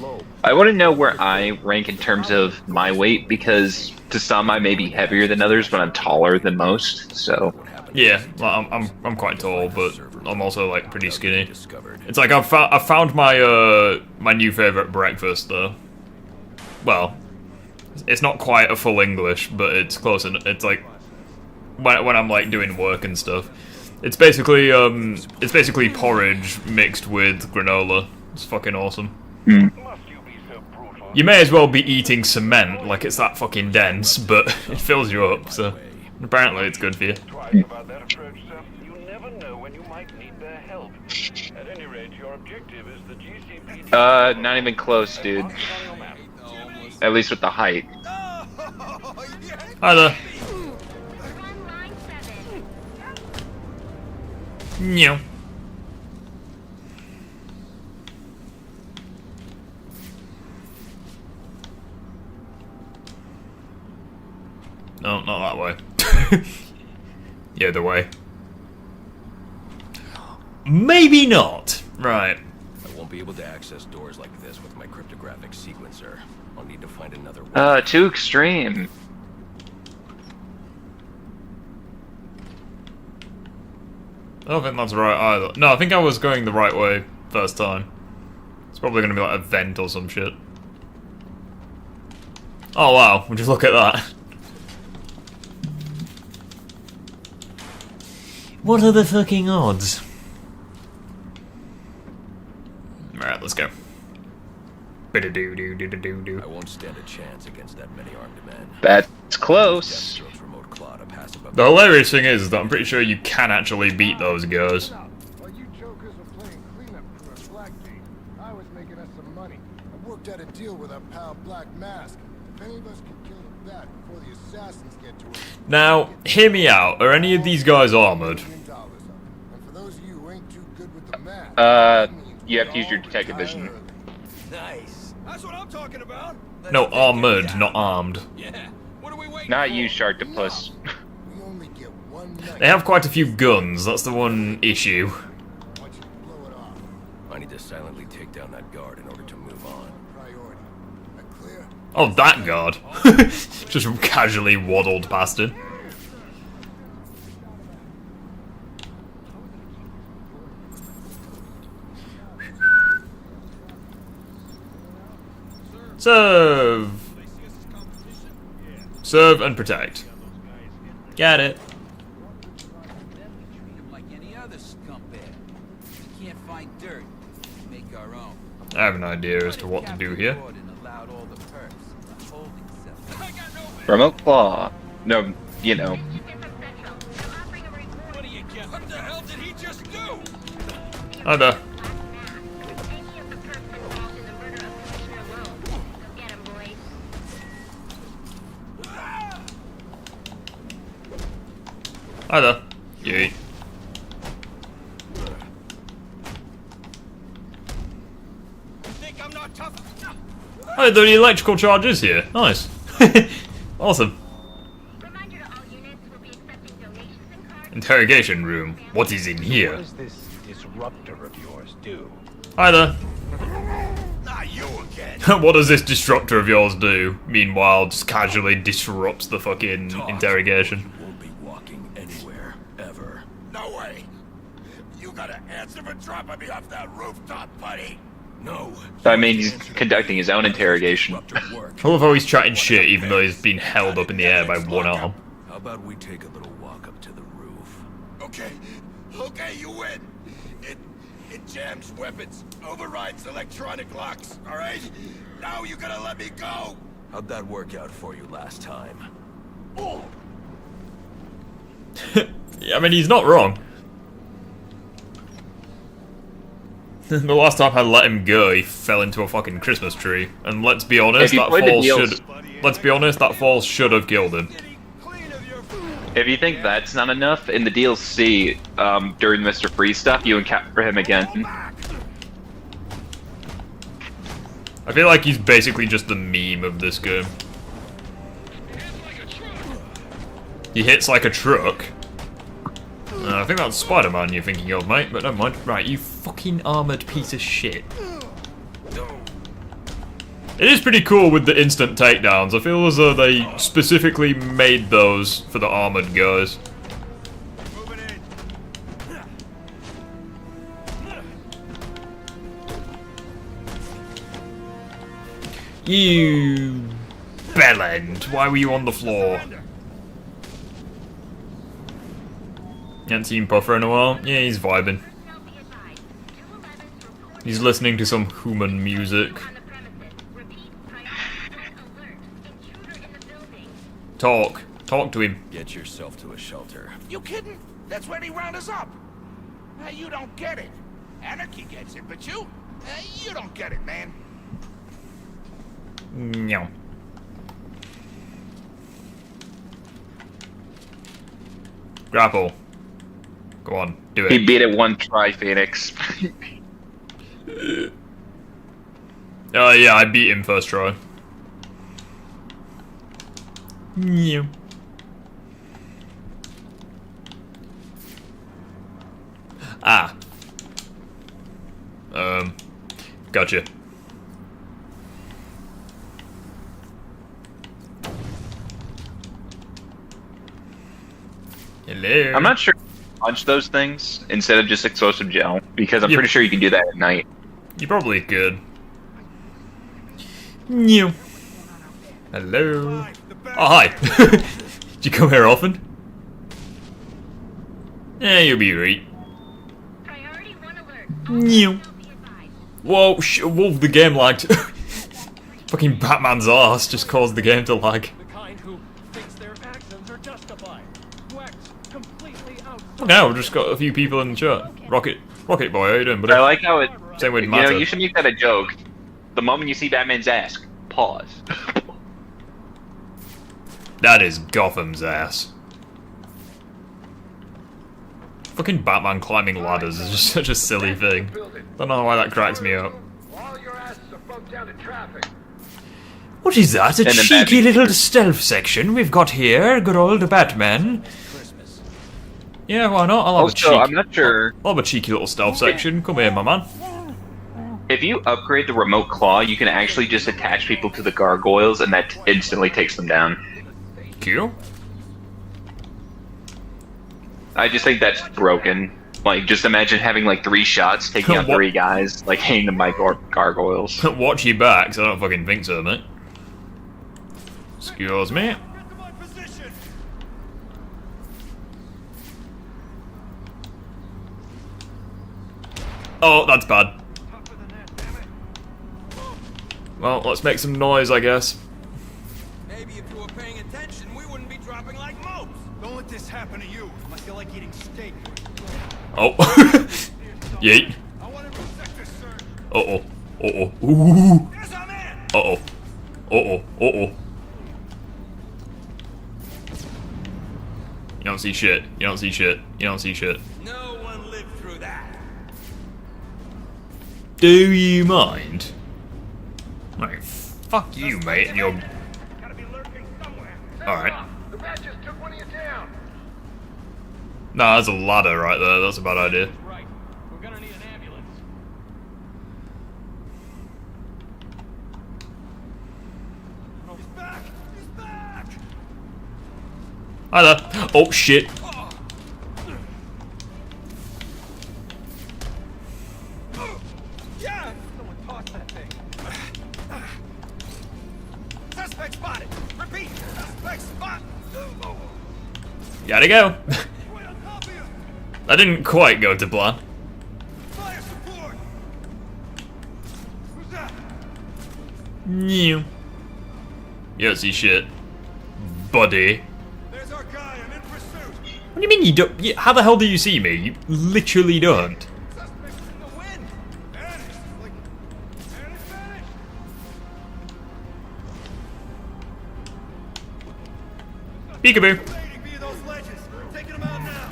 Low. I want to know where I rank in terms of my weight, because to some I may be heavier than others, but I'm taller than most, so... Yeah, well, I'm quite tall, but I'm also like pretty skinny. It's like I found my my new favorite breakfast though. Well, it's not quite a full English, but it's close enough. It's like when I'm like doing work and stuff. It's basically porridge mixed with granola. It's fucking awesome. You may as well be eating cement, like it's that fucking dense, but it fills you up, so apparently it's good for you. About that approach, sir. You never know when you might need their help. At any rate, your objective is the GCPD. Not even close, dude. At least with the height. Hi there. No. No, not that way. Yeah, the way. Maybe not. Right. I won't be be able to access doors like this with my cryptographic sequencer. I'll need to find another way. Too extreme. I don't think that's right either. No, I think I was going the right way first time. It's probably going to be like a vent or some shit. Oh wow, would you look at that? What are the fucking odds? Alright, let's go. I won't stand a chance against that many armed men. That's close. Deathstroke's remote claw to pass above. The hilarious thing is that I'm pretty sure you can actually beat those guys. While you jokers were playing cleanup crew at Blackgate, I was making us some money. I worked out a deal with our pal Black Mask. If any of us can kill the bat before the assassins get to it. Now, hear me out. Are any of these guys armored? And for those of you who ain't too good with the math, You have to use your detective vision. Nice. That's what I'm talking about. No, armored, not armed. Yeah. What are we waiting Not for? you, Sharktopus. we only get one night. They have quite a few guns, that's the one issue. I want you to blow it off. I need to silently take down that guard in order to move on. Priority. That clear? Oh, that guard. Just casually waddled past him. Serve! Serve and protect. Got it. Treat him like any other scumbag. We can't find dirt. We make our own. I have an idea as to what to do here. Allowed all the perks. The holding cell. Remote claw. No, you know. What do you get? What the hell did he just do? Hi there. Hi there. Yeet. Think I'm not tough? Oh, the electrical charge is here. Nice. Awesome. Interrogation room. What is in here? What does this disruptor of yours do? Hi there. Not you again. What does this disruptor of yours do? Meanwhile, just casually disrupts the fucking interrogation. You won't be walking anywhere, ever. No way. You gotta answer for dropping me off that rooftop, buddy. No. I mean, he's conducting his own interrogation. I love how he's chatting shit even though he's been held up in the air by one arm. How about we take a little walk up to the roof? Okay. Okay, you win. It jams weapons, overrides electronic locks, alright? Now you gotta let me go! How'd that work out for you last time? Oh. I mean, he's not wrong. The last time I let him go, he fell into a fucking Christmas tree. And let's be honest, that fall should have killed him. If you think that's not enough, in the DLC, during Mr. Freeze stuff, you encounter him again. I feel like he's basically just the meme of this game. He hits like a truck. I think that's Spider-Man you're thinking of, mate, but never mind. Right, you fucking armoured piece of shit. It is pretty cool with the instant takedowns. I feel as though they specifically made those for the armoured guys. You bellend. Why were you on the floor? You haven't seen Puffer in a while? Yeah, he's vibing. He's listening to some human music. Talk. Talk to him. Get yourself to a shelter. You kidding? That's when he round us up. You don't get it. Anarchy gets it, but you don't get it, man. No. Grapple. Go on, do it. He beat it one try, Phoenix. Yeah, I beat him first try. Yeah. gotcha. Hello. I'm not sure punch those things instead of just explosive gel, because I'm pretty sure you can do that at night. You probably could. New. Hello. Oh, hi. Did you come here often? Yeah, you'll be right. New. Whoa, whoa, the game lagged. Fucking Batman's ass just caused the game to lag. Now we've just got a few people in the chat. Rocket Boy, how you doing, buddy? I like how it. Same with You Matter. know, you should make that a joke. The moment you see Batman's ass, pause. That is Gotham's ass. Fucking Batman climbing ladders is just such a silly thing. Don't know why that cracks me up. What is that? A cheeky little stealth section we've got here? Good old Batman. Yeah, why not? I'll have a cheeky. I'm not sure. I'll have a cheeky little stealth section. Come here, my man. If you upgrade the remote claw, you can actually just attach people to the gargoyles, and that instantly takes them down. Cool. I just think that's broken. Like, just imagine having like 3 shots, taking out 3 guys, like hitting them by gargoyles. Watch your backs. I don't fucking think so, mate. Excuse me. Oh, that's bad. Well, let's make some noise, I guess. Maybe if you were paying attention, we wouldn't be dropping like mopes. Don't let this happen to you. Unless you like eating steak. Oh. Yeet. Uh-oh. Uh-oh. Ooh. Uh-oh. Uh-oh. Uh-oh. You don't see shit. You don't see shit. You don't see shit. No one lived through that. Do you mind? Like, fuck you, mate, and your... Alright. Nah, there's a ladder right there. That's a bad idea. Right. We're gonna need an ambulance. He's back! He's back! Hi there. Oh, shit. Yeah! Someone tossed that thing. Suspect spotted! Repeat! Suspect spot! Gotta go. That didn't quite go to plan. Fire support! Who's that? New. You don't see shit. Buddy. There's our guy. I'm in pursuit. What do you mean you don't? How the hell do you see me? You literally don't. Suspect's in the wind. Vanished. Like, vanished. Peekaboo. Waiting via those ledges. Taking them out now.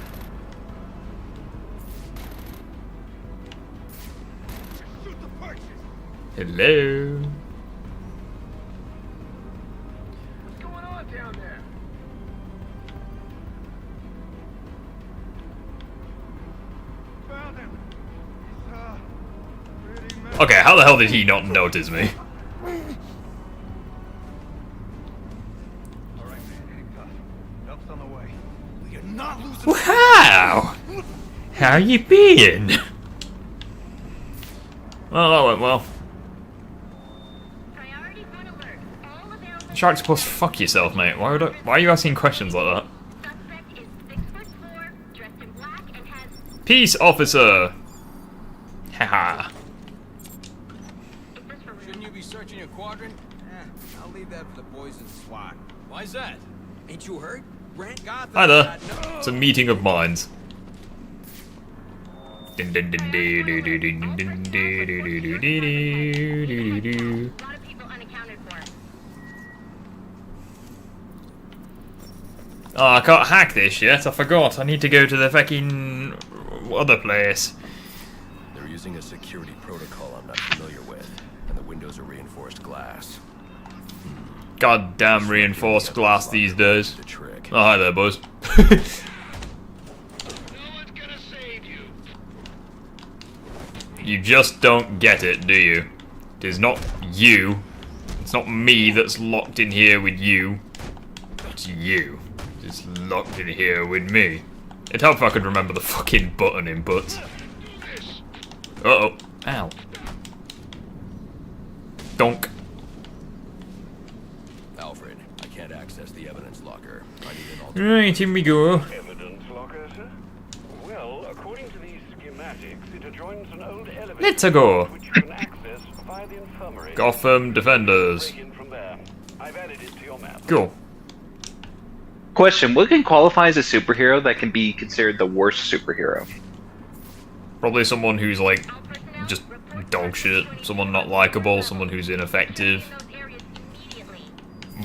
Shoot the perches. Hello. What's going on down there? Found him. He's, pretty messed Okay, how the hell did he not notice me? Help's on the way. We are not losing. Wow. How you been? Well, that went well. Sharks plus fuck yourself, mate. Why are you asking questions like that? Peace, officer. Haha. Shouldn't you be searching your quadrant? I'll leave that for the boys in SWAT. Why's that? Ain't you heard? Brent Gotham. Hi there. It's a meeting of minds. Dun dun dun doo doo doo doo dun dun doo doo doo doo doo doo doo doo. Oh, I can't hack this yet. I forgot. I need to go to the fucking other place. They're using a security protocol I'm not familiar with, and the windows are reinforced glass. Goddamn reinforced glass these days. Oh, hi there, boys. You just don't get it, do you? It is not you. It's not me that's locked in here with you. It's you. It's locked in here with me. It'd help if I could remember the fucking button inputs. Uh-oh. Ow. Donk. Alfred, I can't access the evidence locker. I need an Right, here we go. Evidence locker, sir? Well, according to these schematics, it adjoins an old elevator. Let's go. Which you can access via the infirmary. Gotham Defenders. Break in from there. I've added it to your map. Cool. Question, what can qualify as a superhero that can be considered the worst superhero? Probably someone who's like just dog shit, someone not likable, someone who's ineffective.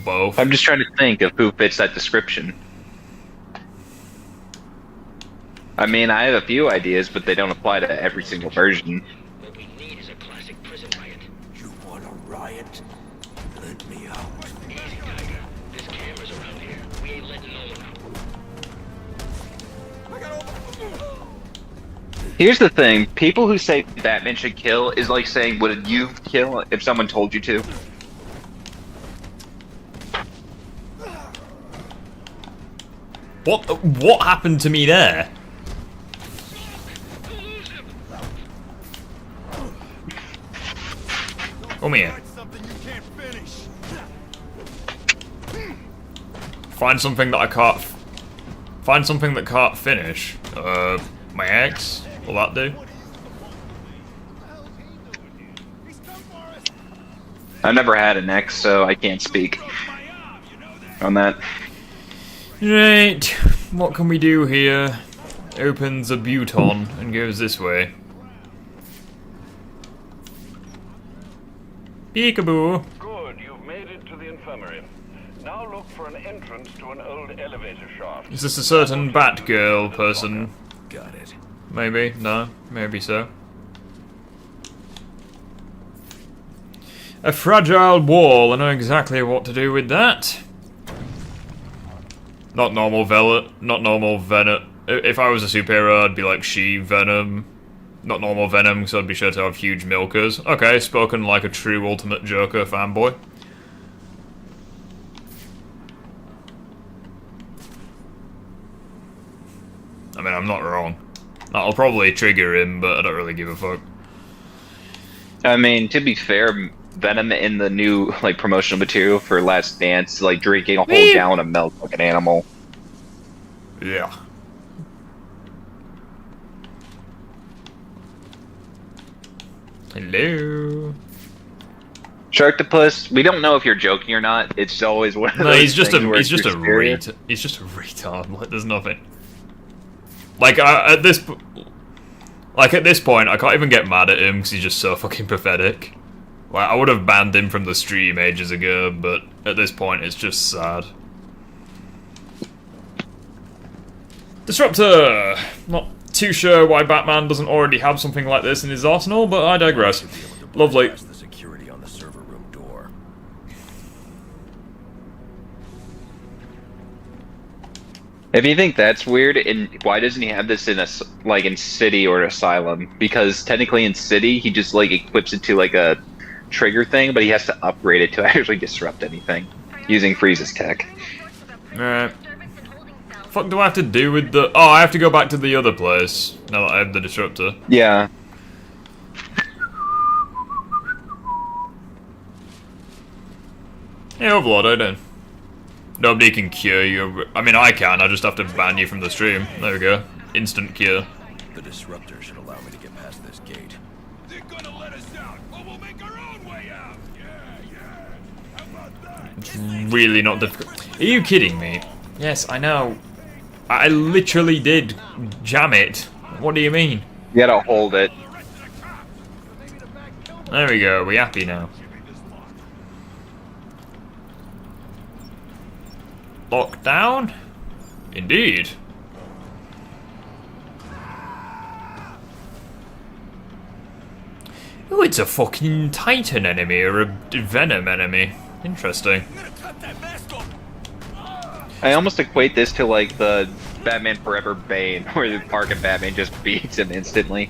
Both. I'm just trying to think of who fits that description. I mean, I have a few ideas, but they don't apply to every single version. What we need is a classic prison riot. You want a riot? Let me out. Easy, Tiger. There's cameras around here. We ain't letting no one out. Here's the thing, people who say Batman should kill is like saying, would you kill if someone told you to? What happened to me there? Come here. Find something that I can't. Find something that can't finish. My ex. Will that do? I've never had an ex, so I can't speak on that. Right. What can we do here? Opens a buton and goes this way. Peekaboo. Good, you've made it to the infirmary. Now look for an entrance to an old elevator shaft. Is this a certain Batgirl person? Got it. Maybe, no, maybe so. A fragile wall, I know exactly what to do with that. Not normal Venom. If I was a superhero, I'd be like She-Venom. Not normal Venom, because I'd be sure to have huge milkers. Okay, spoken like a true Ultimate Joker fanboy. I mean, I'm not wrong. That'll probably trigger him, but I don't really give a fuck. I mean, to be fair, Venom in the new like promotional material for Last Dance, like drinking a whole gallon of milk like an animal. Yeah. Hello. Sharktopus, we don't know if you're joking or not. It's always one of No, those he's just things a where he's just a you're serious. he's just a retard. Like, there's nothing. Like at this point, I can't even get mad at him because he's just so fucking pathetic. Like, I would have banned him from the stream ages ago, but at this point, it's just sad. Disruptor! Not too sure why Batman doesn't already have something like this in his arsenal, but I digress. Lovely. The security on the server room door. If you think that's weird, and why doesn't he have this in a like in City or Asylum? Because technically in City, he just like equips it to like a trigger thing, but he has to upgrade it to actually disrupt anything using Freeze's tech. Alright. Fuck do I have to do with the... Oh, I have to go back to the other place, now that I have the disruptor. Yeah. Hey, Overlord, how you doing? Nobody can cure you. I mean, I can, I just have to ban you from the stream. There we go. Instant cure. The disruptor should allow me to get past this gate. They're gonna let us out, but we'll make our own way out. Yeah. How about that? It's really not difficult. Are you kidding me? Yes, I know. I literally did jam it. What do you mean? You gotta hold it. There we go, we happy now. Lockdown? Indeed. Oh, it's a fucking Titan enemy or a Venom enemy. Interesting. I almost equate this to like the Batman Forever Bane, where the Arkham Batman just beats him instantly.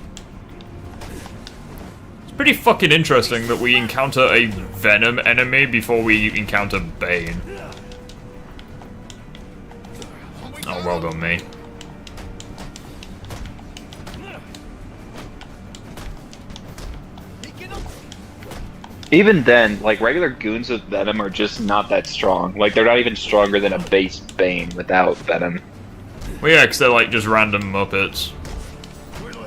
Pretty fucking interesting that we encounter a Venom enemy before we encounter Bane. Oh, well done, me. Even then, like, regular goons with Venom are just not that strong. Like, they're not even stronger than a base Bane without Venom. Well, yeah, because they're like just random Muppets.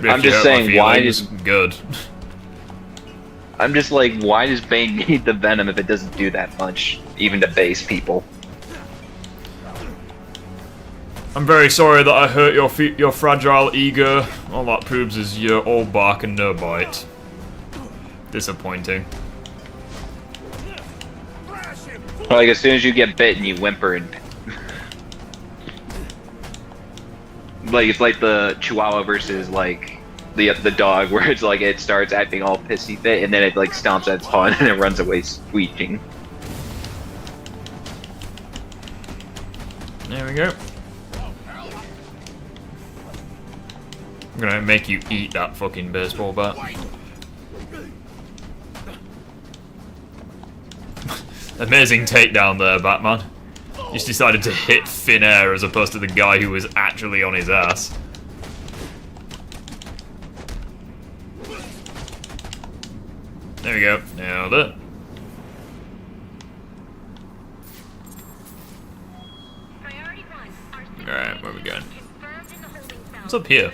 I'm just saying, why is good? I'm just like, why does Bane need the Venom if it doesn't do that much, even to base people? I'm very sorry that I hurt your fragile ego. All that proves is you're all bark and no bite. Disappointing. Like, as soon as you get bitten, you whimper and... like, it's like the Chihuahua versus, like, the dog, where it's like, it starts acting all pissy fit, and then it, like, stomps at its paw, and it runs away squeaking. There we go. I'm gonna make you eat that fucking baseball bat. Amazing takedown there, Batman. You just decided to hit thin air as opposed to the guy who was actually on his ass. There we go. Nailed it. Alright, where are we going? What's up here?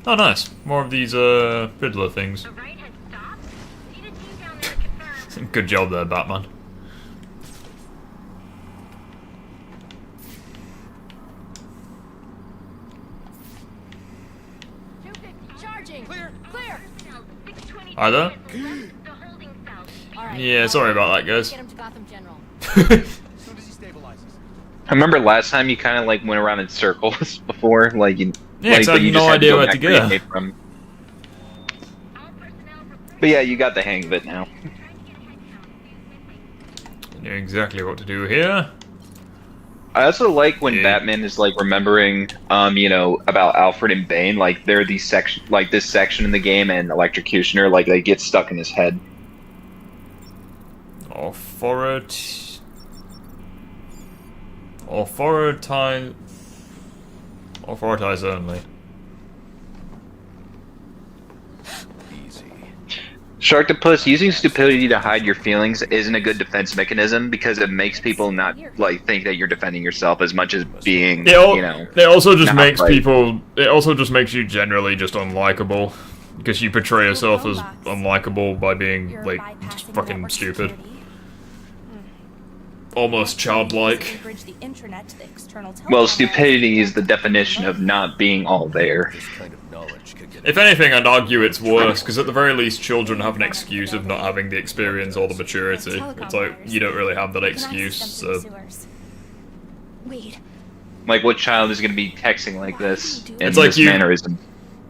Oh, nice. More of these, Riddler things. Good job there, Batman. Are there? Yeah, sorry about that, guys. I remember last time you kind of like went around in circles before, like you. Yeah, like, I had no idea where to go. But yeah, you got the hang of it now. I knew exactly what to do here. I also like when Batman is like remembering, you know, about Alfred and Bane. Like there are these section, like this section in the game, and Electrocutioner, like they get stuck in his head. Authoritize only. Sharktopus, using stupidity to hide your feelings isn't a good defense mechanism because it makes people not like think that you're defending yourself as much as being, you know. It also just makes people. It also just makes you generally just unlikable because you portray yourself as unlikable by being like just fucking stupid, almost childlike. Well, stupidity is the definition of not being all there. If anything, I'd argue it's worse, because at the very least, children have an excuse of not having the experience or the maturity. It's like, you don't really have that excuse, so... Like, what child is going to be texting like this in it's like this mannerism?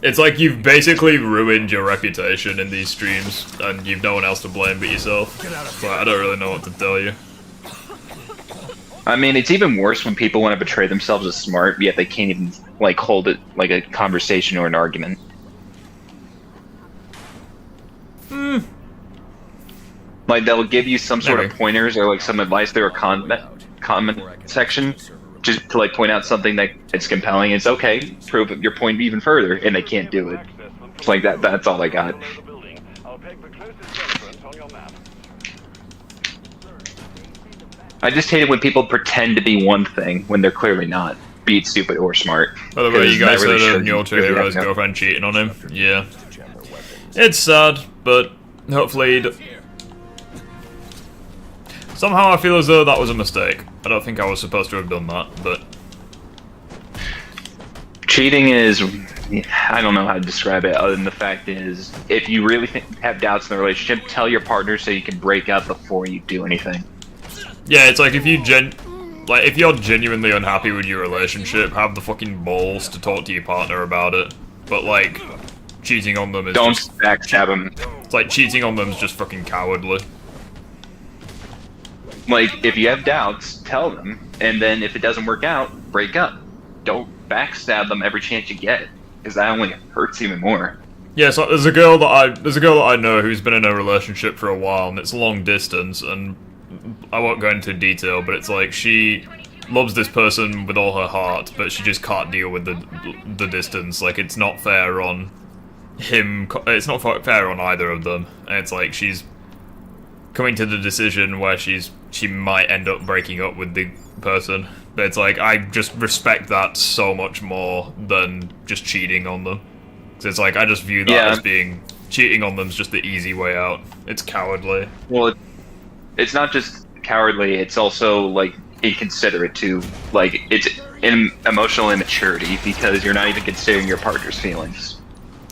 It's like you've basically ruined your reputation in these streams, and you've no one else to blame but yourself. So I don't really know what to tell you. I mean, it's even worse when people want to portray themselves as smart, yet they can't even, like, hold it like a conversation or an argument. Like, they'll give you some sort of pointers or, like, some advice through a comment section, just to, like, point out something that it's compelling. It's okay, prove your point even further, and they can't do it. It's like that. That's all I got. I just hate it when people pretend to be one thing when they're clearly not, be it stupid or smart. By the way, you guys heard of your two heroes' girlfriend cheating on him? Yeah. It's sad, but hopefully... Somehow I feel as though that was a mistake. I don't think I was supposed to have done that, but... Cheating is... I don't know how to describe it, other than the fact is, if you really have doubts in the relationship, tell your partner so you can break up before you do anything. Yeah, it's like if you if you're genuinely unhappy with your relationship, have the fucking balls to talk to your partner about it. But like, cheating on them is don't backstab them. It's like cheating on them is just fucking cowardly. Like, if you have doubts, tell them, and then if it doesn't work out, break up. Don't backstab them every chance you get, because that only hurts even more. Yeah, so there's a girl that I know who's been in a relationship for a while, and it's long distance, and I won't go into detail, but it's like she loves this person with all her heart, but she just can't deal with the distance. Like, it's not fair on him. It's not fair on either of them, and it's like she's coming to the decision where she might end up breaking up with the person. But it's like, I just respect that so much more than just cheating on them. It's like, I just view that as being... Cheating on them's just the easy way out. It's cowardly. Well, it's not just cowardly, it's also, like, inconsiderate too. Like, it's emotional immaturity, because you're not even considering your partner's feelings.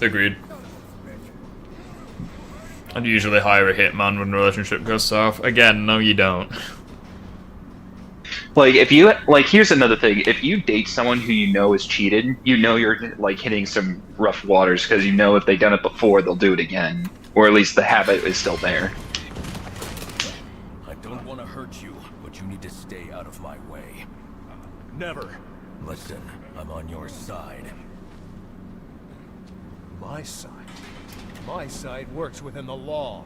Agreed. I'd usually hire a hitman when a relationship goes south. Again, no you don't. Like, if you, like, here's another thing. If you date someone who you know is cheated, you know you're, like, hitting some rough waters, because you know if they've done it before, they'll do it again. Or at least the habit is still there. I don't want to hurt you, but you need to stay out of my way. Never. Listen, I'm on your side. My side? My side works within the law.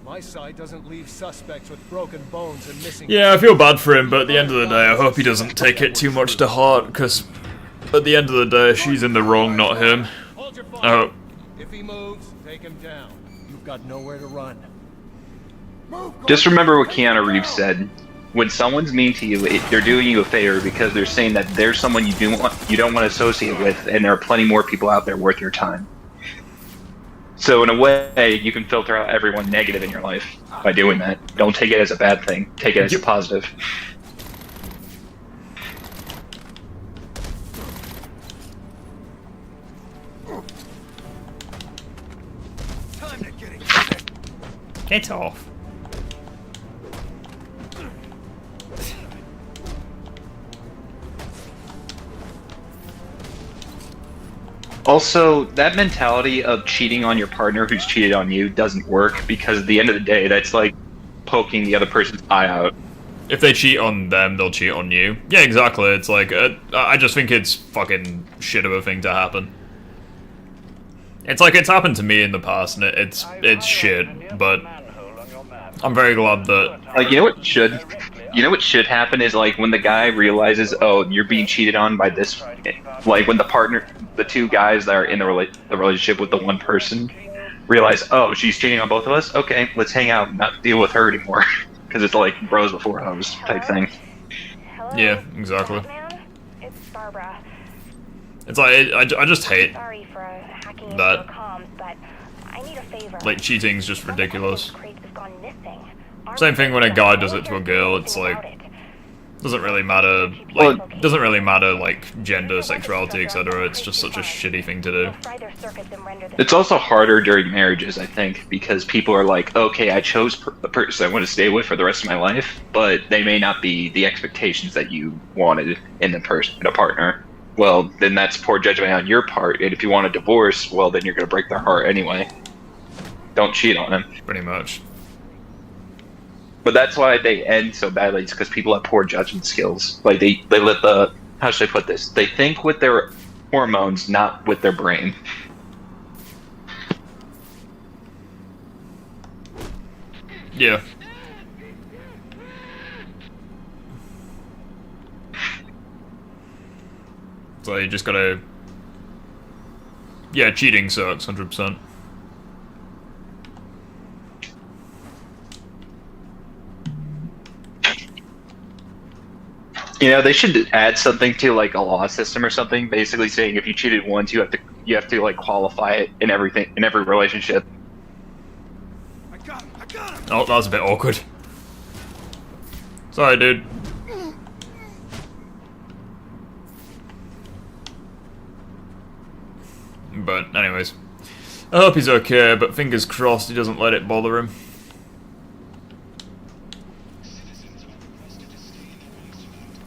My side doesn't leave suspects with broken bones and missing... Yeah, I feel bad for him, but at the end of the day, I hope he doesn't take it too much to heart, because at the end of the day, she's in the wrong, not him. I hope. If he moves, take him down. You've got nowhere to run. Just remember what Keanu Reeves said. When someone's mean to you, they're doing you a favor because they're saying that there's someone you don't want to associate with, and there are plenty more people out there worth your time. So in a way, you can filter out everyone negative in your life by doing that. Don't take it as a bad thing. Take it as a positive. Get off. Also, that mentality of cheating on your partner who's cheated on you doesn't work, because at the end of the day, that's like poking the other person's eye out. If they cheat on them, they'll cheat on you. Yeah, exactly. It's like, I just think it's fucking shit of a thing to happen. It's like, it's happened to me in the past, and it's shit, but I'm very glad that... Like, you know what should happen is, like, when the guy realizes, oh, you're being cheated on by this, like, when the two guys that are in the relationship with the one person realize, oh, she's cheating on both of us? Okay, let's hang out and not deal with her anymore. Because it's like bros before hoes type thing. Yeah, exactly. It's Barbara. It's like, I just hate Sorry for hacking into that. your comms, but I need a favor. Like, cheating's just ridiculous. Crate has gone missing. Same thing when a guy does it to a girl, it's like, doesn't really matter, like, doesn't really matter, like, gender, sexuality, etc. It's just such a shitty thing to do. It's also harder during marriages, I think, because people are like, okay, I chose the person I want to stay with for the rest of my life, but they may not be the expectations that you wanted in a partner. Well, then that's poor judgment on your part, and if you want a divorce, well, then you're going to break their heart anyway. Don't cheat on them. Pretty much. But that's why they end so badly. It's because people have poor judgment skills. Like, they let the... How should I put this? They think with their hormones, not with their brain. Yeah. So you just gotta... Yeah, cheating sucks, 100%. You know, they should add something to, like, a law system or something, basically saying if you cheated once, you have to like qualify it in every relationship. Oh, that was a bit awkward. Sorry, dude. But anyways, I hope he's okay, but fingers crossed he doesn't let it bother him.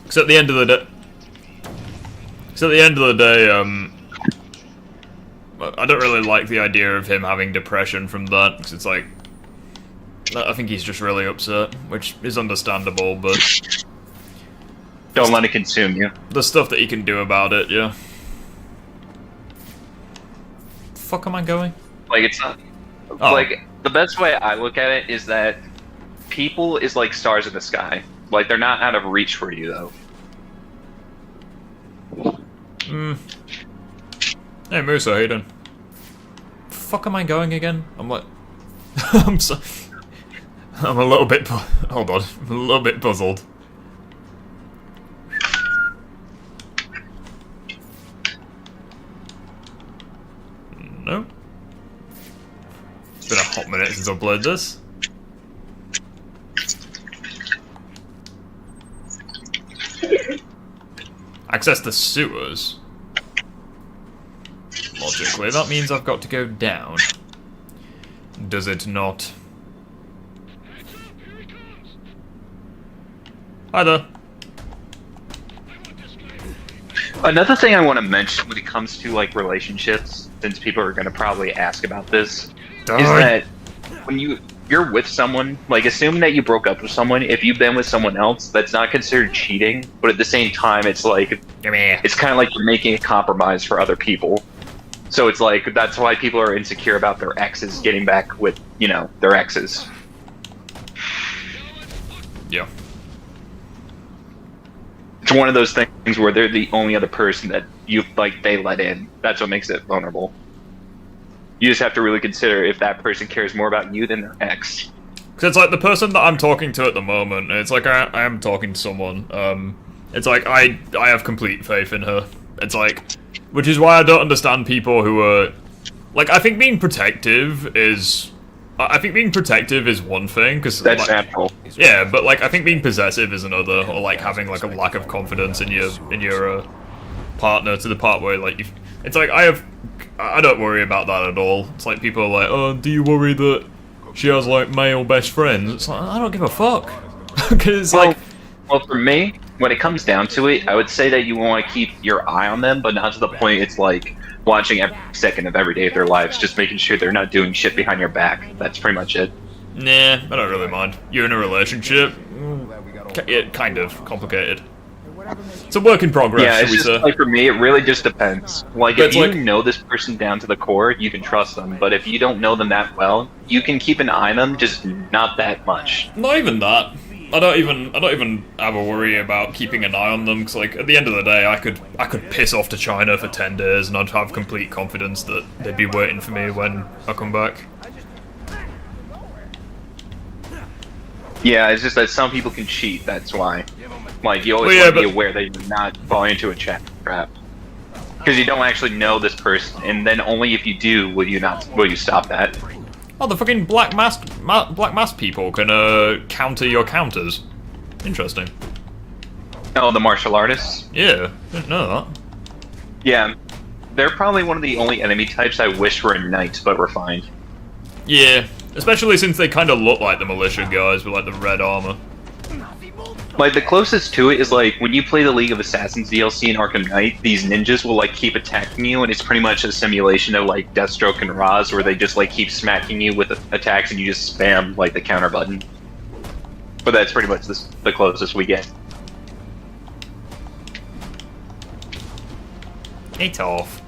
Because at the end of the day, I don't really like the idea of him having depression from that, because it's like, I think he's just really upset, which is understandable, but... Don't let it consume you. The stuff that he can do about it, yeah. fuck am I going? Like, it's not... Oh. Like, the best way I look at it is that people is like stars in the sky. Like, they're not out of reach for you, though. Hey, Musa, how you doing? Fuck am I going again? I'm like... I'm so... I'm a little bit... Hold on. I'm a little bit puzzled. No. It's been a hot minute since I've played this. Access the sewers. Logically, that means I've got to go down. Does it not? Hi there. Another thing I want to mention when it comes to like relationships, since people are going to probably ask about this, is that when you're with someone, like assume that you broke up with someone, if you've been with someone else, that's not considered cheating, but at the same time, it's like, it's kind of like you're making a compromise for other people. So it's like, that's why people are insecure about their exes getting back with, you know, their exes. Yeah. It's one of those things where they're the only other person that you, like, they let in. That's what makes it vulnerable. You just have to really consider if that person cares more about you than their ex. Because it's like the person that I'm talking to at the moment, it's like I am talking to someone, it's like I have complete faith in her. It's like, which is why I don't understand people who are, like, I think being protective is one thing, because that's like, natural. Yeah, but like I think being possessive is another, or like having like a lack of confidence in your partner to the part where like it's like I don't worry about that at all. It's like people are like, oh, do you worry that she has like male best friends? It's like I don't give a fuck, because like, well, for me, when it comes down to it, I would say that you want to keep your eye on them, but not to the point it's like watching every second of every day of their lives, just making sure they're not doing shit behind your back. That's pretty much it. Nah, I don't really mind. You're in a relationship. Yeah, kind of complicated. It's a work in progress, yeah, it's shall we just, say. like, for me, it really just depends. Like, But if you like, know this person down to the core, you can trust them. But if you don't know them that well, you can keep an eye on them, just not that much. Not even that. I don't even have a worry about keeping an eye on them, because like at the end of the day, I could piss off to China for 10 days and I'd have complete confidence that they'd be waiting for me when I come back. Yeah, it's just that some people can cheat. That's why. Like, you always want to be aware that you're not falling into a trap, because you don't actually know this person, and then only if you do will you stop that. Oh, the fucking black mask people can counter your counters. Interesting. Oh, the martial artists? Yeah, didn't know that. Yeah, they're probably one of the only enemy types I wish were in knights, but refined. Yeah, especially since they kind of look like the militia guys with like the red armor. Like, the closest to it is, like, when you play the League of Assassins DLC in Arkham Knight, these ninjas will, like, keep attacking you, and it's pretty much a simulation of, like, Deathstroke and Ra's, where they just, like, keep smacking you with attacks and you just spam, like, the counter button. But that's pretty much the closest we get. It's off.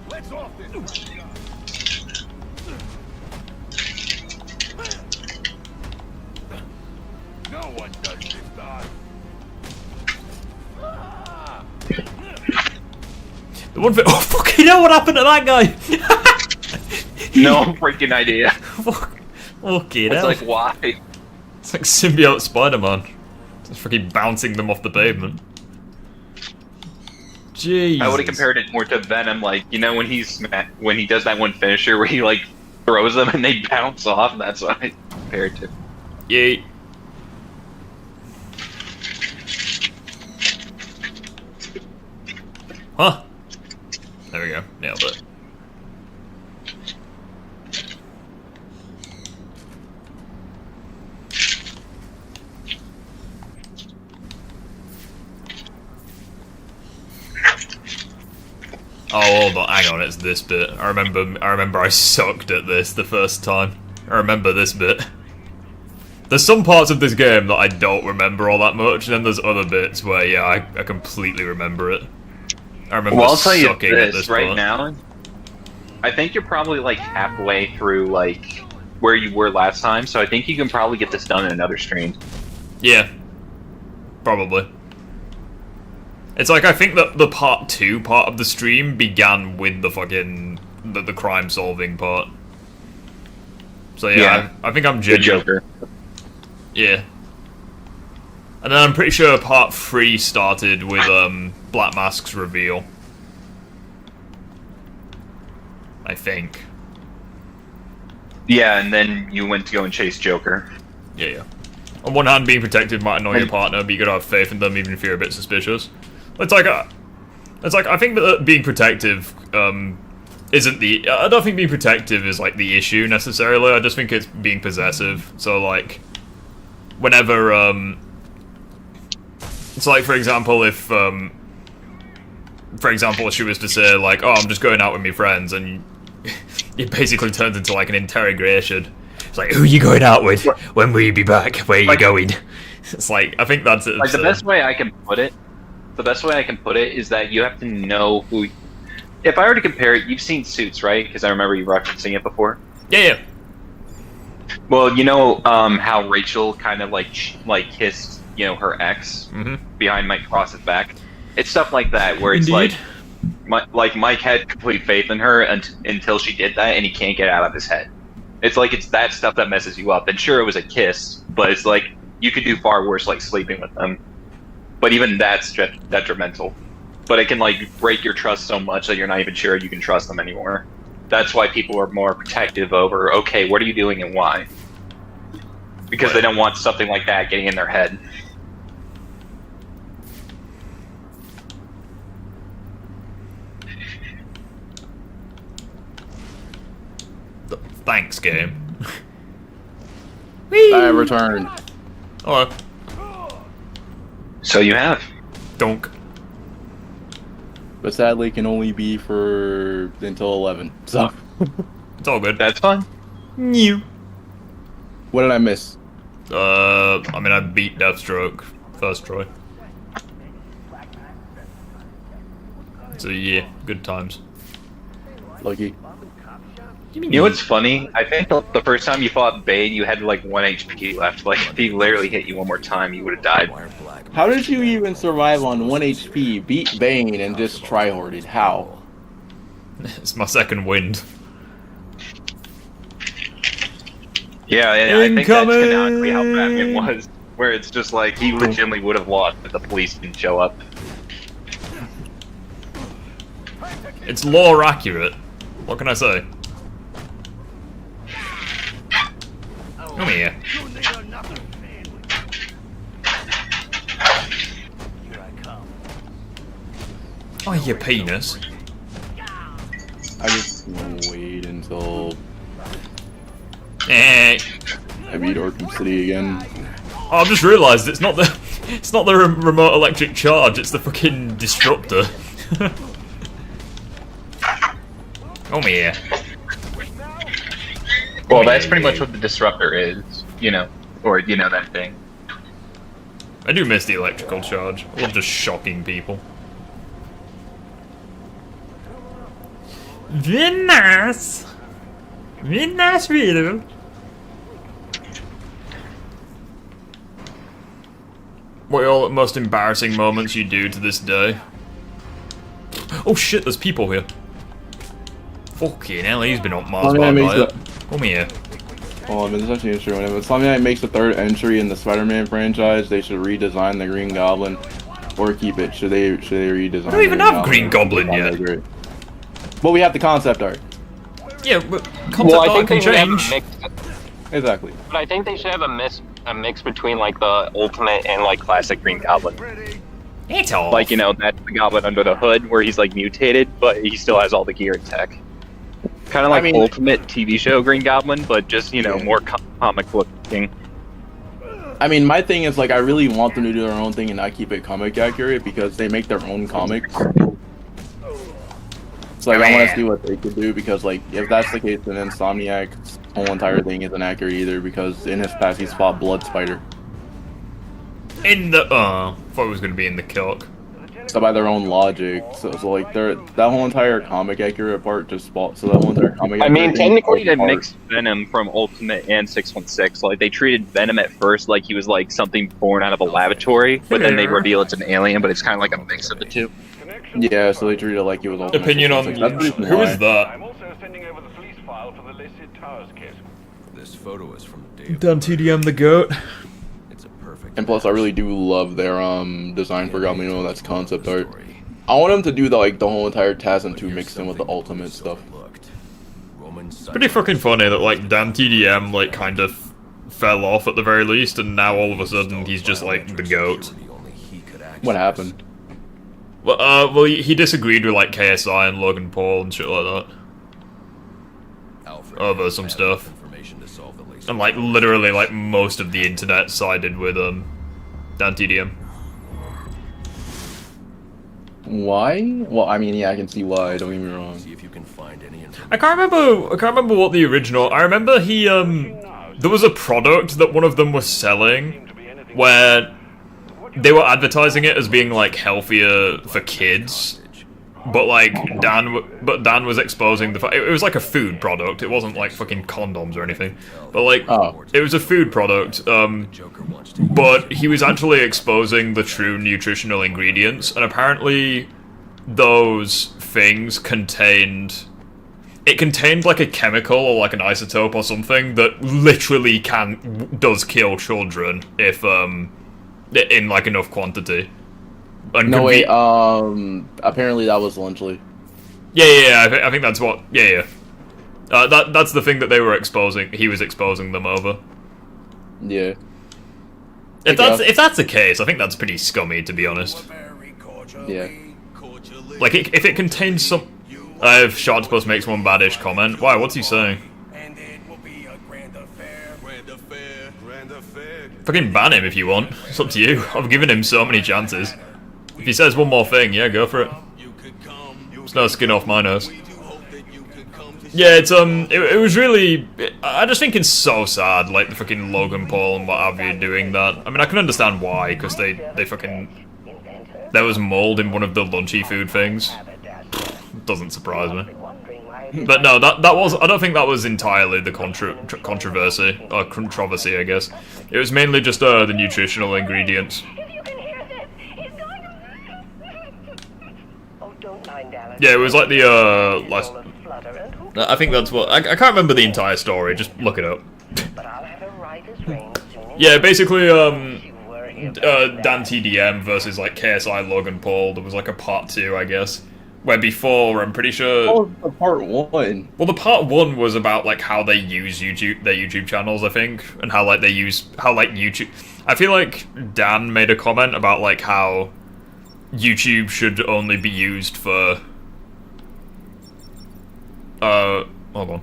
Let's off this. No one does this, dog. The one thing. Oh fucking hell! What happened to that guy? No freaking idea. Fucking hell. It's like, why? It's like symbiote Spider-Man. Just freaking bouncing them off the pavement. Jeez. I would have compared it more to Venom, like, you know, when he does that one finisher where he, like, throws them and they bounce off. That's what I compare it to. Yeet. Huh. There we go. Nailed it. Oh, hold on, hang on, it's this bit. I remember I sucked at this the first time. I remember this bit. There's some parts of this game that I don't remember all that much, and then there's other bits where, yeah, I completely remember it. I remember Well, I'll tell you sucking at this this right part. now. I think you're probably like halfway through like where you were last time, so I think you can probably get this done in another stream. Yeah. Probably. It's like, I think that the part 2 part of the stream began with the fucking... the crime solving part. So yeah, I think I'm The genuine. Joker. Yeah. And then I'm pretty sure part 3 started with Black Mask's reveal. I think. Yeah, and then you went to go and chase Joker. Yeah. On one hand, being protected might annoy your partner, but you gotta have faith in them even if you're a bit suspicious. It's like, I think that being protective, isn't the... I don't think being protective is, like, the issue, necessarily. I just think it's being possessive. So, like, whenever, it's like, for example, if she was to say, like, oh, I'm just going out with my friends, and it basically turns into, like, an interrogation. It's like, who are you going out with? When will you be back? Where are you going? It's like, I think that's it. Like, the best way I can put it is that you have to know who... If I were to compare it, you've seen Suits, right? Because I remember you referencing it before. Yeah. Well, you know how Rachel kind of like kissed, you know, her ex behind Mike Cross's back. It's stuff like that where it's Indeed. like Mike had complete faith in her until she did that, and he can't get it out of his head. It's like it's that stuff that messes you up. And sure, it was a kiss, but it's like you could do far worse, like sleeping with them. But even that's detrimental. But it can like break your trust so much that you're not even sure you can trust them anymore. That's why people are more protective over, okay, what are you doing and why? Because they don't want something like that getting in their head. Thanks, game. I returned. Hello. So you have. Donk. But sadly, can only be for until 11. So it's all good. That's fine. New. What did I miss? I mean, I beat Deathstroke first try. So yeah, good times. Lucky. You know what's funny? I think the first time you fought Bane, you had like 1 HP left. Like, if he literally hit you one more time, you would have died. How did you even survive on 1 HP, beat Bane, and just tryharded? How? It's my second wind. Yeah, I think that's canonically how Batman was. Where it's just like, he legitimately would have lost if the police didn't show up. It's lore accurate. What can I say? Come here. Oh, your penis. I just wait until Eh. I beat Arkham City again. Oh, I've just realised it's not the remote electric charge. It's the fucking disruptor. Come here. Well, that's pretty much what the disruptor is, you know, or you know that thing. I do miss the electrical charge. I love just shocking people. Very nice. Very nice video. What are all the most embarrassing moments you do to this day? Oh shit, there's people here. Fucking hell, he's been up Mars by it. Come here. Well, I mean, it's actually interesting. When Something that makes the third entry in the Spider-Man franchise, they should redesign the Green Goblin, or keep it. Should they redesign? We don't even have Green Goblin yet. Well, we have the concept art. Yeah, but concept art can change. Exactly. But I think they should have a mix between like the Ultimate and like classic Green Goblin. It's all like, you know, that's the Goblin under the hood where he's like mutated, but he still has all the gear and tech. Kind of like Ultimate TV show Green Goblin, but just, you know, more comic looking. I mean, my thing is, like, I really want them to do their own thing and not keep it comic accurate because they make their own comics. So, like, I want to see what they could do because, like, if that's the case, then Insomniac's whole entire thing isn't accurate either because in his past he's fought Blood Spider. In the, thought it was going to be in the Kilk. So by their own logic, so like that whole entire comic accurate part just so that whole entire comic. I mean, technically, they apart. mixed Venom from Ultimate and 616. Like they treated Venom at first like he was like something born out of a laboratory, but then they reveal it's an alien. But it's kind of like a mix of the two. Yeah, so they treated it like he was Ultimate. Opinion on who is that? I'm also sending over the police file for the listed Towers case. This photo is from the day. Done TDM the goat. It's a perfect. And plus, I really do love their design for Galmino. That's concept art. I want them to do the whole entire TASM 2 mixed in with the Ultimate stuff. It's pretty fucking funny that like Dan TDM like kind of fell off at the very least, and now all of a sudden he's just like the goat. What happened? Well, he disagreed with like KSI and Logan Paul and shit like that. Over some stuff. And like literally like most of the internet sided with Dan TDM. Why? Well, I mean, yeah, I can see why. Don't get me wrong. See if you can find any. I can't remember what the original. I remember he there was a product that one of them was selling where they were advertising it as being like healthier for kids, but like Dan was exposing the fact it was like a food product. It wasn't like fucking condoms or anything, but like it was a food product. But he was actually exposing the true nutritional ingredients, and apparently those things contained like a chemical or like an isotope or something that literally does kill children if in like enough quantity. And no wait, apparently that was Lunchley. Yeah, I think that's what. Yeah. That's the thing that they were exposing. He was exposing them over. Yeah. If that's the case, I think that's pretty scummy, to be honest. Yeah. Like if it contains some. If Sharktopus makes one baddish comment, why? What's he saying? Fucking ban him if you want. It's up to you. I've given him so many chances. If he says one more thing, yeah, go for it. It's no skin off my nose. Yeah, it's it was really. I just think it's so sad, like the fucking Logan Paul and what have you doing that. I mean, I can understand why, because they fucking. There was mold in one of the lunchy food things. Doesn't surprise me. But no, that was. I don't think that was entirely the controversy or controversy. I guess it was mainly just the nutritional ingredients. Yeah, it was like the last. I think that's what I can't remember the entire story. Just look it up. Yeah, basically, Dan TDM versus like KSI Logan Paul. There was like a part 2, I guess. Where before, I'm pretty sure. Oh, the part 1. Well, the part 1 was about like how they use their YouTube channels, I think, and how like YouTube. I feel like Dan made a comment about like how YouTube should only be used for. Hold on.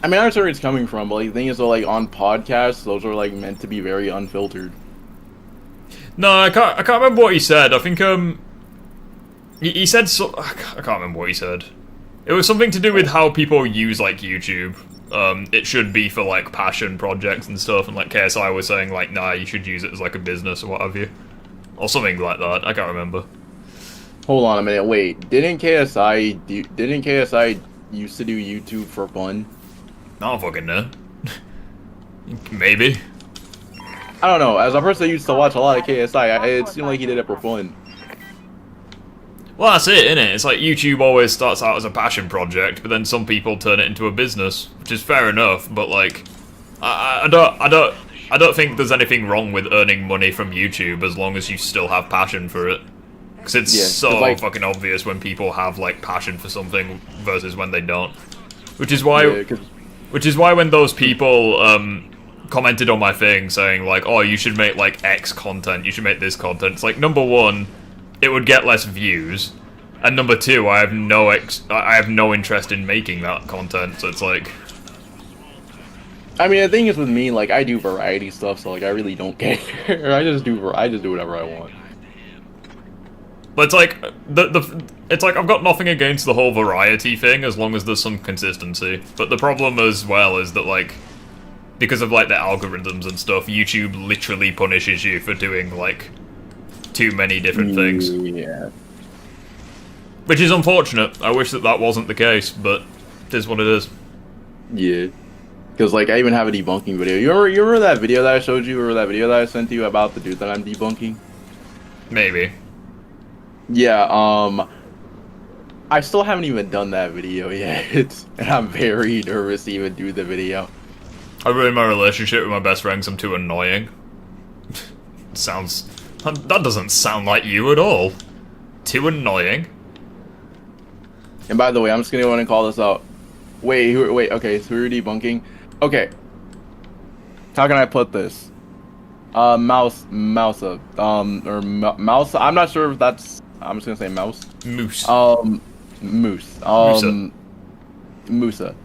I mean, I understand where it's coming from, but like, the thing is, though, like on podcasts, those are like meant to be very unfiltered. No, I can't remember what he said. I think he said so. I can't remember what he said. It was something to do with how people use like YouTube. It should be for like passion projects and stuff, and like KSI was saying like, nah, you should use it as like a business or what have you, or something like that. I can't remember. Hold on a minute. Wait, didn't KSI used to do YouTube for fun? I don't fucking know. Maybe. I don't know. As a person that used to watch a lot of KSI, it seemed like he did it for fun. Well, that's it, innit? It's like YouTube always starts out as a passion project, but then some people turn it into a business, which is fair enough. But like, I don't think there's anything wrong with earning money from YouTube as long as you still have passion for it. Because it's like, fucking obvious when people have like passion for something versus when they don't. Which is why when those people commented on my thing saying like, oh, you should make like X content, you should make this content. It's like, number one, it would get less views, and number two, I have no interest in making that content. So it's like, I mean, the thing is with me, like I do variety stuff, so like I really don't care. I just do whatever I want. But it's like it's like I've got nothing against the whole variety thing as long as there's some consistency. But the problem as well is that like, because of like the algorithms and stuff, YouTube literally punishes you for doing like too many different things. Yeah. Which is unfortunate. I wish that wasn't the case, but it is what it is. Yeah. Because, like, I even have a debunking video. You remember that video that I showed you, or that video that I sent you about the dude that I'm debunking? Maybe. Yeah, I still haven't even done that video yet, and I'm very nervous to even do the video. I ruined my relationship with my best friend 'cause I'm too annoying. That doesn't sound like you at all. Too annoying. And by the way, I'm just gonna go ahead and call this out. Wait, okay, so we're debunking. Okay. How can I put this? Mouse, mouse, I'm not sure if that's, I'm just gonna say mouse. Moose. Moose. Musa. Mufasa.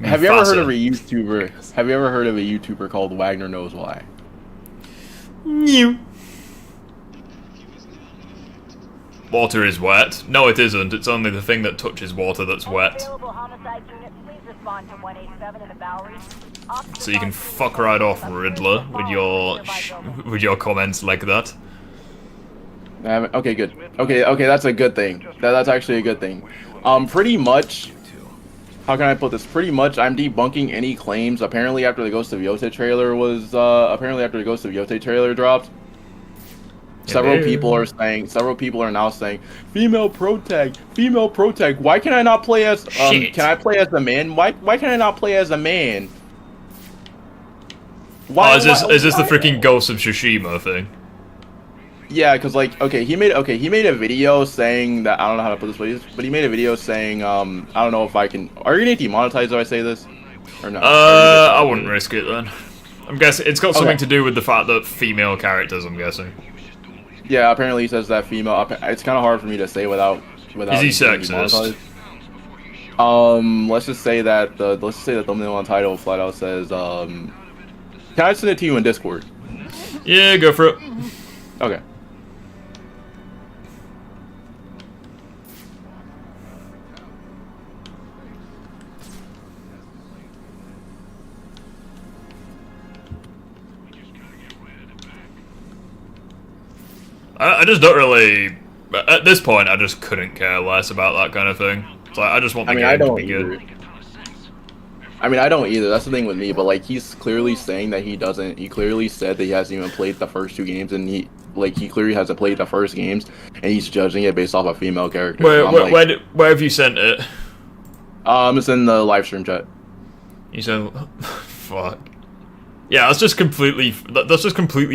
Have you ever heard of a YouTuber? Have you ever heard of a YouTuber called Wagner Knows Why? New. Water is wet. No, it isn't. It's only the thing that touches water that's wet. So you can fuck right off, Riddler, with your comments like that. Okay, good. Okay, that's a good thing. That's actually a good thing. Pretty much. How can I put this? Pretty much, I'm debunking any claims. Apparently, after the Ghost of Yotei trailer dropped, several people are now saying female protag. Why can I not play as can I play as a man? Why can I not play as a man? Why is this the freaking Ghost of Tsushima thing? Yeah, because like he made a video saying that, I don't know how to put this, but he made a video saying I don't know if I can, are you gonna demonetize if I say this or no? I wouldn't risk it then. I'm guessing it's got something to do with the fact that female characters, I'm guessing. Yeah, apparently he says that female. It's kind of hard for me to say without. Is he sexist? Let's just say that the thumbnail on title flat out says can I send it to you in Discord? Yeah, go for it. Okay. I just don't really. At this point, I just couldn't care less about that kind of thing. So I just want the game to be good. I mean, I don't either. That's the thing with me. But like, he's clearly saying that he doesn't. He clearly said that he hasn't even played the first two games, and he clearly hasn't played the first games, and he's judging it based off a female character. Where have you sent it? It's in the live stream chat. You said, fuck. Yeah, that's just completely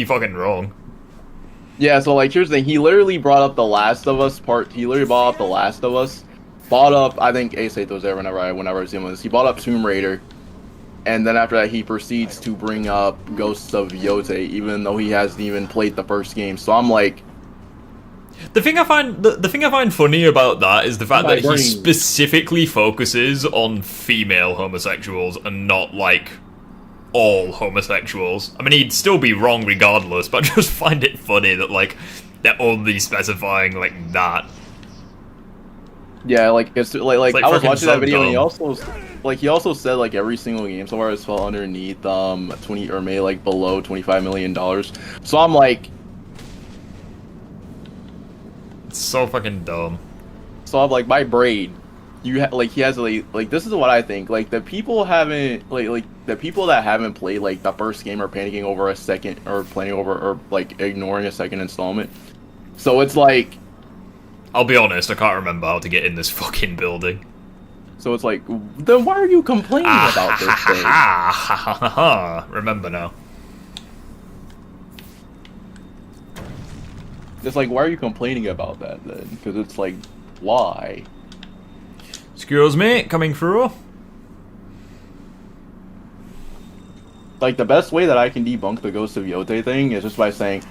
fucking wrong. Yeah, so like, here's the thing. He literally brought up The Last of Us part. He literally brought up The Last of Us. Brought up, I think Ace was there whenever I see him with this. He brought up Tomb Raider, and then after that he proceeds to bring up Ghosts of Yotei, even though he hasn't even played the first game. So I'm like, the thing I find funny about that is the fact that he specifically focuses on female homosexuals and not like all homosexuals. I mean, he'd still be wrong regardless, but I just find it funny that like they're only specifying like that. Yeah, like it's like I was watching that video, dumb. and he also said like every single game so far has fell underneath 20 or maybe like below $25 million. So I'm like, it's so fucking dumb. So I'm like, my brain, he has like this is what I think. Like the people haven't like the people that haven't played like the first game are panicking over a second, or planning over, or like ignoring a second installment. So it's like, I'll be honest, I can't remember how to get in this fucking building. So it's like, then why are you complaining about this thing? Remember now. It's like, why are you complaining about that then? Because it's like, why? Excuse me, coming through. Like, the best way that I can debunk the Ghost of Yotei thing is just by saying,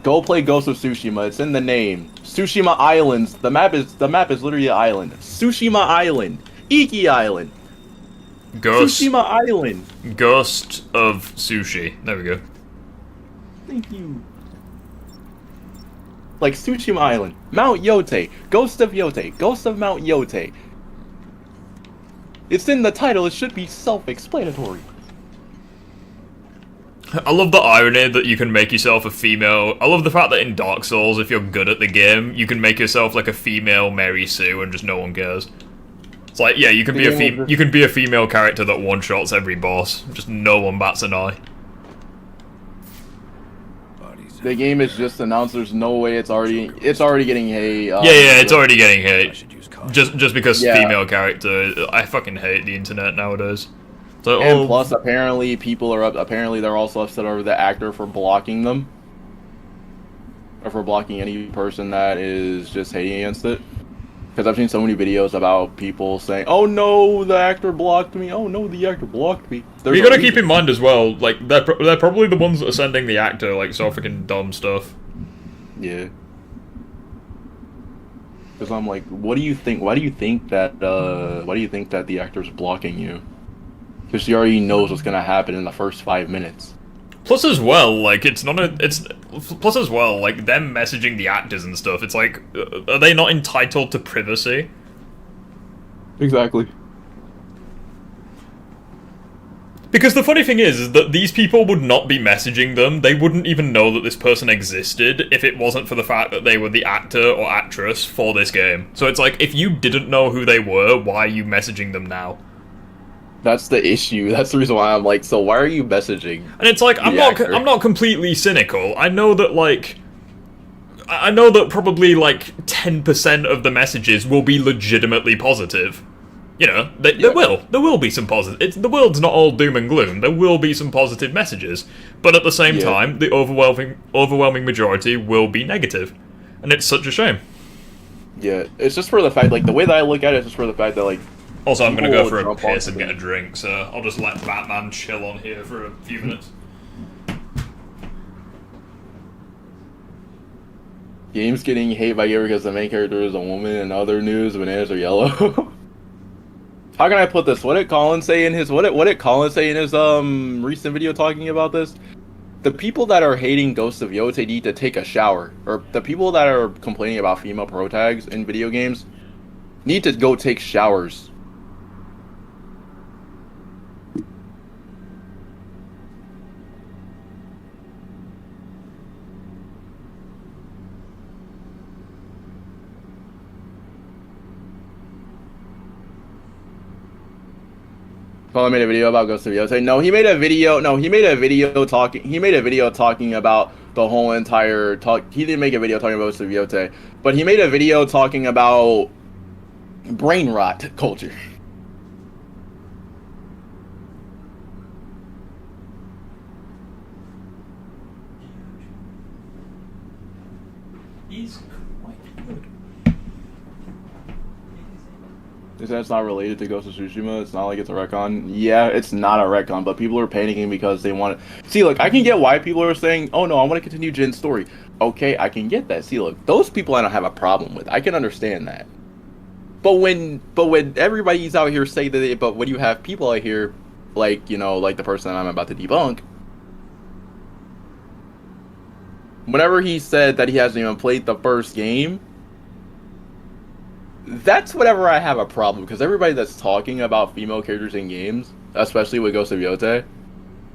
go play Ghost of Tsushima. It's in the name. Tsushima Islands. The map is literally an island. Tsushima Island. Iki Island. Tsushima Island. Ghost of Sushi. There we go. Thank you. Like Tsushima Island. Mount Yotei. Ghost of Yotei. Ghost of Mount Yotei. It's in the title. It should be self-explanatory. I love the irony that you can make yourself a female. I love the fact that in Dark Souls, if you're good at the game, you can make yourself like a female Mary Sue and just no one cares. It's like, yeah, you can be a female character that one-shots every boss, just no one bats an eye. The game is just announced. There's no way it's already getting hate. Yeah, it's already getting hate. Just because female character. I fucking hate the internet nowadays. So, and plus, apparently, apparently, they're also upset over the actor for blocking them, or for blocking any person that is just hating against it. Because I've seen so many videos about people saying, "Oh no, the actor blocked me. Oh no, the actor blocked me." You gotta keep in mind as well, like they're probably the ones that are sending the actor like so fucking dumb stuff. Yeah. Because I'm like, what do you think? Why do you think that the actor's blocking you? Because she already knows what's gonna happen in the first 5 minutes. Plus as well, like plus as well, like them messaging the actors and stuff. It's like, are they not entitled to privacy? Exactly. Because the funny thing is that these people would not be messaging them. They wouldn't even know that this person existed if it wasn't for the fact that they were the actor or actress for this game. So it's like, if you didn't know who they were, why are you messaging them now? That's the issue. That's the reason why I'm like, so why are you messaging? And it's like, I'm not completely cynical. I know that probably like 10% of the messages will be legitimately positive. You know, there will be some positive. The world's not all doom and gloom. There will be some positive messages, but at the same time, the overwhelming majority will be negative, and it's such a shame. Yeah, it's just for the fact, like the way that I look at it is just for the fact that like. Also, I'm gonna go for a piss and get a drink, so I'll just let Batman chill on here for a few minutes. Games getting hate by you because the main character is a woman, and other news, bananas are yellow. How can I put this? What did Colin say in his recent video talking about this? The people that are hating Ghost of Yotei need to take a shower, or the people that are complaining about female pro tags in video games need to go take showers. Colin made a video about Ghost of Yotei. No, he made a video talking about the whole entire talk. He didn't make a video talking about Ghost of Yotei, but he made a video talking about brain rot culture. He's quite good. That's not related to Ghost of Tsushima. It's not like it's a retcon. Yeah, it's not a retcon, but people are panicking because they want to... See, look, I can get why people are saying, oh no, I want to continue Jin's story. Okay, I can get that. See, look, those people I don't have a problem with. I can understand that. But when everybody's out here saying that, but when you have people out here, like, you know, like the person that I'm about to debunk, whenever he said that he hasn't even played the first game, that's whenever I have a problem, because everybody that's talking about female characters in games, especially with Ghost of Yotei,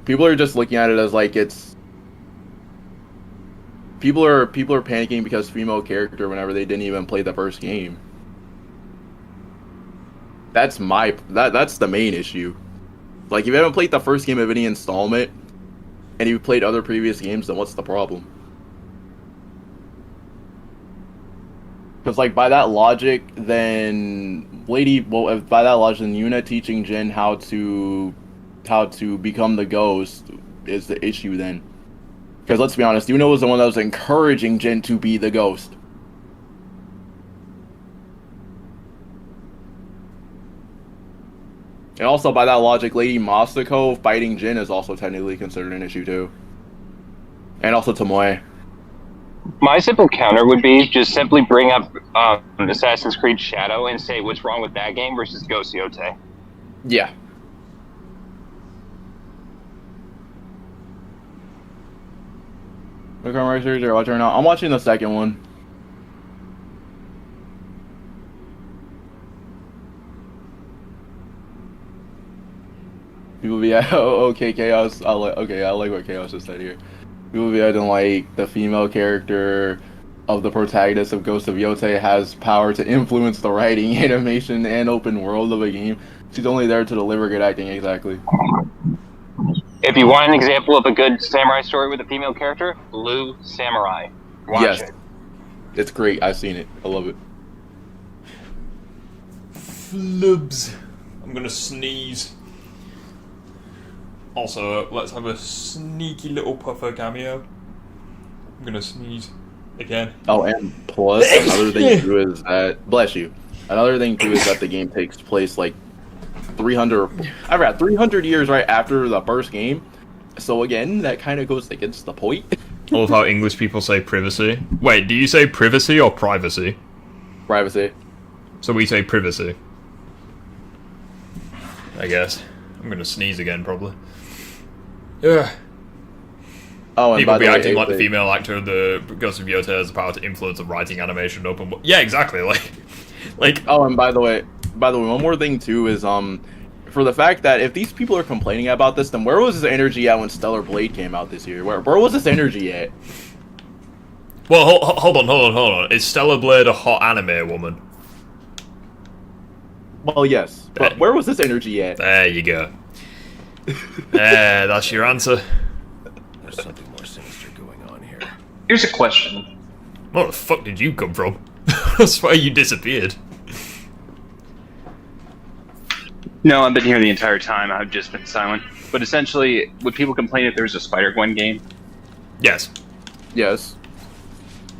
people are just looking at it as like it's... People are panicking because female character whenever they didn't even play the first game. That's the main issue. Like, if you haven't played the first game of any installment, and you've played other previous games, then what's the problem? Because, like, by that logic, then Yuna teaching Jin how to become the ghost is the issue then. Because let's be honest, Yuna was the one that was encouraging Jin to be the ghost. And also, by that logic, Lady Masako fighting Jin is also technically considered an issue too. And also Tomoe. My simple counter would be just simply bring up Assassin's Creed Shadow and say what's wrong with that game versus Ghost Yotei. Yeah. Look, I'm right here. Watching now. I'm watching the second one. People be okay, Chaos. I like what Chaos just said here. People be acting like the female character of the protagonist of Ghost of Yotei has power to influence the writing, animation, and open world of a game. She's only there to deliver good acting, exactly. If you want an example of a good samurai story with a female character, Blue Samurai. Watch it. It's great. I've seen it. I love it. Flubs. I'm gonna sneeze. Also, let's have a sneaky little puffer cameo. I'm gonna sneeze again. Oh, and plus, another thing too is that, bless you. Another thing too is that the game takes place like 300 years right after the first game. So again, that kind of goes against the point. I love how English people say privacy. Wait, do you say privacy or privacy? Privacy. So we say privacy. I guess. I'm gonna sneeze again, probably. Yeah. Oh, and people by be the way, acting like the female actor of the Ghost of Yotei has the power to influence the writing, animation, open world. Yeah, exactly. Like. Oh, and by the way, one more thing too is for the fact that if these people are complaining about this, then where was this energy at when Stellar Blade came out this year? Where was this energy at? Well, hold on. Is Stellar Blade a hot anime woman? Well, yes, but where was this energy at? There you go. That's your answer. There's something more sinister going on here. Here's a question. Where the fuck did you come from? I swear you disappeared. No, I've been here the entire time. I've just been silent. But essentially, would people complain if there was a Spider-Gwen game? Yes. Yes.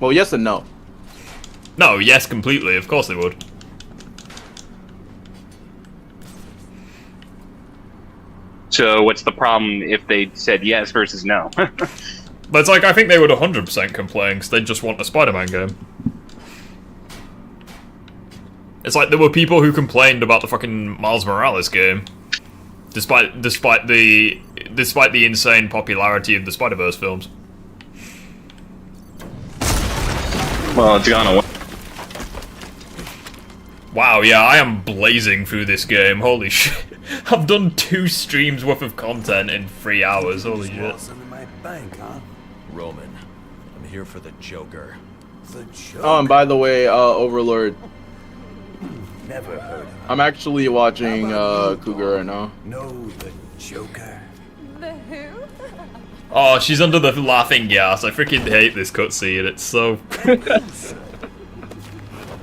Well, yes and no. No, yes, completely. Of course they would. So what's the problem if they said yes versus no? But it's like, I think they would 100% complain because they just want a Spider-Man game. It's like there were people who complained about the fucking Miles Morales game, despite the insane popularity of the Spider-Verse films. Well, it's gone away. Wow, yeah, I am blazing through this game. Holy shit. I've done 2 streams worth of content in 3 hours. Holy shit. Roman, I'm here for the Joker. The Joker? Oh, and by the way, Overlord, Never heard of I'm actually watching Cougar right now. No, the Joker. The who? Oh, she's under the laughing gas. I freaking hate this cutscene. It's so...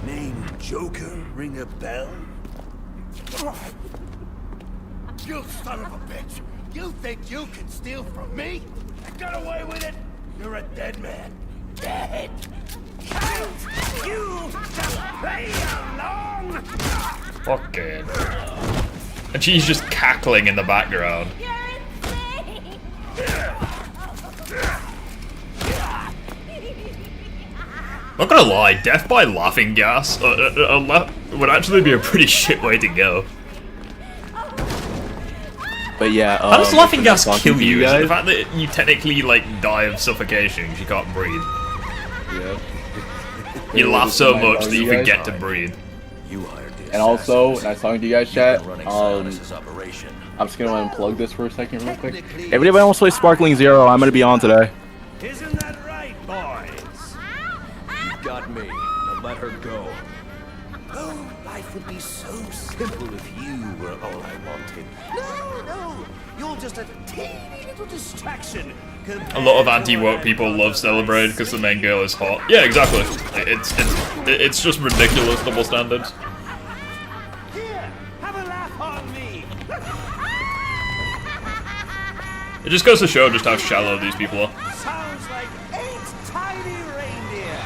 Name Joker, ring a bell? You son of a bitch! You think you can steal from me? I got away with it? You're a dead man. Dead! You just play along! Fucking... And she's just cackling in the background. Not gonna lie, death by laughing gas would actually be a pretty shit way to go. But yeah, how does laughing gas kill you? Is it guys? the fact that you technically like die of suffocation because you can't breathe? Yeah. You laugh so much that you forget to breathe. And also, when I was talking to you guys, chat, I'm just gonna unplug this for a second real quick. If anybody wants to play Sparkling Zero, I'm gonna be on today. Isn't that right, boys? You got me. Now let her go. Oh, life would be so simple if you were all I wanted. No, you're just a teeny little distraction. A lot of anti-woke people love Celebrate because the main girl is hot. Yeah, exactly. It's just ridiculous double standards. Here, have a laugh on me. It just goes to show just how shallow these people are. Sounds like 8 tiny reindeer.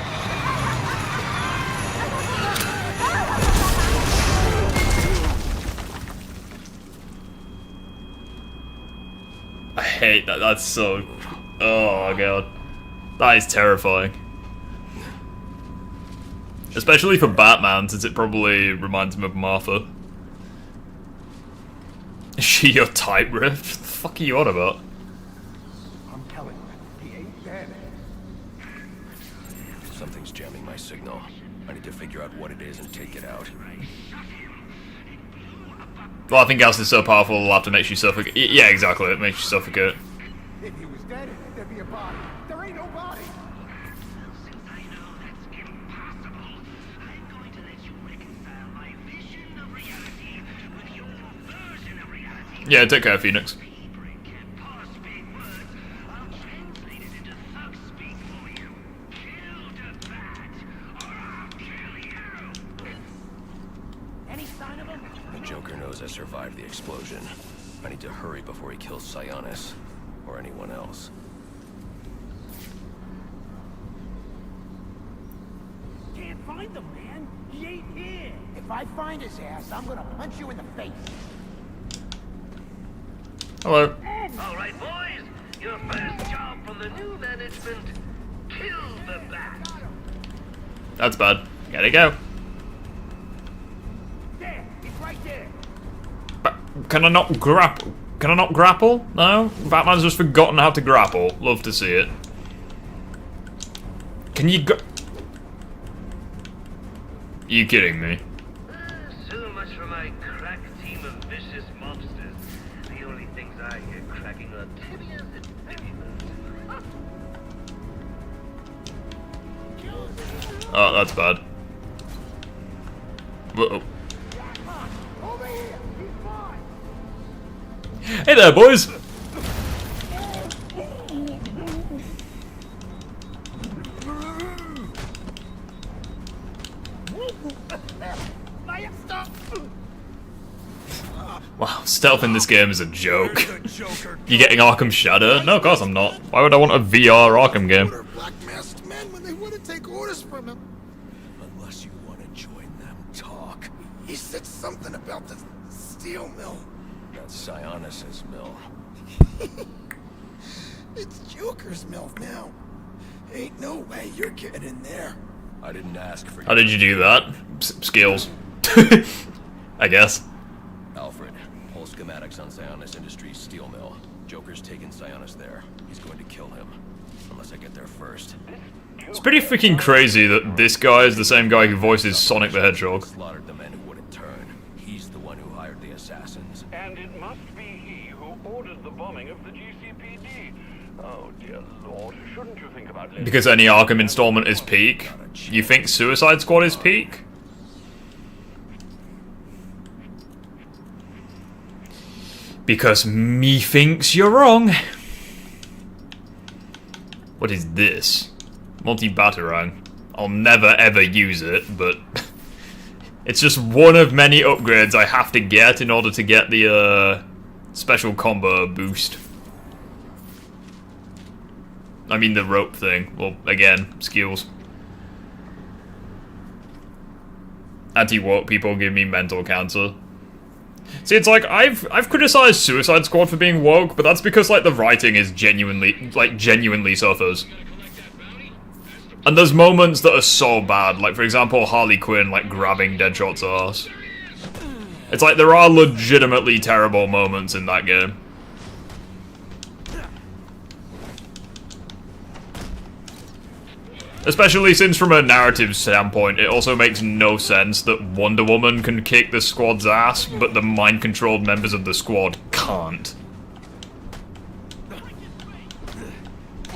I hate that. That's so... Oh my god. That is terrifying. Especially for Batman, since it probably reminds him of Martha. Is she your type, Riff? What the fuck are you on about? I'm telling you, he ain't dead. Something's jamming my signal. I need to figure out what it is and take it out. Well, I think acid is so powerful, it'll have to make you suffocate. Yeah, exactly, it makes you suffocate. If he was dead, there'd be a body. There ain't no body. Yeah, take care, Phoenix. The Joker knows I survived the explosion. I need to hurry before he kills Sionis. Or anyone else. Can't find him, man. He ain't here. If I find his ass, I'm gonna punch you in the face. Hello. All right, boys. Your first job for the new management. Kill the bat. That's bad. Gotta go. There, he's right there. But can I not grapple? Can I not grapple? No? Batman's just forgotten how to grapple. Love to see it. Can you go? You kidding me? So much for my crack team of vicious mobsters. The only things I hear cracking are tibias and fibulars. Oh, that's bad. Whoa. Hey there, boys! Wow, stealth in this game is a joke. You getting Arkham Shadow? No, of course I'm not. Why would I want a VR Arkham game? Black masked men when they wouldn't take orders from him. Unless you want to join them, talk. He said something about the steel mill. That's Sionis' mill. It's Joker's mill now. Ain't no way you're getting in there. I didn't ask for you. How did you do that? Skills. I guess. Alfred, pull schematics on Sionis Industries steel mill. Joker's taking Sionis there. He's going to kill him. Unless I get there first. It's pretty freaking crazy that this guy is the same guy who voices Sonic the Hedgehog. Slaughtered the men who wouldn't turn. He's the one who hired the assassins. And it must be he who ordered the bombing of the GCPD. Oh dear lord, shouldn't you think about letting... Because any Arkham installment is peak? You think Suicide Squad is peak? Because me thinks you're wrong. What is this? Multi-Batarang. I'll never ever use it, but... it's just one of many upgrades I have to get in order to get the, special combo boost. I mean the rope thing. Well, again, skills. Anti-woke people give me mental cancer. See, it's like, I've criticized Suicide Squad for being woke, but that's because, like, the writing is genuinely suffers. And there's moments that are so bad, like, for example, Harley Quinn, like, grabbing Deadshot's ass. It's like, there are legitimately terrible moments in that game. Especially since from a narrative standpoint, it also makes no sense that Wonder Woman can kick the squad's ass, but the mind-controlled members of the squad can't.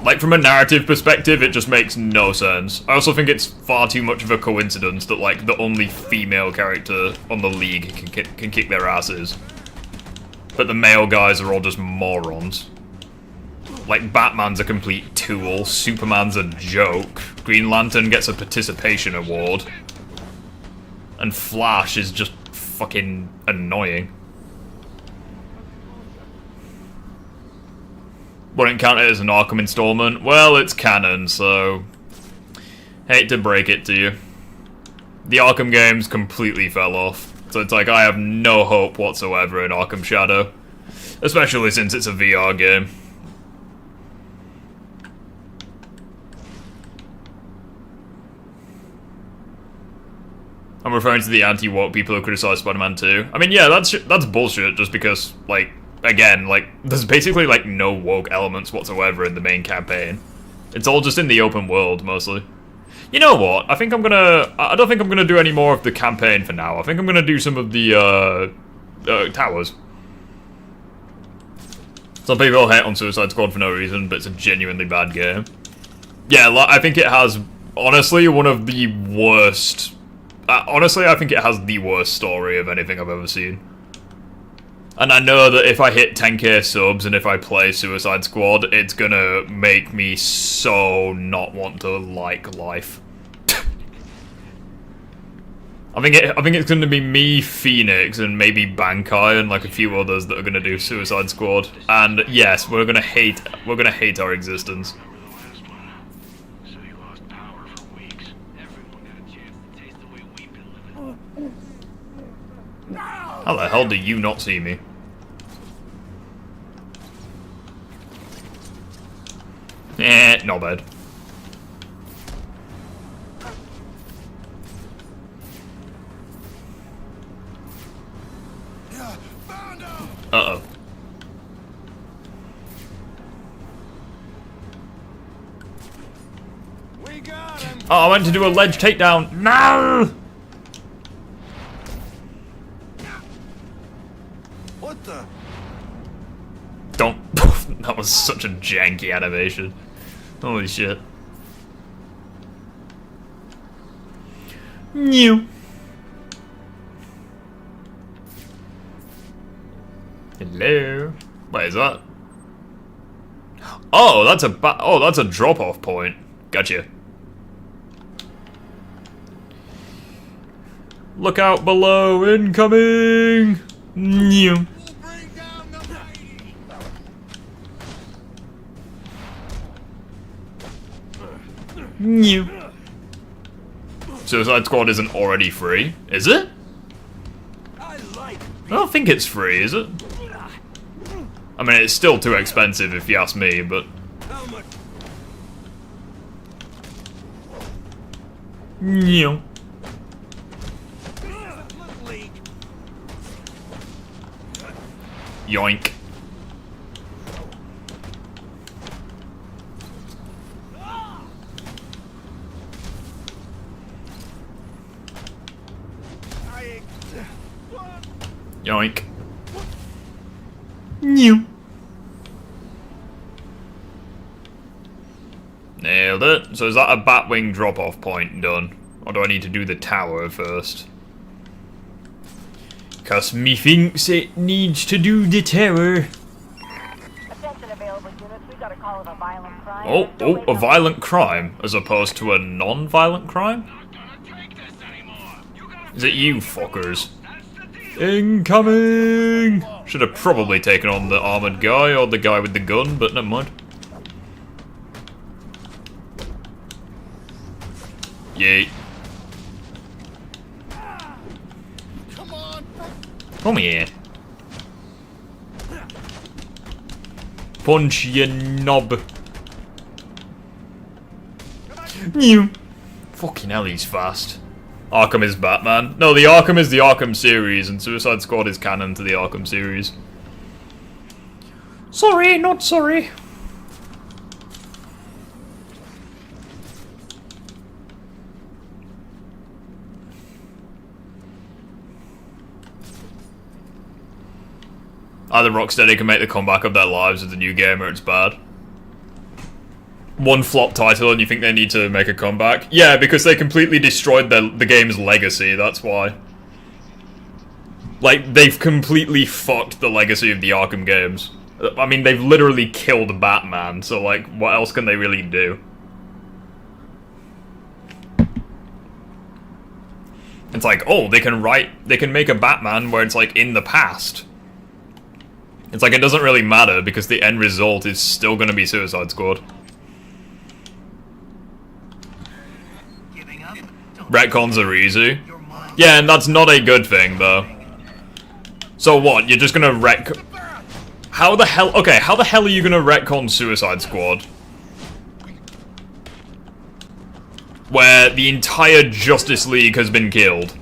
Like, from a narrative perspective, it just makes no sense. I also think it's far too much of a coincidence that, like, the only female character on the league can kick their asses. But the male guys are all just morons. Like, Batman's a complete tool, Superman's a joke, Green Lantern gets a participation award, and Flash is just fucking annoying. Wouldn't count it as an Arkham installment? Well, it's canon, so... hate to break it to you. The Arkham games completely fell off, so it's like I have no hope whatsoever in Arkham Shadow. Especially since it's a VR game. I'm referring to the anti-woke people who criticize Spider-Man 2. I mean, yeah, that's bullshit, just because, like, again, like, there's basically, like, no woke elements whatsoever in the main campaign. It's all just in the open world, mostly. You know what? I don't think I'm gonna do any more of the campaign for now. I think I'm gonna do some of the, towers. Some people hate on Suicide Squad for no reason, but it's a genuinely bad game. Yeah, I think it has, honestly, one of the worst... honestly, I think it has the worst story of anything I've ever seen. And I know that if I hit 10k subs and if I play Suicide Squad, it's gonna make me so not want to like life. I think it's gonna be me, Phoenix, and maybe Bankai, and like a few others that are gonna do Suicide Squad. And yes, we're gonna hate our existence. How the hell do you not see me? Not bad. Uh-oh. Oh, I went to do a ledge takedown. No! What the? Don't. That was such a janky animation. Holy shit. New. Hello. What is that? Oh, that's a drop-off point. Gotcha. Look out below, incoming. New. New. Suicide Squad isn't already free, is it? I don't think it's free, is it? I mean, it's still too expensive if you ask me, but... New. Yoink. Yoink. New. Nailed it. So is that a Batwing drop-off point done? Or do I need to do the tower first? Cause me thinks it needs to do the tower. Attention available units, we got a call of a violent crime. Oh, a violent crime as opposed to a non-violent crime? Is it you fuckers? Incoming! Should have probably taken on the armored guy or the guy with the gun, but never mind. Yeet. Come here. Punch you knob. New. Fucking hell, he's fast. Arkham is Batman. No, the Arkham is the Arkham series, and Suicide Squad is canon to the Arkham series. Sorry, not sorry. Either Rocksteady can make the comeback of their lives with the new game, or it's bad. One flop title and you think they need to make a comeback? Yeah, because they completely destroyed the game's legacy, that's why. Like, they've completely fucked the legacy of the Arkham games. I mean, they've literally killed Batman, so like, what else can they really do? It's like, oh, they can make a Batman where it's like in the past. It's like, it doesn't really matter because the end result is still gonna be Suicide Squad. Retcons are easy. Yeah, and that's not a good thing, though. So what, you're just gonna how the hell are you gonna retcon Suicide Squad? Where the entire Justice League has been killed,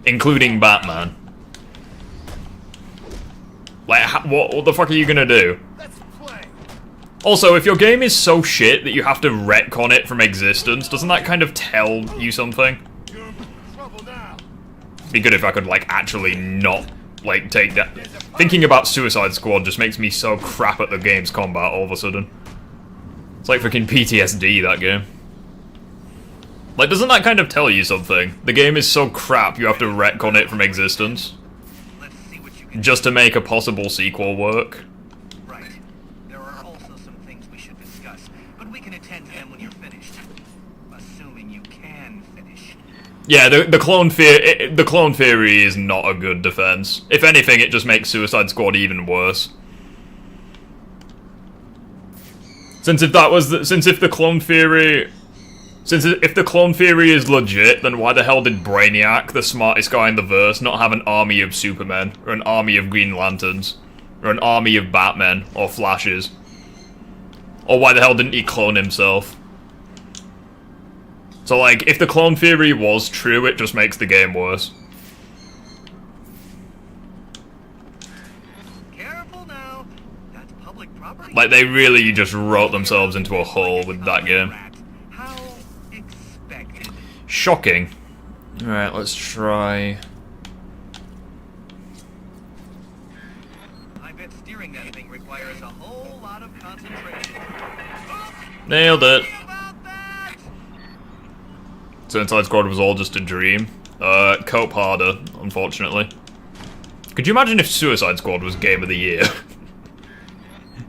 including Batman. Like, what the fuck are you gonna do? Also, if your game is so shit that you have to retcon it from existence, doesn't that kind of tell you something? Be good if I could, like, actually not... like, take that. Thinking about Suicide Squad just makes me so crap at the game's combat all of a sudden. It's like freaking PTSD, that game. Like, doesn't that kind of tell you something? The game is so crap, you have to retcon it from existence. Just to make a possible sequel work. Right. There are also some things we should discuss, but we can attend to them when you're finished. Assuming you can finish. Yeah, the clone theory is not a good defense. If anything, it just makes Suicide Squad even worse. Since if the clone theory is legit, then why the hell did Brainiac, the smartest guy in the verse, not have an army of Supermen, or an army of Green Lanterns, or an army of Batmen, or Flashes? Or why the hell didn't he clone himself? So, like, if the clone theory was true, it just makes the game worse. Careful now. That's public property. Like, they really just wrote themselves into a hole with that game. How expected. Shocking. Alright, let's try... I bet steering that thing requires a whole lot of concentration. Nailed it. Suicide Squad was all just a dream. Cope harder, unfortunately. Could you imagine if Suicide Squad was Game of the Year?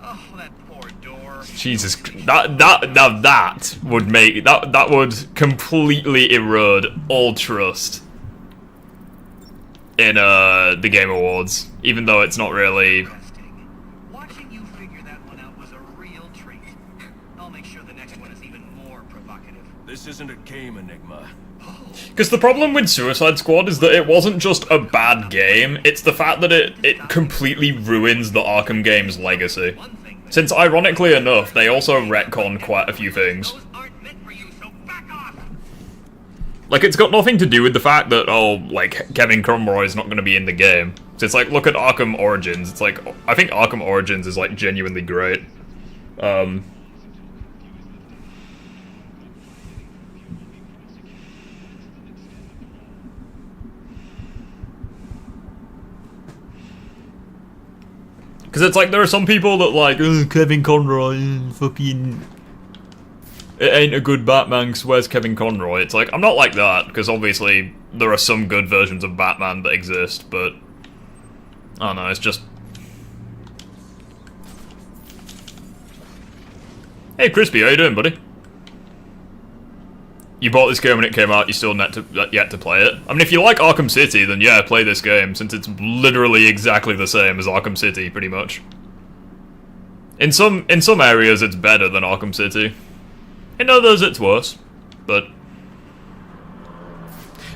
Oh, that poor door. Jesus, that would make that would completely erode all trust in the Game Awards, even though it's not really. Watching you figure that one out was a real treat. I'll make sure the next one is even more provocative. This isn't a game, Enigma. Because the problem with Suicide Squad is that it wasn't just a bad game, it's the fact that it completely ruins the Arkham game's legacy. Since, ironically enough, they also retcon quite a few things. Like, it's got nothing to do with the fact that, oh, like, Kevin Conroy's not going to be in the game. So it's like, look at Arkham Origins. It's like, I think Arkham Origins is, like, genuinely great. Because it's like, there are some people that like, oh, Kevin Conroy, fucking... It ain't a good Batman, because where's Kevin Conroy? It's like, I'm not like that, because obviously there are some good versions of Batman that exist, but... I don't know, it's just... Hey Crispy, how you doing, buddy? You bought this game when it came out, you still yet to play it? I mean, if you like Arkham City, then yeah, play this game, since it's literally exactly the same as Arkham City, pretty much. In some areas, it's better than Arkham City. In others, it's worse. But...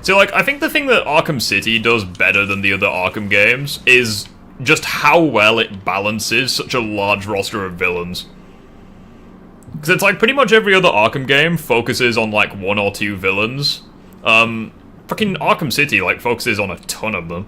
So, like, I think the thing that Arkham City does better than the other Arkham games is just how well it balances such a large roster of villains. Because it's like, pretty much every other Arkham game focuses on, like, one or two villains. Fucking Arkham City, like, focuses on a ton of them.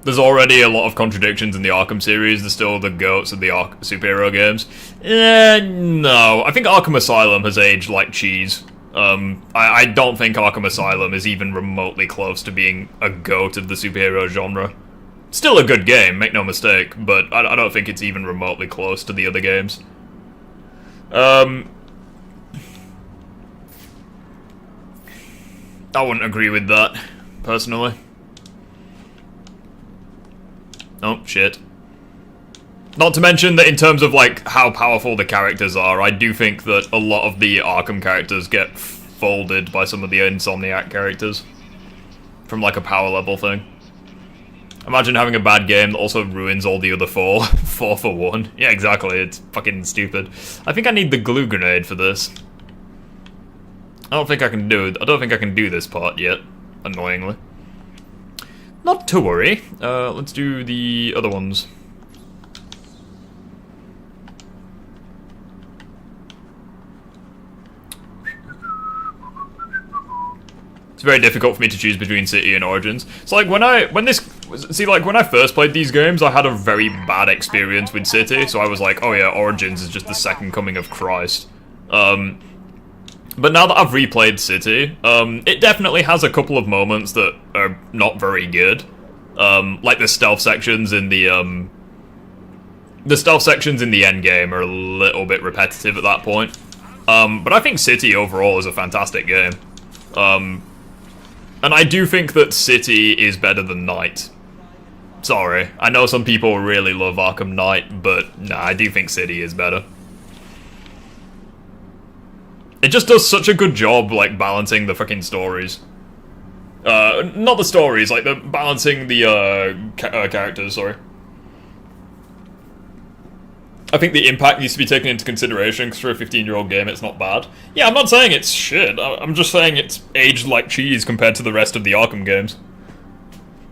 There's already a lot of contradictions in the Arkham series. They're still the goats of the superhero games. No. I think Arkham Asylum has aged like cheese. I don't think Arkham Asylum is even remotely close to being a goat of the superhero genre. Still a good game, make no mistake, but I don't think it's even remotely close to the other games. I wouldn't agree with that, personally. Oh, shit. Not to mention that in terms of, like, how powerful the characters are, I do think that a lot of the Arkham characters get folded by some of the Insomniac characters. From, like, a power level thing. Imagine having a bad game that also ruins all the other four. 4 for 1. Yeah, exactly, it's fucking stupid. I think I need the glue grenade for this. I don't think I can do this part yet, annoyingly. Not to worry. Let's do the other ones. It's very difficult for me to choose between City and Origins. It's like when See, like, when I first played these games, I had a very bad experience with City, so I was like, oh yeah, Origins is just the second coming of Christ. But now that I've replayed City, it definitely has a couple of moments that are not very good. Like the stealth sections in the end game are a little bit repetitive at that point. But I think City overall is a fantastic game. And I do think that City is better than Knight. Sorry, I know some people really love Arkham Knight, but nah, I do think City is better. It just does such a good job, like, balancing the fucking stories. Not the stories, like, balancing the, characters, sorry. I think the impact needs to be taken into consideration, because for a 15-year-old game, it's not bad. Yeah, I'm not saying it's shit, I'm just saying it's aged like cheese compared to the rest of the Arkham games.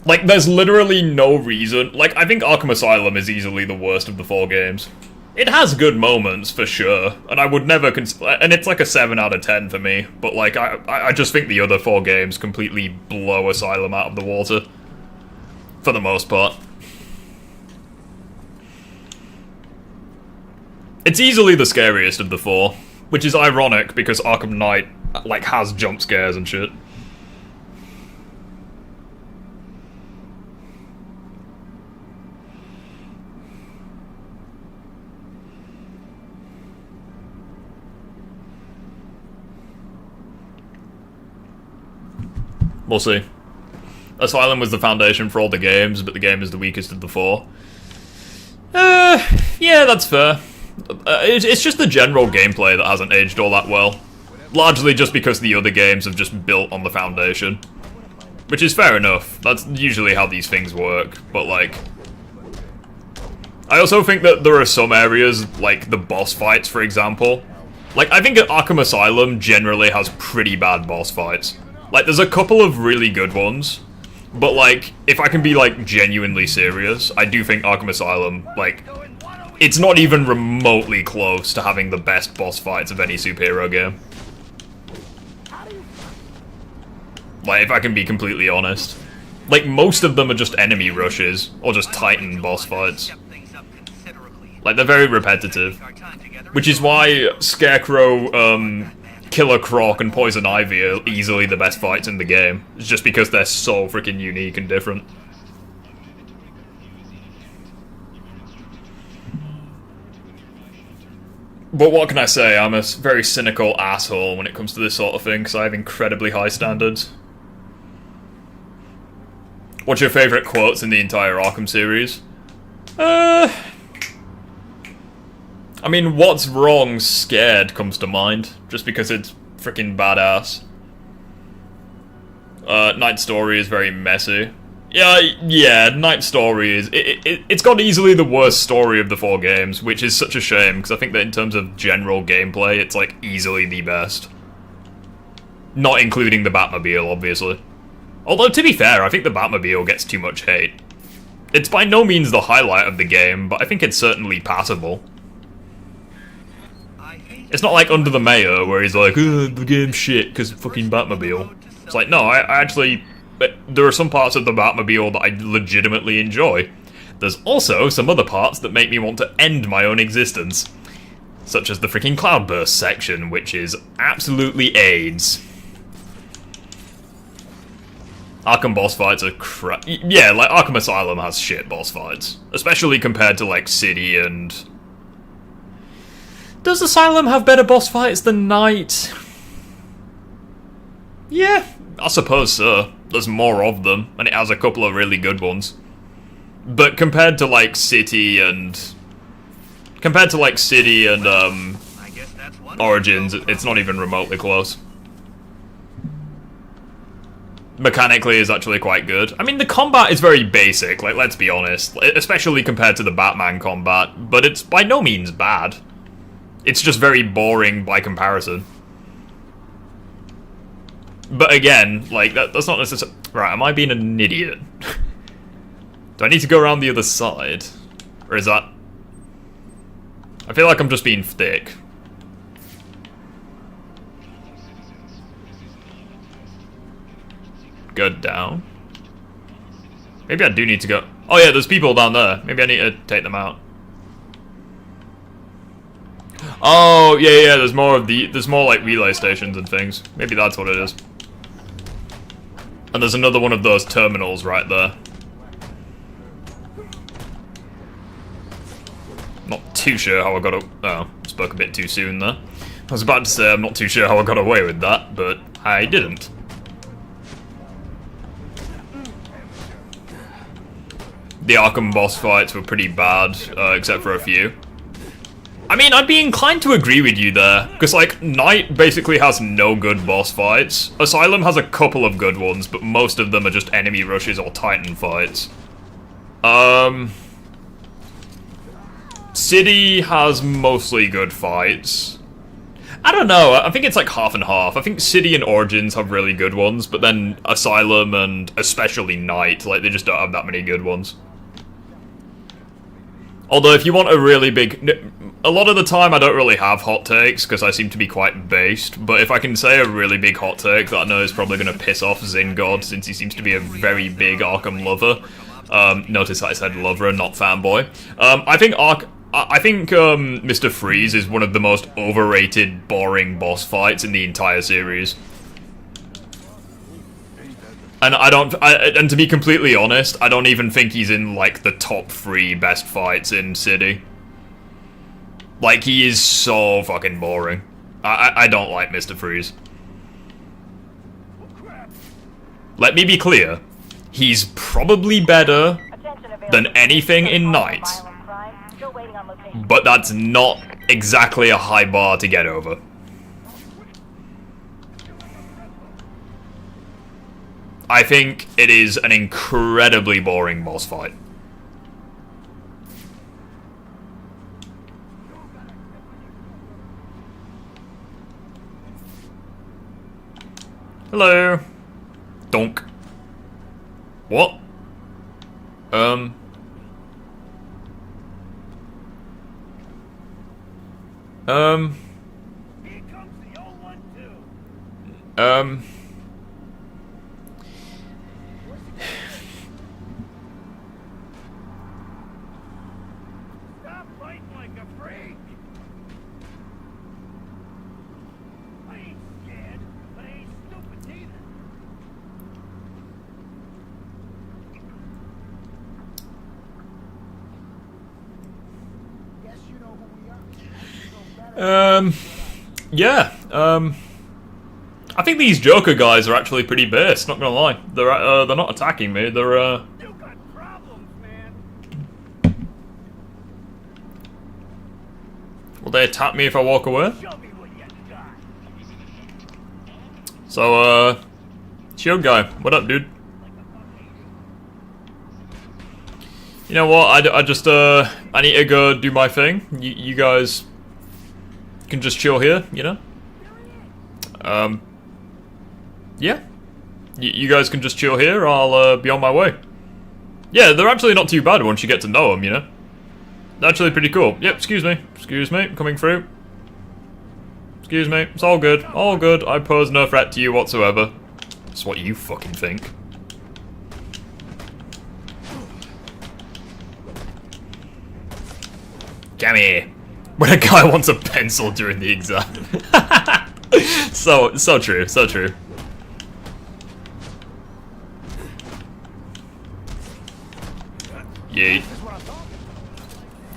Like, there's literally no reason... Like, I think Arkham Asylum is easily the worst of the 4 games. It has good moments, for sure, and I would never and it's like a 7 out of 10 for me, but like, I just think the other 4 games completely blow Asylum out of the water. For the most part. It's easily the scariest of the 4, which is ironic because Arkham Knight, like, has jump scares and shit. We'll see. Asylum was the foundation for all the games, but the game is the weakest of the 4. Yeah, that's fair. It's just the general gameplay that hasn't aged all that well. Largely just because the other games have just built on the foundation. Which is fair enough. That's usually how these things work, but like... I also think that there are some areas, like the boss fights, for example. Like, I think Arkham Asylum generally has pretty bad boss fights. Like, there's a couple of really good ones, but, like, if I can be, like, genuinely serious, I do think Arkham Asylum, like, it's not even remotely close to having the best boss fights of any superhero game. Like, if I can be completely honest. Like, most of them are just enemy rushes, or just Titan boss fights. Like, they're very repetitive. Which is why Scarecrow, Killer Croc and Poison Ivy are easily the best fights in the game. It's just because they're so freaking unique and different. But what can I say? I'm a very cynical asshole when it comes to this sort of thing, because I have incredibly high standards. What's your favourite quotes in the entire Arkham series? I mean, what's wrong, scared comes to mind, just because it's freaking badass. Night Story is very messy. Yeah, Night Story is... It's got easily the worst story of the 4 games, which is such a shame, because I think that in terms of general gameplay, it's, like, easily the best. Not including the Batmobile, obviously. Although, to be fair, I think the Batmobile gets too much hate. It's by no means the highlight of the game, but I think it's certainly passable. It's not like Under the Mayor, where he's like, the game's shit, because fucking Batmobile. It's like, no, I actually... There are some parts of the Batmobile that I legitimately enjoy. There's also some other parts that make me want to end my own existence. Such as the freaking Cloudburst section, which is absolutely AIDS. Arkham boss fights are crap. Yeah, like, Arkham Asylum has shit boss fights. Especially compared to, like, City and... Does Asylum have better boss fights than Knight? Yeah, I suppose so. There's more of them, and it has a couple of really good ones. But compared to, like, City and... Origins, it's not even remotely close. Mechanically is actually quite good. I mean, the combat is very basic, like, let's be honest. Especially compared to the Batman combat, but it's by no means bad. It's just very boring by comparison. But again, like, that's not necessarily... Right, am I being an idiot? Do I need to go around the other side? Or is that... I feel like I'm just being thick. Go down. Maybe I do need to go... Oh yeah, there's people down there. Maybe I need to take them out. Oh, yeah, there's more of the... There's more, like, relay stations and things. Maybe that's what it is. And there's another one of those terminals right there. Not too sure how I got... Oh, spoke a bit too soon there. I was about to say I'm not too sure how I got away with that, but I didn't. The Arkham boss fights were pretty bad, except for a few. I mean, I'd be inclined to agree with you there, because, like, Knight basically has no good boss fights. Asylum has a couple of good ones, but most of them are just enemy rushes or Titan fights. City has mostly good fights. I don't know, I think it's like half and half. I think City and Origins have really good ones, but then Asylum and especially Knight, like, they just don't have that many good ones. Although, if you want a really big... A lot of the time, I don't really have hot takes, because I seem to be quite based, but if I can say a really big hot take that I know is probably going to piss off Zingod, since he seems to be a very big Arkham lover... notice I said lover and not fanboy. I think Mr. Freeze is one of the most overrated, boring boss fights in the entire series. And and to be completely honest, I don't even think he's in, like, the top 3 best fights in City. Like, he is so fucking boring. I don't like Mr. Freeze. Let me be clear. He's probably better than anything in Knight. But that's not exactly a high bar to get over. I think it is an incredibly boring boss fight. Hello. Donk. What? Stop fighting like a freak. I ain't scared, but I ain't stupid either. Guess you know who we are. Yeah, I think these Joker guys are actually pretty based, not gonna lie. They're not attacking me, they're, You got problems, man. Will they attack me if I walk away? Show me what you got. So, Shield guy, what up, dude? You know what, I just, I need to go do my thing. You guys can just chill here, you know? Yeah. You guys can just chill here, I'll, be on my way. Yeah, they're actually not too bad once you get to know them, you know? They're actually pretty cool. Yep, excuse me, coming through. Excuse me, it's all good, I pose no threat to you whatsoever. That's what you fucking think. Gimme! When a guy wants a pencil during the exam. so true, so true. Yeet.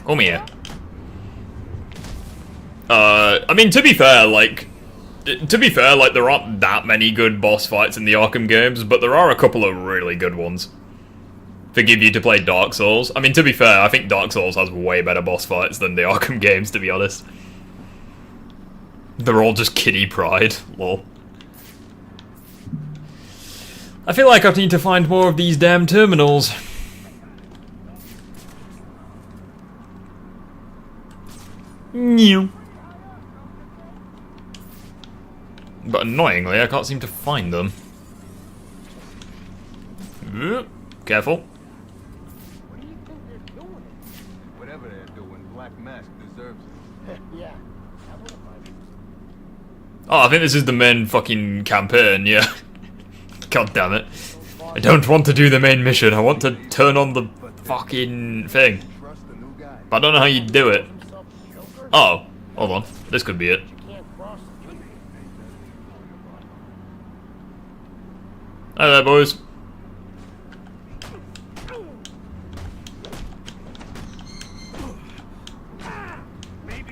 Come here. I mean, to be fair, like, there aren't that many good boss fights in the Arkham games, but there are a couple of really good ones. Forgive you to play Dark Souls. I mean, to be fair, I think Dark Souls has way better boss fights than the Arkham games, to be honest. They're all just kiddie pride, lol. I feel like I need to find more of these damn terminals. New. But annoyingly, I can't seem to find them. Careful. Whatever they're doing, Black Mask deserves it. Yeah. Oh, I think this is the main fucking campaign, yeah. God damn it. I don't want to do the main mission. I want to turn on the fucking thing. But I don't know how you do it. Oh, hold on. This could be it. Hi there, boys.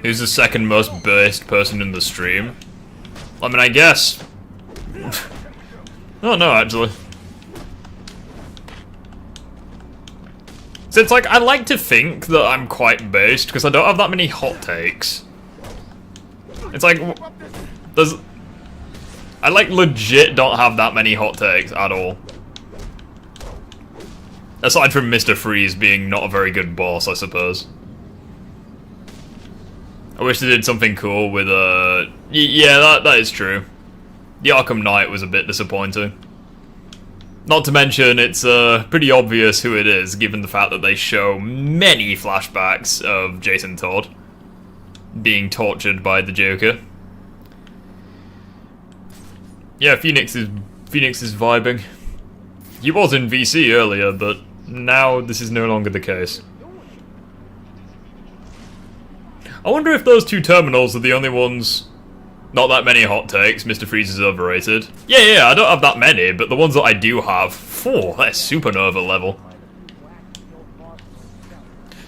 Who's the second most based person in the stream? I mean, I guess. Oh no, actually. So it's like, I like to think that I'm quite based, because I don't have that many hot takes. It's like, I like legit don't have that many hot takes at all. Aside from Mr. Freeze being not a very good boss, I suppose. I wish they did something cool with, yeah, that is true. The Arkham Knight was a bit disappointing. Not to mention, it's pretty obvious who it is, given the fact that they show many flashbacks of Jason Todd being tortured by the Joker. Yeah, Phoenix is vibing. He was in VC earlier, but now this is no longer the case. I wonder if those two terminals are the only ones. Not that many hot takes. Mr. Freeze is overrated. Yeah, I don't have that many, but the ones that I do have, that's supernova level.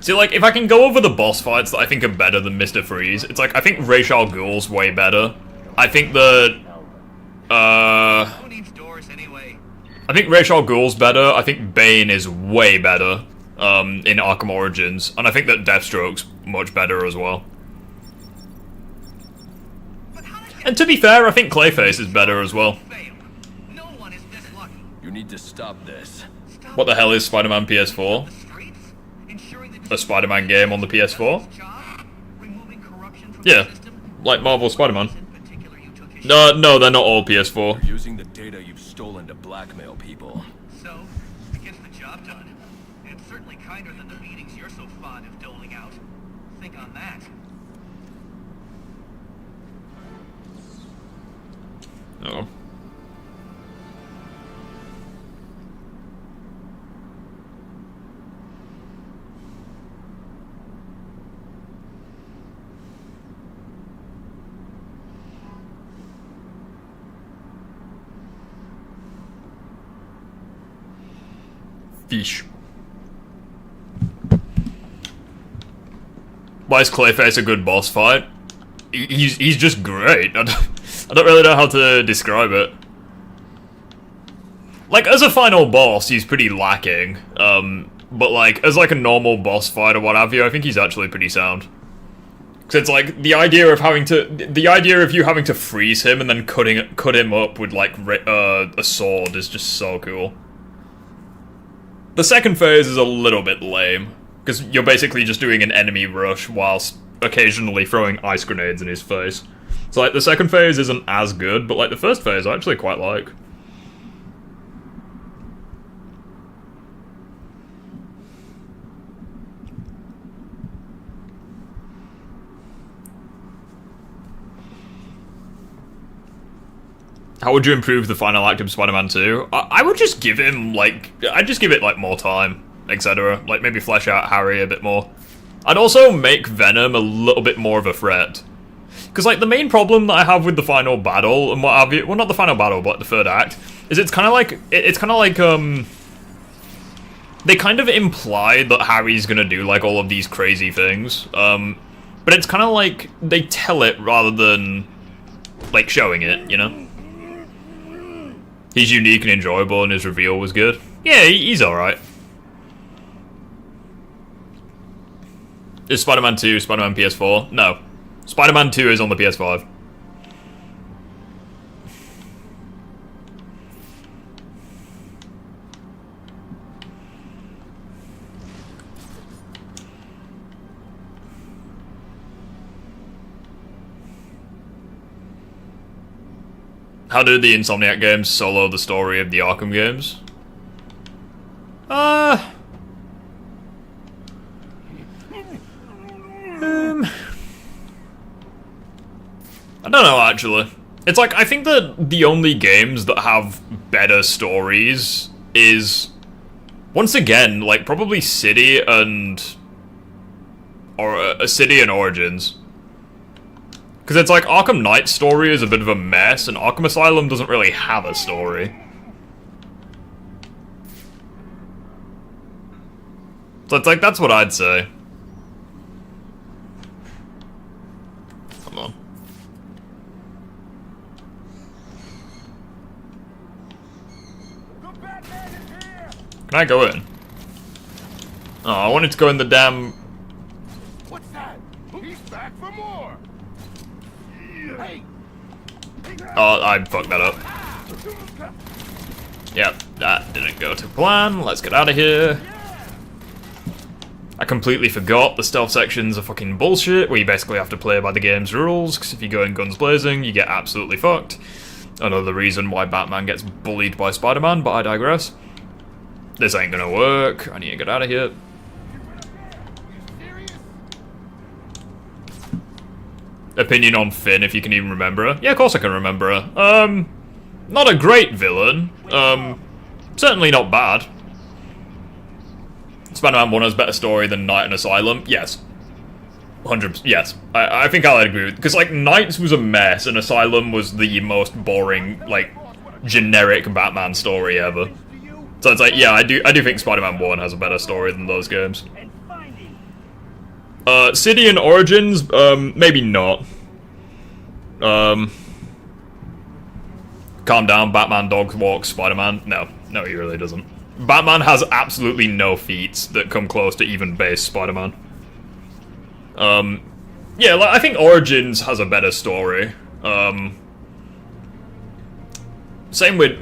See, like, if I can go over the boss fights that I think are better than Mr. Freeze, it's like, I think Ra's al Ghul's way better. I think that, I think Ra's al Ghul's better. I think Bane is way better, in Arkham Origins. And I think that Deathstroke's much better as well. And to be fair, I think Clayface is better as well. You need to stop this. What the hell is Spider-Man PS4? A Spider-Man game on the PS4? Yeah, like Marvel Spider-Man. No, they're not all PS4. You're using the data you've stolen to blackmail people. So, it gets the job done. It's certainly kinder than the beatings you're so fond of doling out. Think on that. Oh. Fish. Why is Clayface a good boss fight? He's just great. I don't really know how to describe it. Like, as a final boss, he's pretty lacking. But like, as like a normal boss fight or what have you, I think he's actually pretty sound. Cause it's like, the idea of you having to freeze him and then cut him up with like, a sword is just so cool. The second phase is a little bit lame, because you're basically just doing an enemy rush whilst occasionally throwing ice grenades in his face. So like, the second phase isn't as good, but like, the first phase I actually quite like. How would you improve the final act of Spider-Man 2? I would just give him, like, I'd just give it, like, more time, etc. Like, maybe flesh out Harry a bit more. I'd also make Venom a little bit more of a threat. Because, like, the main problem that I have with the final battle, and what have you, well, not the final battle, but the third act, is it's kind of like, they kind of imply that Harry's gonna do, like, all of these crazy things, but it's kind of like, they tell it rather than, like, showing it, you know? He's unique and enjoyable, and his reveal was good. Yeah, he's alright. Is Spider-Man 2 Spider-Man PS4? No. Spider-Man 2 is on the PS5. How did the Insomniac games solo the story of the Arkham games? I don't know, actually. It's like, I think that the only games that have better stories is, once again, like, probably City and Origins. Because it's like, Arkham Knight's story is a bit of a mess, and Arkham Asylum doesn't really have a story. So it's like, that's what I'd say. Come on. Can I go in? Oh, I wanted to go in the damn... What's that? He's back for more. Hey. Oh, I fucked that up. Yep, that didn't go to plan. Let's get out of here. I completely forgot the stealth sections are fucking bullshit, where you basically have to play by the game's rules, because if you go in guns blazing, you get absolutely fucked. Another reason why Batman gets bullied by Spider-Man, but I digress. This ain't gonna work. I need to get out of here. Opinion on Finn, if you can even remember her. Yeah, of course I can remember her. Not a great villain. Certainly not bad. Spider-Man 1 has better story than Night and Asylum. Yes. 100%. Yes. I think I'll agree with... Because, like, Knight's was a mess, and Asylum was the most boring, like, generic Batman story ever. So it's like, yeah, I do think Spider-Man 1 has a better story than those games. City and Origins, maybe not. Calm down, Batman dog walks Spider-Man. No, he really doesn't. Batman has absolutely no feats that come close to even base Spider-Man. Yeah, like, I think Origins has a better story. Same with...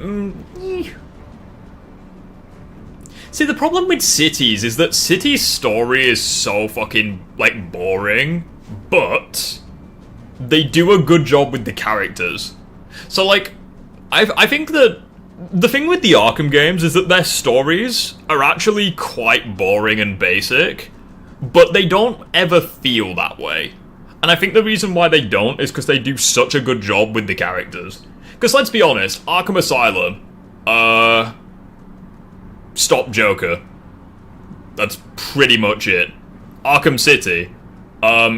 See, the problem with Cities is that City's story is so fucking, like, boring, but they do a good job with the characters. So, like, I think that the thing with the Arkham games is that their stories are actually quite boring and basic, but they don't ever feel that way. And I think the reason why they don't is because they do such a good job with the characters. Because let's be honest, Arkham Asylum, stop Joker. That's pretty much it. Arkham City,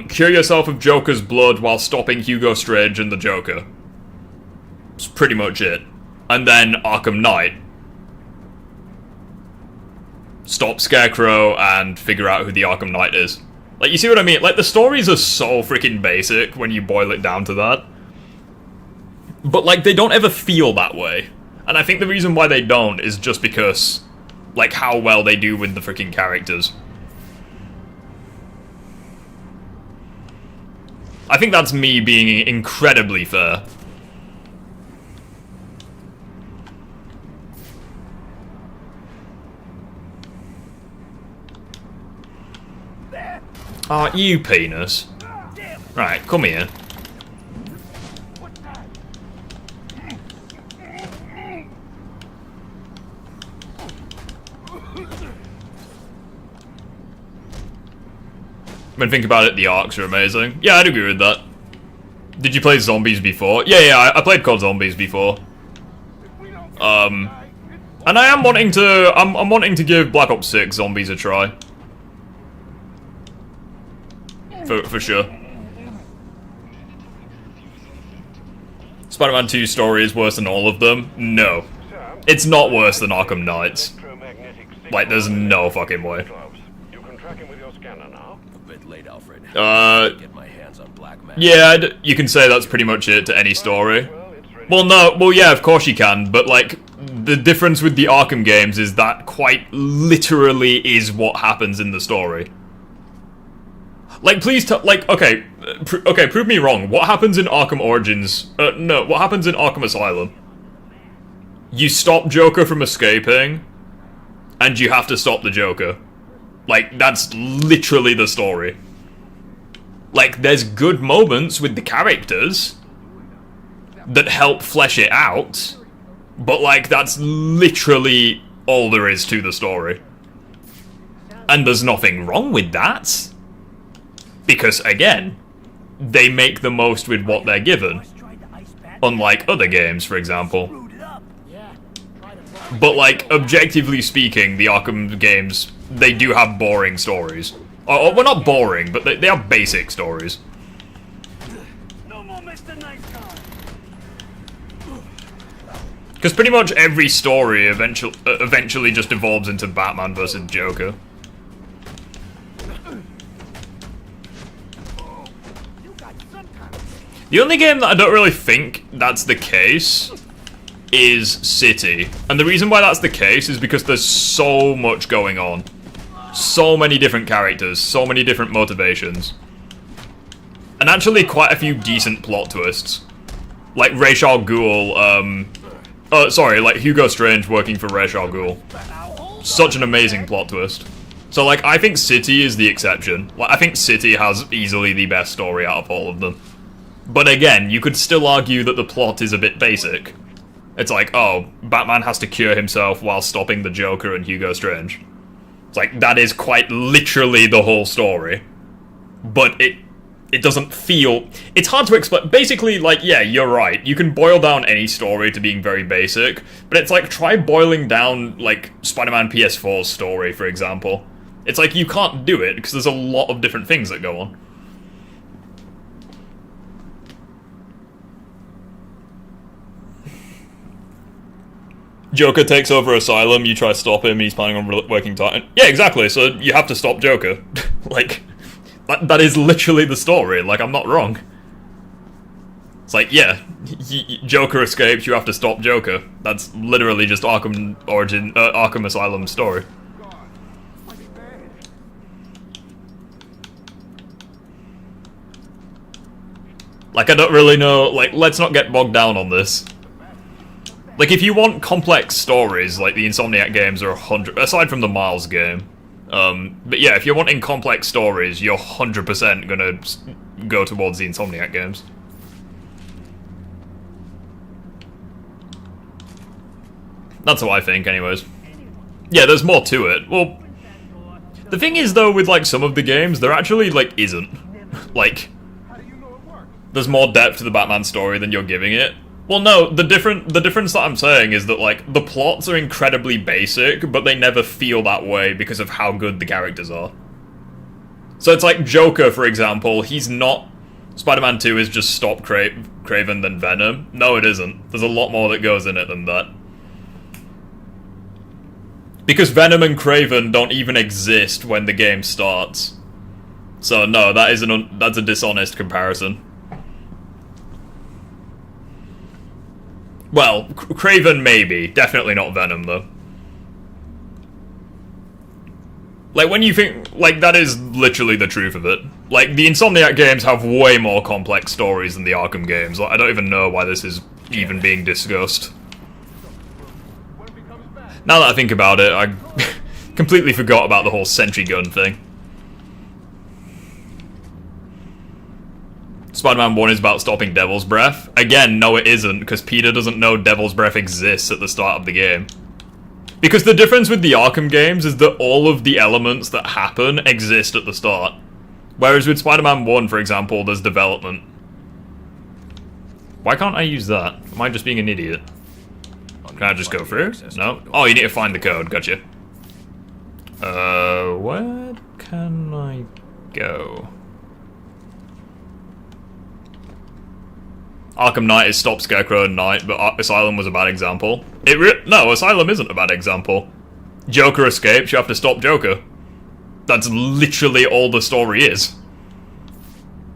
cure yourself of Joker's blood while stopping Hugo Strange and the Joker. That's pretty much it. And then Arkham Knight. Stop Scarecrow and figure out who the Arkham Knight is. Like, you see what I mean? Like, the stories are so freaking basic when you boil it down to that. But, like, they don't ever feel that way. And I think the reason why they don't is just because, like, how well they do with the freaking characters. I think that's me being incredibly fair. Ah, you penis. Right, come here. When think about it, the arcs are amazing. Yeah, I'd agree with that. Did you play Zombies before? Yeah, I played COD Zombies before. And I am wanting to, I'm wanting to give Black Ops 6 Zombies a try. For sure. Spider-Man 2's story is worse than all of them? No. It's not worse than Arkham Knight's. Like, there's no fucking way. Yeah, you can say that's pretty much it to any story. Well, no, well, yeah, of course you can, but, like, the difference with the Arkham games is that quite literally is what happens in the story. Like, please tell, like, okay, prove me wrong. What happens in Arkham Origins? No, what happens in Arkham Asylum? You stop Joker from escaping, and you have to stop the Joker. Like, that's literally the story. Like, there's good moments with the characters that help flesh it out, but, like, that's literally all there is to the story. And there's nothing wrong with that. Because, again, they make the most with what they're given. Unlike other games, for example. But, like, objectively speaking, the Arkham games, they do have boring stories. Or well, not boring, but they have basic stories. Because pretty much every story eventually just evolves into Batman versus Joker. The only game that I don't really think that's the case is City. And the reason why that's the case is because there's so much going on. So many different characters, so many different motivations. And actually quite a few decent plot twists. Like Ra's al Ghul, like Hugo Strange working for Ra's al Ghul. Such an amazing plot twist. So like, I think City is the exception. Like, I think City has easily the best story out of all of them. But again, you could still argue that the plot is a bit basic. It's like, oh, Batman has to cure himself while stopping the Joker and Hugo Strange. It's like, that is quite literally the whole story. But it doesn't feel... It's hard to explain. Basically, like, yeah, you're right. You can boil down any story to being very basic. But it's like, try boiling down, like, Spider-Man PS4's story, for example. It's like, you can't do it, because there's a lot of different things that go on. Joker takes over Asylum, you try to stop him, he's planning on working Titan. Yeah, exactly, so you have to stop Joker. Like, that is literally the story, like, I'm not wrong. It's like, yeah, Joker escapes, you have to stop Joker. That's literally just Arkham Asylum's story. Like, I don't really know, like, let's not get bogged down on this. Like, if you want complex stories, like, the Insomniac games are 100... Aside from the Miles game. But yeah, if you're wanting complex stories, you're 100% gonna go towards the Insomniac games. That's what I think, anyways. Yeah, there's more to it. Well, the thing is, though, with, like, some of the games, there actually, like, isn't. Like, there's more depth to the Batman story than you're giving it. Well, no, the difference that I'm saying is that, like, the plots are incredibly basic, but they never feel that way because of how good the characters are. So it's like Joker, for example, he's not... Spider-Man 2 is just stop Kraven than Venom. No, it isn't. There's a lot more that goes in it than that. Because Venom and Kraven don't even exist when the game starts. So no, that's a dishonest comparison. Well, Kraven maybe. Definitely not Venom, though. Like, when you think... Like, that is literally the truth of it. Like, the Insomniac games have way more complex stories than the Arkham games. Like, I don't even know why this is even being discussed. Now that I think about it, I completely forgot about the whole sentry gun thing. Spider-Man 1 is about stopping Devil's Breath. Again, no it isn't, because Peter doesn't know Devil's Breath exists at the start of the game. Because the difference with the Arkham games is that all of the elements that happen exist at the start. Whereas with Spider-Man 1, for example, there's development. Why can't I use that? Am I just being an idiot? Can I just go through? No? Oh, you need to find the code, gotcha. Where can I go? Arkham Knight is stop Scarecrow at night, but Asylum was a bad example. No, Asylum isn't a bad example. Joker escapes, you have to stop Joker. That's literally all the story is.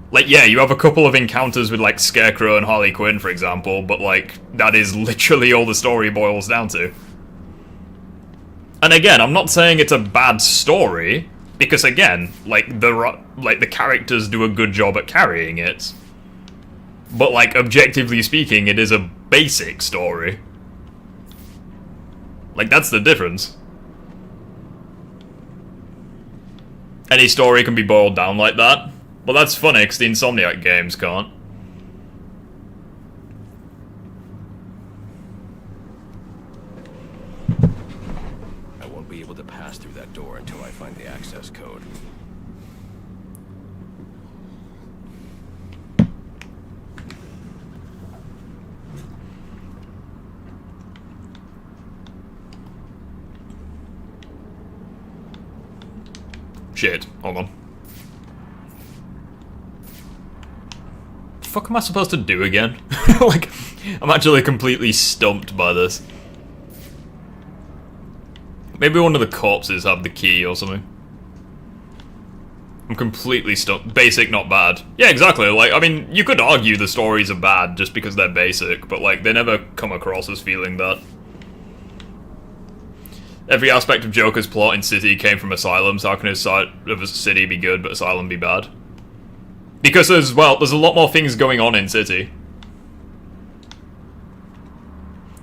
Like, yeah, you have a couple of encounters with, like, Scarecrow and Harley Quinn, for example, but, like, that is literally all the story boils down to. And again, I'm not saying it's a bad story, because again, like, the characters do a good job at carrying it. But, like, objectively speaking, it is a basic story. Like, that's the difference. Any story can be boiled down like that. Well, that's funny, because the Insomniac games can't. I won't be able to pass through that door until I find the access code. Shit, hold on. The fuck am I supposed to do again? Like, I'm actually completely stumped by this. Maybe one of the corpses have the key or something. I'm completely stumped. Basic, not bad. Yeah, exactly. Like, I mean, you could argue the stories are bad just because they're basic, but, like, they never come across as feeling that. Every aspect of Joker's plot in City came from Asylum, so how can his side of a City be good, but Asylum be bad? Because there's a lot more things going on in City.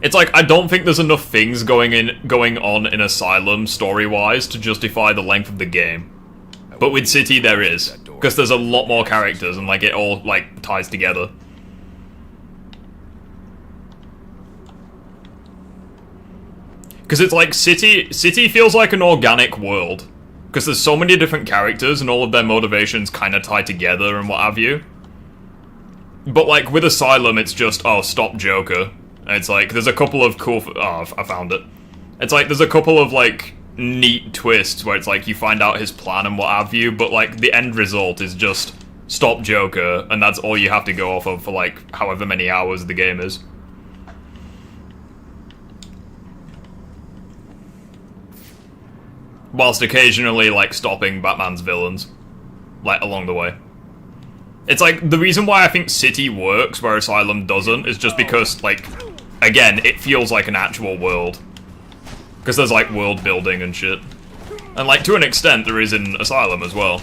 It's like, I don't think there's enough things going on in Asylum, story-wise, to justify the length of the game. But with City, there is. Because there's a lot more characters, and, like, it all, like, ties together. Because it's like, City feels like an organic world. Because there's so many different characters, and all of their motivations kind of tie together, and what have you. But, like, with Asylum, it's just, oh, stop Joker. And it's like, there's a couple of cool... Oh, I found it. It's like, there's a couple of, like, neat twists where it's like, you find out his plan and what have you, but, like, the end result is just stop Joker, and that's all you have to go off of for, like, however many hours the game is. Whilst occasionally, like, stopping Batman's villains, like, along the way. It's like, the reason why I think City works where Asylum doesn't is just because, like, again, it feels like an actual world. Because there's, like, world building and shit. And, like, to an extent, there is in Asylum as well.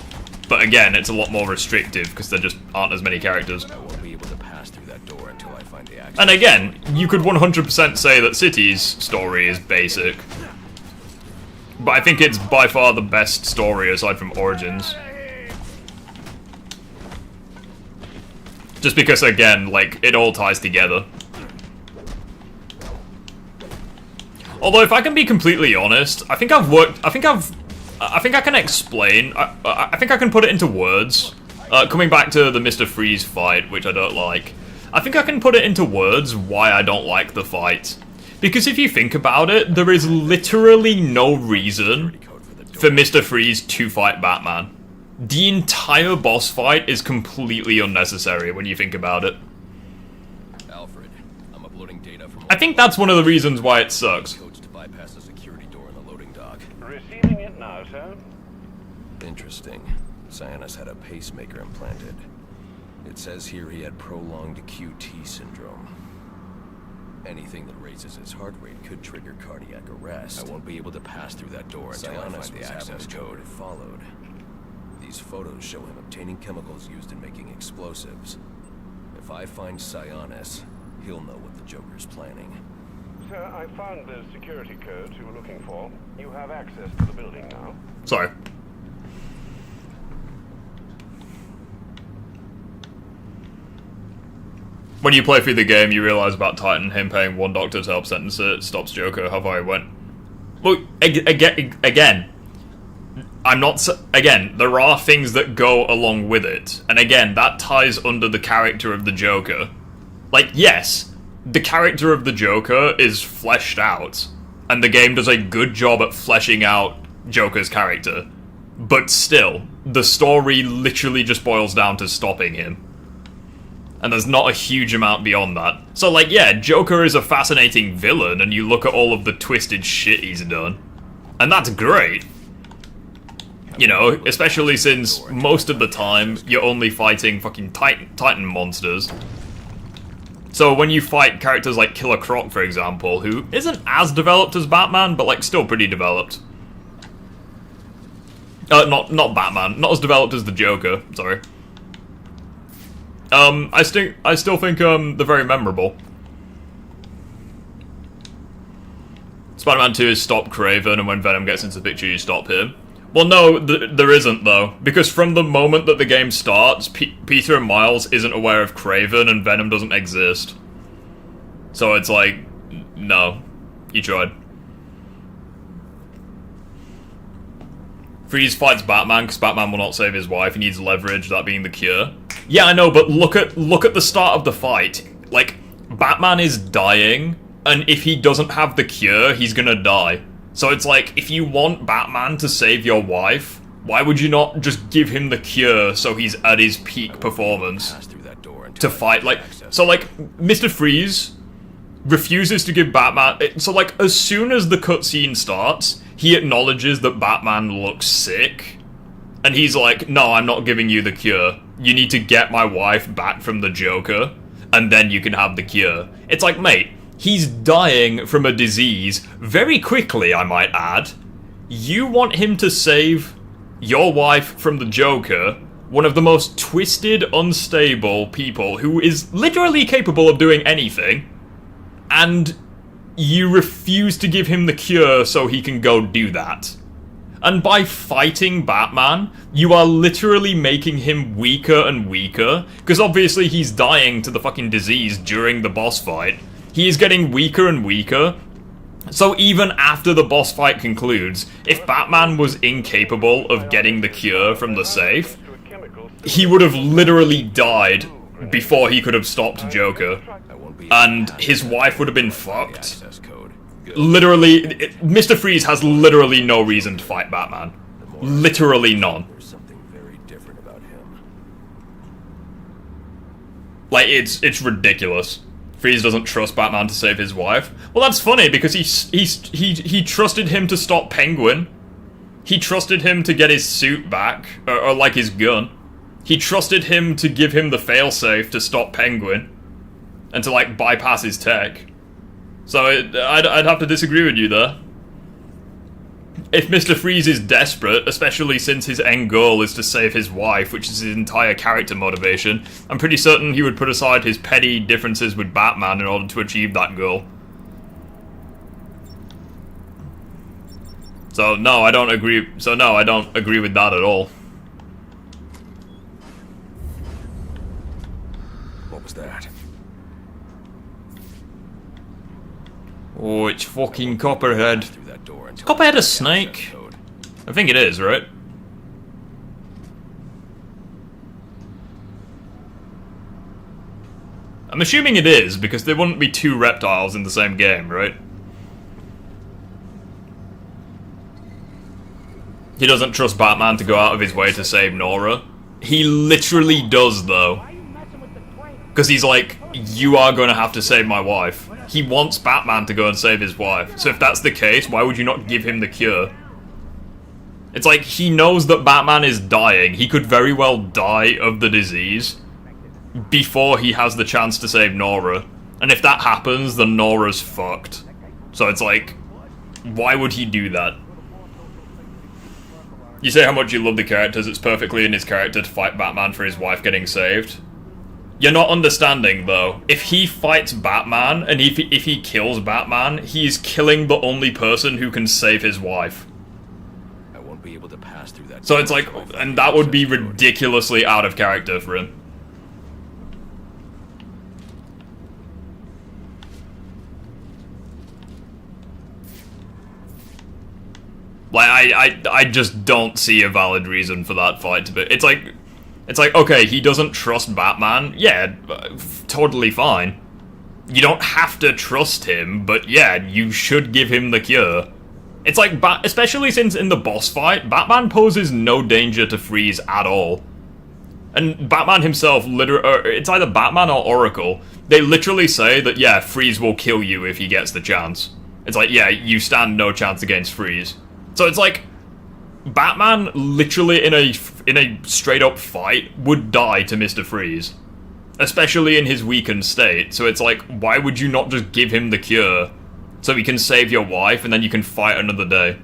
But again, it's a lot more restrictive, because there just aren't as many characters. I won't be able to pass through that door until I find the access. And again, you could 100% say that City's story is basic. But I think it's by far the best story, aside from Origins. Just because, again, like, it all ties together. Although, if I can be completely honest, I think I can explain, I think I can put it into words. Coming back to the Mr. Freeze fight, which I don't like, I think I can put it into words why I don't like the fight. Because if you think about it, there is literally no reason for Mr. Freeze to fight Batman. The entire boss fight is completely unnecessary when you think about it. Alfred, I'm uploading data from... I think that's one of the reasons why it sucks. Bypass the security door in the loading dock. Receiving it now, sir. Interesting. Sionis had a pacemaker implanted. It says here he had prolonged QT syndrome. Anything that raises his heart rate could trigger cardiac arrest. I won't be able to pass through that door until I find the access code. Followed. These photos show him obtaining chemicals used in making explosives. If I find Sionis, he'll know what the Joker's planning. Sir, I found the security codes you were looking for. You have access to the building now. Sorry. When you play through the game, you realize about Titan, him paying one doctor to help sentence it, stops Joker, how far he went. Look, again, again, there are things that go along with it, and again, that ties under the character of the Joker. Like, yes, the character of the Joker is fleshed out, and the game does a good job at fleshing out Joker's character, but still, the story literally just boils down to stopping him. And there's not a huge amount beyond that. So, like, yeah, Joker is a fascinating villain, and you look at all of the twisted shit he's done. And that's great. You know, especially since most of the time, you're only fighting fucking Titan monsters. So when you fight characters like Killer Croc, for example, who isn't as developed as Batman, but, like, still pretty developed. Not Batman. Not as developed as the Joker, sorry. I still think, they're very memorable. Spider-Man 2 is stop Kraven, and when Venom gets into the picture, you stop him. Well, no, there isn't, though. Because from the moment that the game starts, Peter and Miles isn't aware of Kraven, and Venom doesn't exist. So it's like, no. You tried. Freeze fights Batman, because Batman will not save his wife. He needs leverage, that being the cure. Yeah, I know, but look at the start of the fight. Like, Batman is dying, and if he doesn't have the cure, he's gonna die. So it's like, if you want Batman to save your wife, Why would you not just give him the cure so he's at his peak performance to fight? Like, so like, Mr. Freeze refuses to give Batman... So like, as soon as the cutscene starts, he acknowledges that Batman looks sick. And he's like, no, I'm not giving you the cure. You need to get my wife back from the Joker, and then you can have the cure. It's like, mate, he's dying from a disease very quickly, I might add. You want him to save your wife from the Joker, one of the most twisted, unstable people who is literally capable of doing anything, and you refuse to give him the cure so he can go do that. And by fighting Batman, you are literally making him weaker and weaker, because obviously he's dying to the fucking disease during the boss fight. He is getting weaker and weaker. So even after the boss fight concludes, if Batman was incapable of getting the cure from the safe, he would have literally died before he could have stopped Joker. And his wife would have been fucked. Literally, Mr. Freeze has literally no reason to fight Batman. Literally none. Like, it's ridiculous. Freeze doesn't trust Batman to save his wife. Well, that's funny, because he trusted him to stop Penguin. He trusted him to get his suit back, or like his gun. He trusted him to give him the failsafe to stop Penguin, and to, like, bypass his tech. So I'd have to disagree with you there. If Mr. Freeze is desperate, especially since his end goal is to save his wife, which is his entire character motivation, I'm pretty certain he would put aside his petty differences with Batman in order to achieve that goal. So no, I don't agree with that at all. What was that? Oh, it's fucking Copperhead. Is Copperhead a snake? I think it is, right? I'm assuming it is, because there wouldn't be two reptiles in the same game, right? He doesn't trust Batman to go out of his way to save Nora. He literally does, though. Because he's like, you are going to have to save my wife. He wants Batman to go and save his wife. So if that's the case, why would you not give him the cure? It's like, he knows that Batman is dying. He could very well die of the disease before he has the chance to save Nora. And if that happens, then Nora's fucked. So it's like, why would he do that? You say how much you love the characters, it's perfectly in his character to fight Batman for his wife getting saved. You're not understanding, though. If he fights Batman, and if he kills Batman, he's killing the only person who can save his wife. I won't be able to pass through that. So it's like, and that would be ridiculously out of character for him. Like, I just don't see a valid reason for that fight to be. It's like, okay, he doesn't trust Batman. Yeah, totally fine. You don't have to trust him, but yeah, you should give him the cure. It's like, especially since in the boss fight, Batman poses no danger to Freeze at all. And Batman himself, it's either Batman or Oracle, they literally say that, yeah, Freeze will kill you if he gets the chance. It's like, yeah, you stand no chance against Freeze. So it's like, Batman literally in a straight up fight would die to Mr. Freeze. Especially in his weakened state, so it's like, why would you not just give him the cure so he can save your wife and then you can fight another day?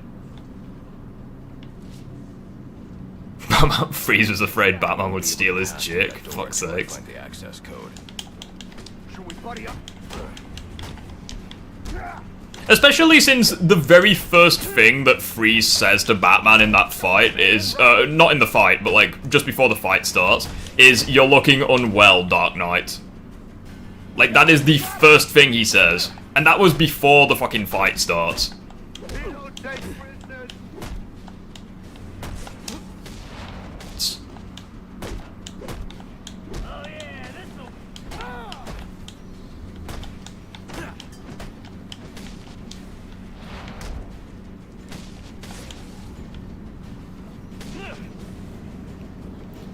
Freeze was afraid Batman would steal his chick, for fuck's sake. Find the access code. Should we buddy up? Especially since the very first thing that Freeze says to Batman in that fight is, not in the fight, but like, just before the fight starts, is, "You're looking unwell, Dark Knight." Like, that is the first thing he says. And that was before the fucking fight starts.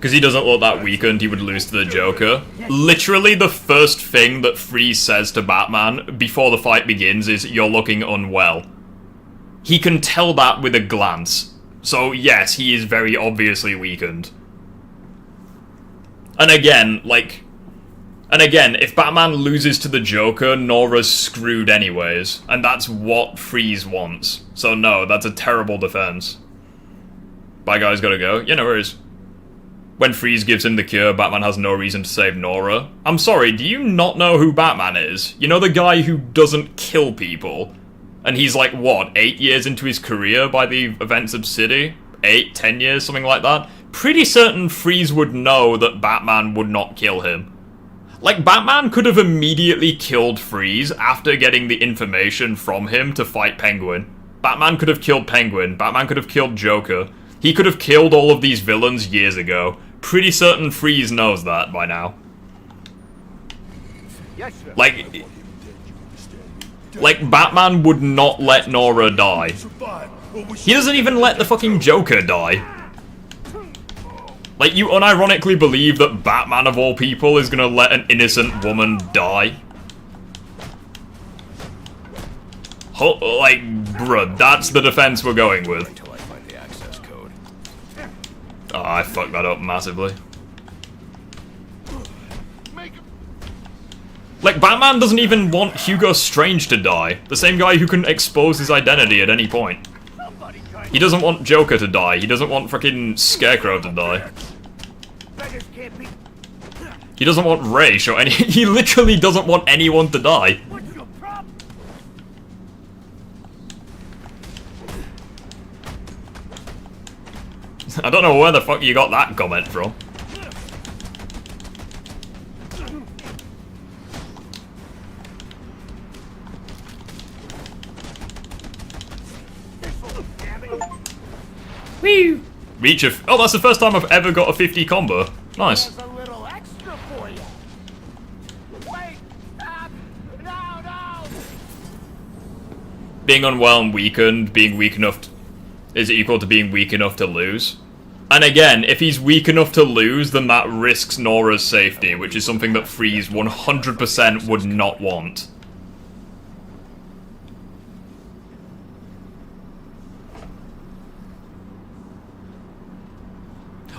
Because he doesn't look that weakened, he would lose to the Joker. Literally the first thing that Freeze says to Batman before the fight begins is, "You're looking unwell." He can tell that with a glance. So yes, he is very obviously weakened. And again, if Batman loses to the Joker, Nora's screwed anyways. And that's what Freeze wants. So no, that's a terrible defense. Bye guys, gotta go. Yeah, no worries. When Freeze gives him the cure, Batman has no reason to save Nora. I'm sorry, do you not know who Batman is? You know the guy who doesn't kill people? And he's like, what, 8 years into his career by the events of City? 8, 10 years, something like that? Pretty certain Freeze would know that Batman would not kill him. Like, Batman could have immediately killed Freeze after getting the information from him to fight Penguin. Batman could have killed Penguin. Batman could have killed Joker. He could have killed all of these villains years ago. Pretty certain Freeze knows that by now. Like, Batman would not let Nora die. He doesn't even let the fucking Joker die. Like, you unironically believe that Batman of all people is gonna let an innocent woman die? Like, bruh, that's the defense we're going with. Oh, I fucked that up massively. Like, Batman doesn't even want Hugo Strange to die. The same guy who can expose his identity at any point. He doesn't want Joker to die. He doesn't want fucking Scarecrow to die. He doesn't want Raish or any- he literally doesn't want anyone to die. I don't know where the fuck you got that comment from. Woo! Reach of- oh, that's the first time I've ever got a 50 combo. Nice. Being unwell and weakened, being weak enough is equal to being weak enough to lose. And again, if he's weak enough to lose, then that risks Nora's safety, which is something that Freeze 100% would not want.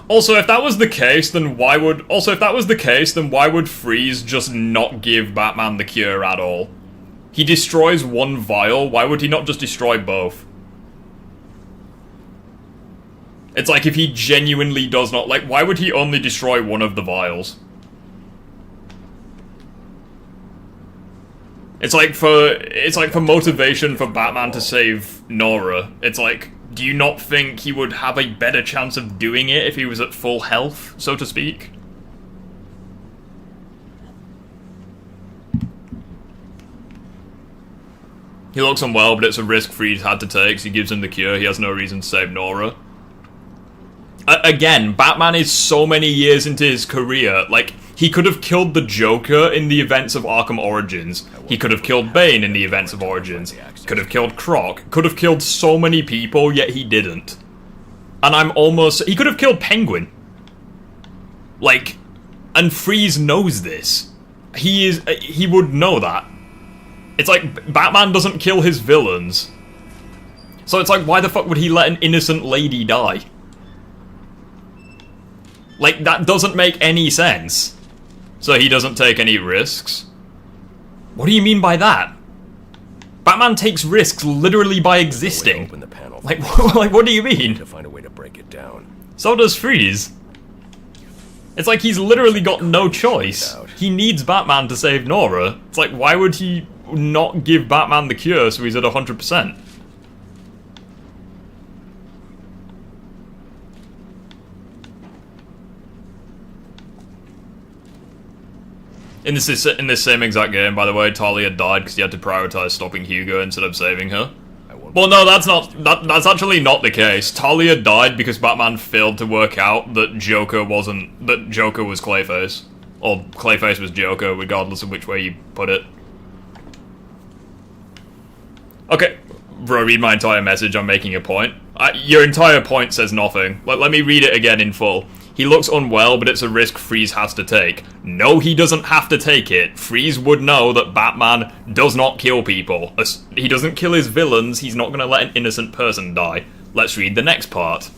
Also, if that was the case, then why would... Also, if that was the case, then why would Freeze just not give Batman the cure at all? He destroys one vial, why would he not just destroy both? It's like if he genuinely does not... Like, why would he only destroy one of the vials? It's like for motivation for Batman to save Nora. It's like, do you not think he would have a better chance of doing it if he was at full health, so to speak? He looks unwell, but it's a risk Freeze had to take, so he gives him the cure. He has no reason to save Nora. Again, Batman is so many years into his career. Like, he could have killed the Joker in the events of Arkham Origins. He could have killed Bane in the events of Origins. Could have killed Croc. Could have killed so many people, yet he didn't. And I'm almost... He could have killed Penguin. Like, and Freeze knows this. He would know that. It's like, Batman doesn't kill his villains. So it's like, why the fuck would he let an innocent lady die? Like, that doesn't make any sense. So he doesn't take any risks? What do you mean by that? Batman takes risks literally by existing. Like, what do you mean? To find a way to break it down. So does Freeze. It's like he's literally got no choice. He needs Batman to save Nora. It's like, why would he not give Batman the cure so he's at 100%? In this same exact game, by the way, Talia died because he had to prioritize stopping Hugo instead of saving her. Well, no, that's actually not the case. Talia died because Batman failed to work out that Joker was Clayface. Or Clayface was Joker, regardless of which way you put it. Okay, bro, read my entire message, I'm making a point. Your entire point says nothing. Let me read it again in full. He looks unwell, but it's a risk Freeze has to take. No, he doesn't have to take it. Freeze would know that Batman does not kill people. He doesn't kill his villains, he's not gonna let an innocent person die. Let's read the next part.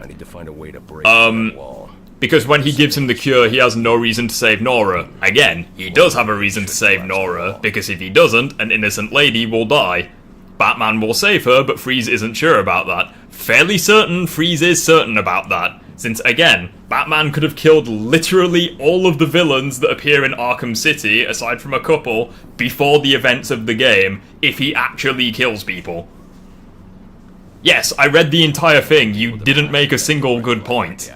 I need to find a way to break that wall. Because when he gives him the cure, he has no reason to save Nora. Again, he does have a reason to save Nora, because if he doesn't, an innocent lady will die. Batman will save her, but Freeze isn't sure about that. Fairly certain Freeze is certain about that, since again, Batman could have killed literally all of the villains that appear in Arkham City, aside from a couple, before the events of the game, if he actually kills people. Yes, I read the entire thing, you didn't make a single good point.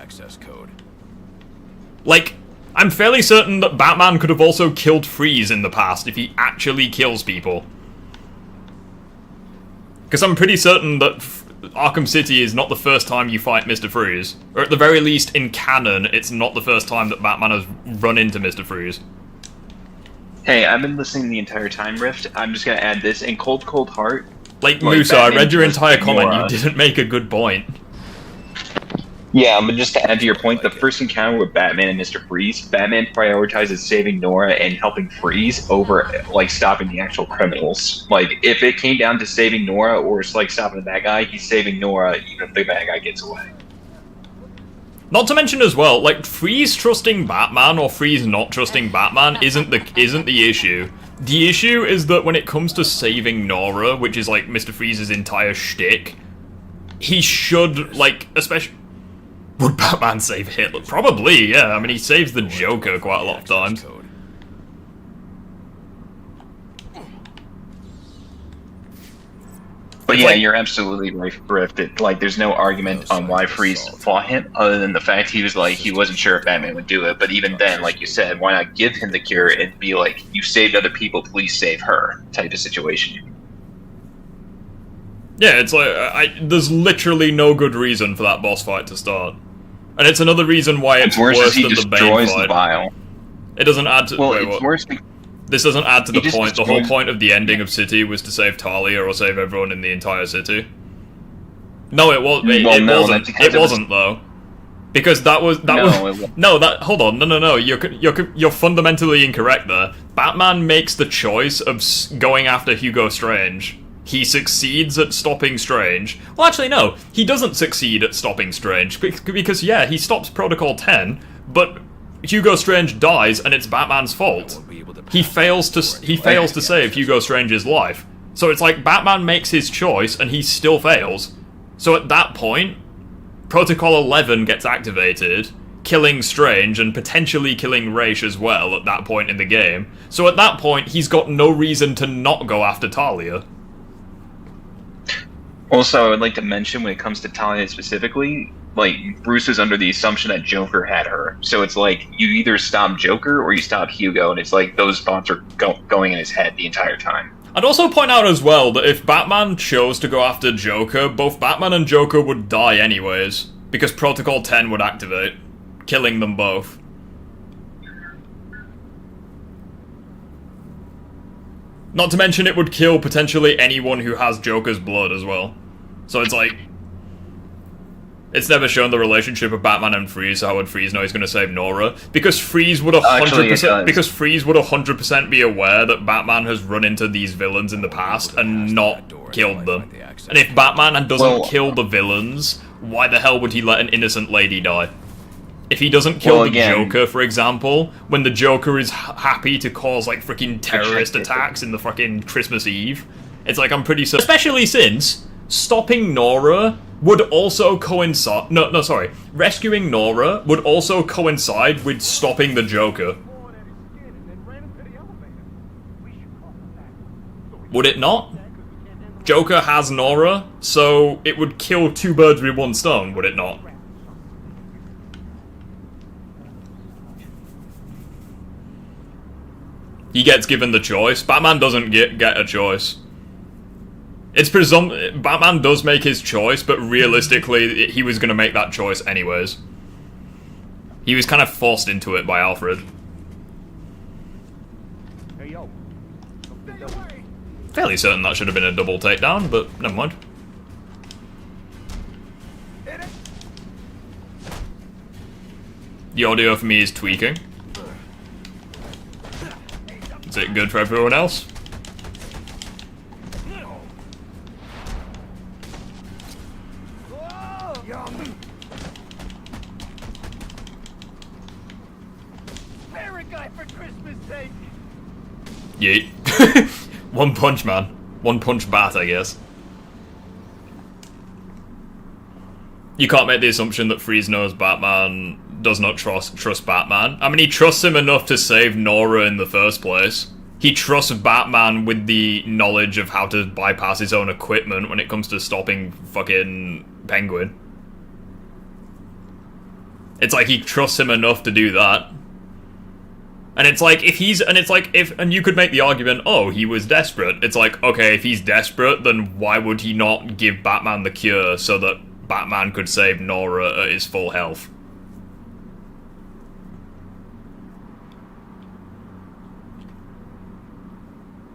Like, I'm fairly certain that Batman could have also killed Freeze in the past if he actually kills people. Because I'm pretty certain that Arkham City is not the first time you fight Mr. Freeze. Or at the very least, in canon, it's not the first time that Batman has run into Mr. Freeze. Hey, I've been listening the entire time, Rift. I'm just gonna add this. In Cold Cold Heart... Like, Musa, I read your entire comment, you didn't make a good point. Yeah, but just to add to your point, the first encounter with Batman and Mr. Freeze, Batman prioritizes saving Nora and helping Freeze over, like, stopping the actual criminals. Like, if it came down to saving Nora or, like, stopping the bad guy, he's saving Nora even if the bad guy gets away. Not to mention as well, like, Freeze trusting Batman or Freeze not trusting Batman isn't the issue. The issue is that when it comes to saving Nora, which is, like, Mr. Freeze's entire shtick, he should, like, especially... Would Batman save Hitler? Probably, yeah. I mean, he saves the Joker quite a lot of times. But yeah, you're absolutely right, Rift. Like, there's no argument on why Freeze fought him, other than the fact he was like, he wasn't sure if Batman would do it. But even then, like you said, why not give him the cure and be like, you saved other people, please save her, type of situation. Yeah, it's like, there's literally no good reason for that boss fight to start. And it's another reason why it's worse than the Bane fight. The vial. It doesn't add to... Well, wait, it's what? worse. This doesn't add to the point. The whole point of the ending of City was to save Talia or save everyone in the entire city. No, it was. It wasn't though, because that was hold on, no. You're fundamentally incorrect there. Batman makes the choice of going after Hugo Strange. He succeeds at stopping Strange. Well, actually, no. He doesn't succeed at stopping Strange because yeah, he stops Protocol 10, but Hugo Strange dies and it's Batman's fault. He fails to save Hugo Strange's life. So it's like Batman makes his choice and he still fails. So at that point, Protocol 11 gets activated, killing Strange and potentially killing Ra's as well at that point in the game. So at that point, he's got no reason to not go after Talia. Also, I would like to mention when it comes to Talia specifically, like, Bruce is under the assumption that Joker had her. So it's like, you either stop Joker or you stop Hugo, and it's like those thoughts are going in his head the entire time. I'd also point out as well that if Batman chose to go after Joker, both Batman and Joker would die anyways, because Protocol 10 would activate, killing them both. Not to mention it would kill potentially anyone who has Joker's blood as well. So it's like... It's never shown the relationship of Batman and Freeze, so how would Freeze know he's going to save Nora? Because Freeze would 100% be aware that Batman has run into these villains in the past and not killed them. And if Batman doesn't kill the villains, why the hell would he let an innocent lady die? If he doesn't kill the Joker, for example, when the Joker is happy to cause, like, freaking terrorist attacks in the fucking Christmas Eve, it's like, I'm pretty certain... Especially since stopping Nora would also coincide... No, sorry. Rescuing Nora would also coincide with stopping the Joker. Would it not? Joker has Nora, so it would kill two birds with one stone, would it not? He gets given the choice. Batman doesn't get a choice. It's Batman does make his choice, but realistically, he was going to make that choice anyways. He was kind of forced into it by Alfred. Fairly certain that should have been a double takedown, but never mind. The audio for me is tweaking. Is it good for everyone else? Yeet. One punch, man. One punch bat, I guess. You can't make the assumption that Freeze knows Batman does not trust Batman. I mean, he trusts him enough to save Nora in the first place. He trusts Batman with the knowledge of how to bypass his own equipment when it comes to stopping fucking Penguin. It's like he trusts him enough to do that. And it's like, and you could make the argument, oh, he was desperate. It's like, okay, if he's desperate, then why would he not give Batman the cure so that Batman could save Nora at his full health?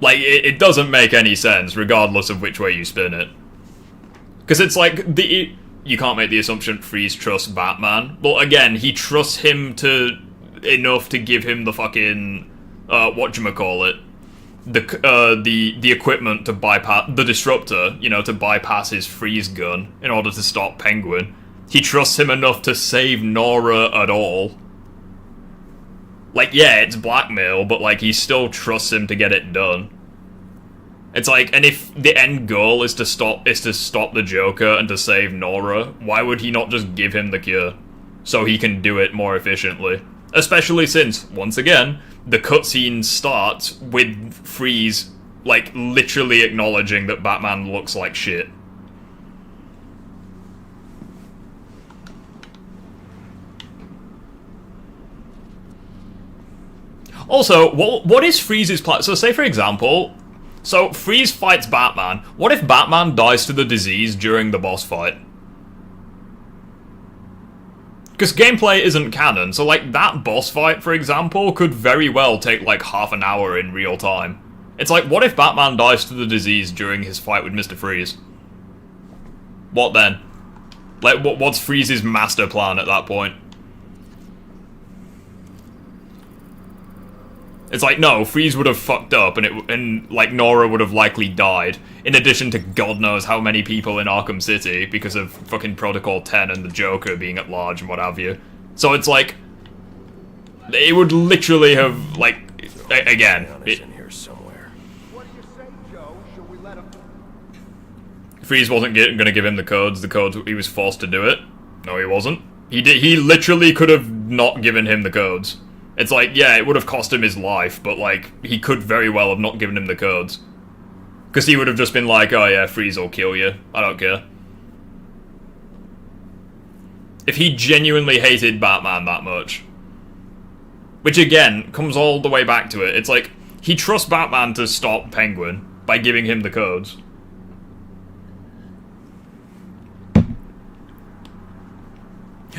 Like, it doesn't make any sense, regardless of which way you spin it. Because it's like, you can't make the assumption Freeze trusts Batman. Well, again, he trusts him enough to give him the fucking, whatchamacallit, the equipment to bypass, the disruptor, you know, to bypass his freeze gun in order to stop Penguin. He trusts him enough to save Nora at all. Like, yeah, it's blackmail, but like, he still trusts him to get it done. It's like, and if the end goal is to stop the Joker and to save Nora, why would he not just give him the cure so he can do it more efficiently? Especially since, once again, the cutscene starts with Freeze, like, literally acknowledging that Batman looks like shit. Also, what is Freeze's plan? So say, for example, so Freeze fights Batman. What if Batman dies to the disease during the boss fight? Because gameplay isn't canon, so like that boss fight, for example, could very well take like half an hour in real time. It's like, what if Batman dies to the disease during his fight with Mr. Freeze? What then? Like, what's Freeze's master plan at that point? It's like, no, Freeze would have fucked up, and like Nora would have likely died. In addition to God knows how many people in Arkham City because of fucking Protocol 10 and the Joker being at large and what have you. So it's like, it would literally have, like, again. Freeze wasn't gonna give him the codes he was forced to do it. No, he wasn't. He literally could have not given him the codes. It's like, yeah, it would have cost him his life, but like, he could very well have not given him the codes. Because he would have just been like, oh yeah, Freeze will kill you. I don't care. If he genuinely hated Batman that much. Which again, comes all the way back to it. It's like, he trusts Batman to stop Penguin by giving him the codes.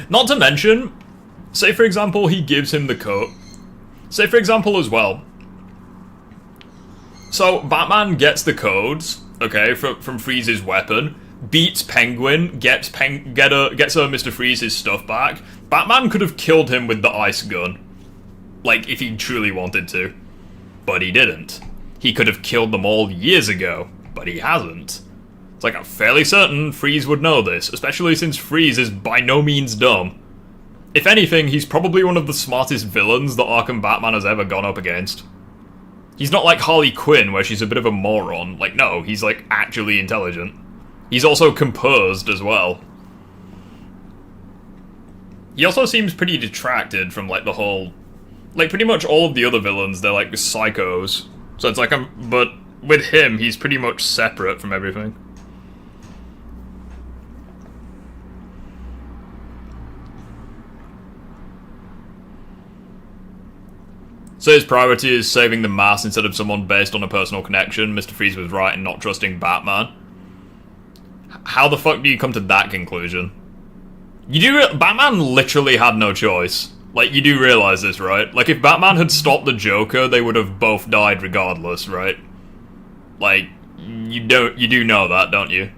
Not to mention, say for example he gives him the code. Say for example as well. So Batman gets the codes, okay, from Freeze's weapon, beats Penguin, gets Mr. Freeze's stuff back. Batman could have killed him with the ice gun. Like, if he truly wanted to. But he didn't. He could have killed them all years ago, but he hasn't. It's like, I'm fairly certain Freeze would know this, especially since Freeze is by no means dumb. If anything, he's probably one of the smartest villains that Arkham Batman has ever gone up against. He's not like Harley Quinn, where she's a bit of a moron. Like, no, he's like actually intelligent. He's also composed as well. He also seems pretty detracted from like the whole... Like, pretty much all of the other villains, they're like psychos. So it's like, but with him, he's pretty much separate from everything. So his priority is saving the mass instead of someone based on a personal connection. Mr. Freeze was right in not trusting Batman. How the fuck do you come to that conclusion? Batman literally had no choice. Like, you do realize this, right? Like, if Batman had stopped the Joker, they would have both died regardless, right? Like, you do know that, don't you?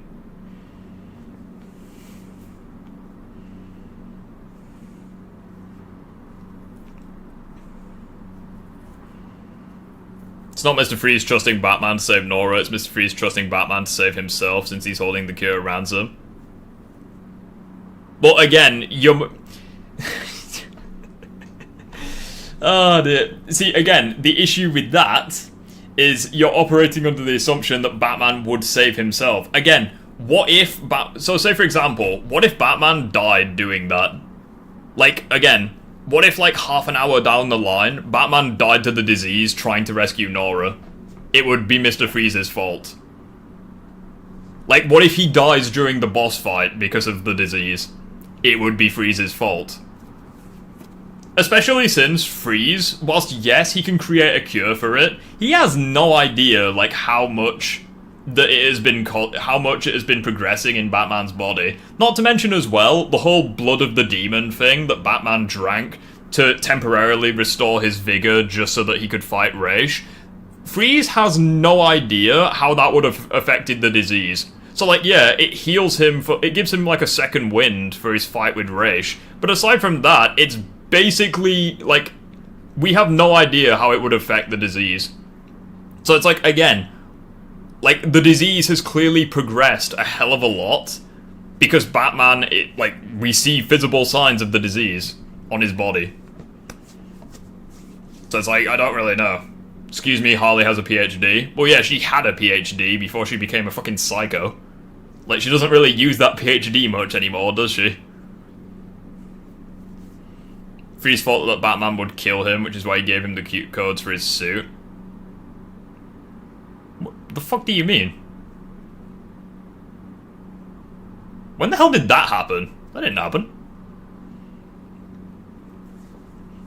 It's not Mr. Freeze trusting Batman to save Nora, it's Mr. Freeze trusting Batman to save himself since he's holding the cure ransom. But again, you're... Oh dear. See, again, the issue with that is you're operating under the assumption that Batman would save himself. Again, what if... So say, for example, what if Batman died doing that? Like, again, what if, like, half an hour down the line, Batman died to the disease trying to rescue Nora? It would be Mr. Freeze's fault. Like, what if he dies during the boss fight because of the disease? It would be Freeze's fault. Especially since Freeze, whilst yes, he can create a cure for it, he has no idea, like, how much that it has been how much it has been progressing in Batman's body. Not to mention as well, the whole blood of the demon thing that Batman drank to temporarily restore his vigor just so that he could fight Raish. Freeze has no idea how that would have affected the disease. So, like, yeah, it heals him it gives him, like, a second wind for his fight with Raish. But aside from that, it's basically, like, we have no idea how it would affect the disease. So it's like, again, like, the disease has clearly progressed a hell of a lot because Batman, we see visible signs of the disease on his body. So it's like, I don't really know. Excuse me, Harley has a PhD. Well, yeah, she had a PhD before she became a fucking psycho. Like, she doesn't really use that PhD much anymore, does she? Freeze thought that Batman would kill him, which is why he gave him the cute codes for his suit. What the fuck do you mean? When the hell did that happen? That didn't happen.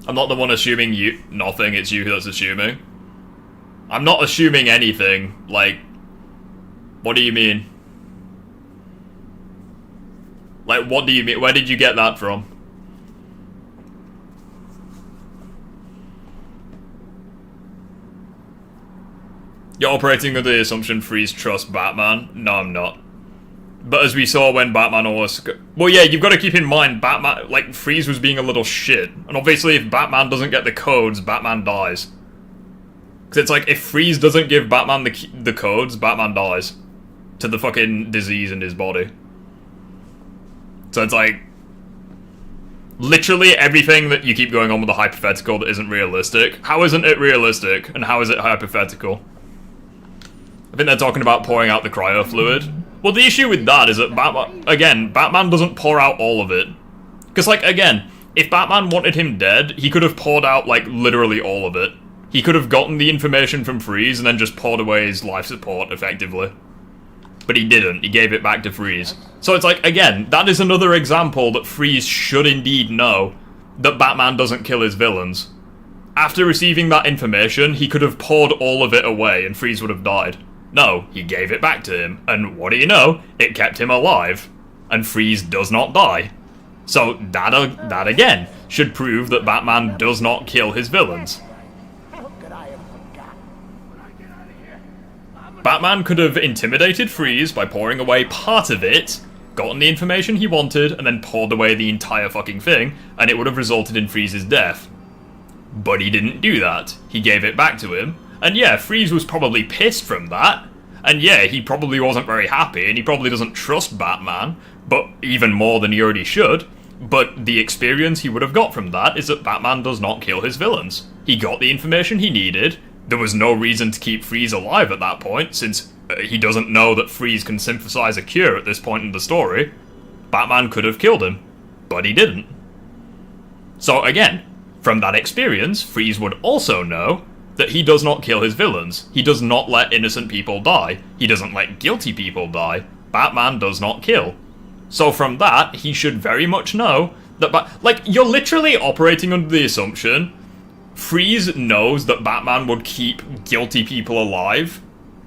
I'm not the one assuming nothing, it's you that's assuming. I'm not assuming anything, like... What do you mean? Like, what do you mean? Where did you get that from? You're operating under the assumption Freeze trusts Batman? No, I'm not. But as we saw when Batman almost... Well, yeah, you've got to keep in mind, Batman... Like, Freeze was being a little shit. And obviously, if Batman doesn't get the codes, Batman dies. Because it's like, if Freeze doesn't give Batman the codes, Batman dies. To the fucking disease in his body. So it's like... Literally everything that you keep going on with the hypothetical that isn't realistic. How isn't it realistic? And how is it hypothetical? I think they're talking about pouring out the cryo fluid. Well, the issue with that is that Batman doesn't pour out all of it. Because, like, again, if Batman wanted him dead, he could have poured out, like, literally all of it. He could have gotten the information from Freeze and then just poured away his life support, effectively. But he didn't. He gave it back to Freeze. So it's like, again, that is another example that Freeze should indeed know that Batman doesn't kill his villains. After receiving that information, he could have poured all of it away and Freeze would have died. No, he gave it back to him, and what do you know? It kept him alive, and Freeze does not die. So that again should prove that Batman does not kill his villains. Batman could have intimidated Freeze by pouring away part of it, gotten the information he wanted, and then poured away the entire fucking thing, and it would have resulted in Freeze's death. But he didn't do that. He gave it back to him. And yeah, Freeze was probably pissed from that. And yeah, he probably wasn't very happy, and he probably doesn't trust Batman, but even more than he already should. But the experience he would have got from that is that Batman does not kill his villains. He got the information he needed. There was no reason to keep Freeze alive at that point, since he doesn't know that Freeze can synthesize a cure at this point in the story. Batman could have killed him, but he didn't. So again, from that experience, Freeze would also know that he does not kill his villains. He does not let innocent people die. He doesn't let guilty people die. Batman does not kill. So from that, he should very much know that... Like, you're literally operating under the assumption Freeze knows that Batman would keep guilty people alive.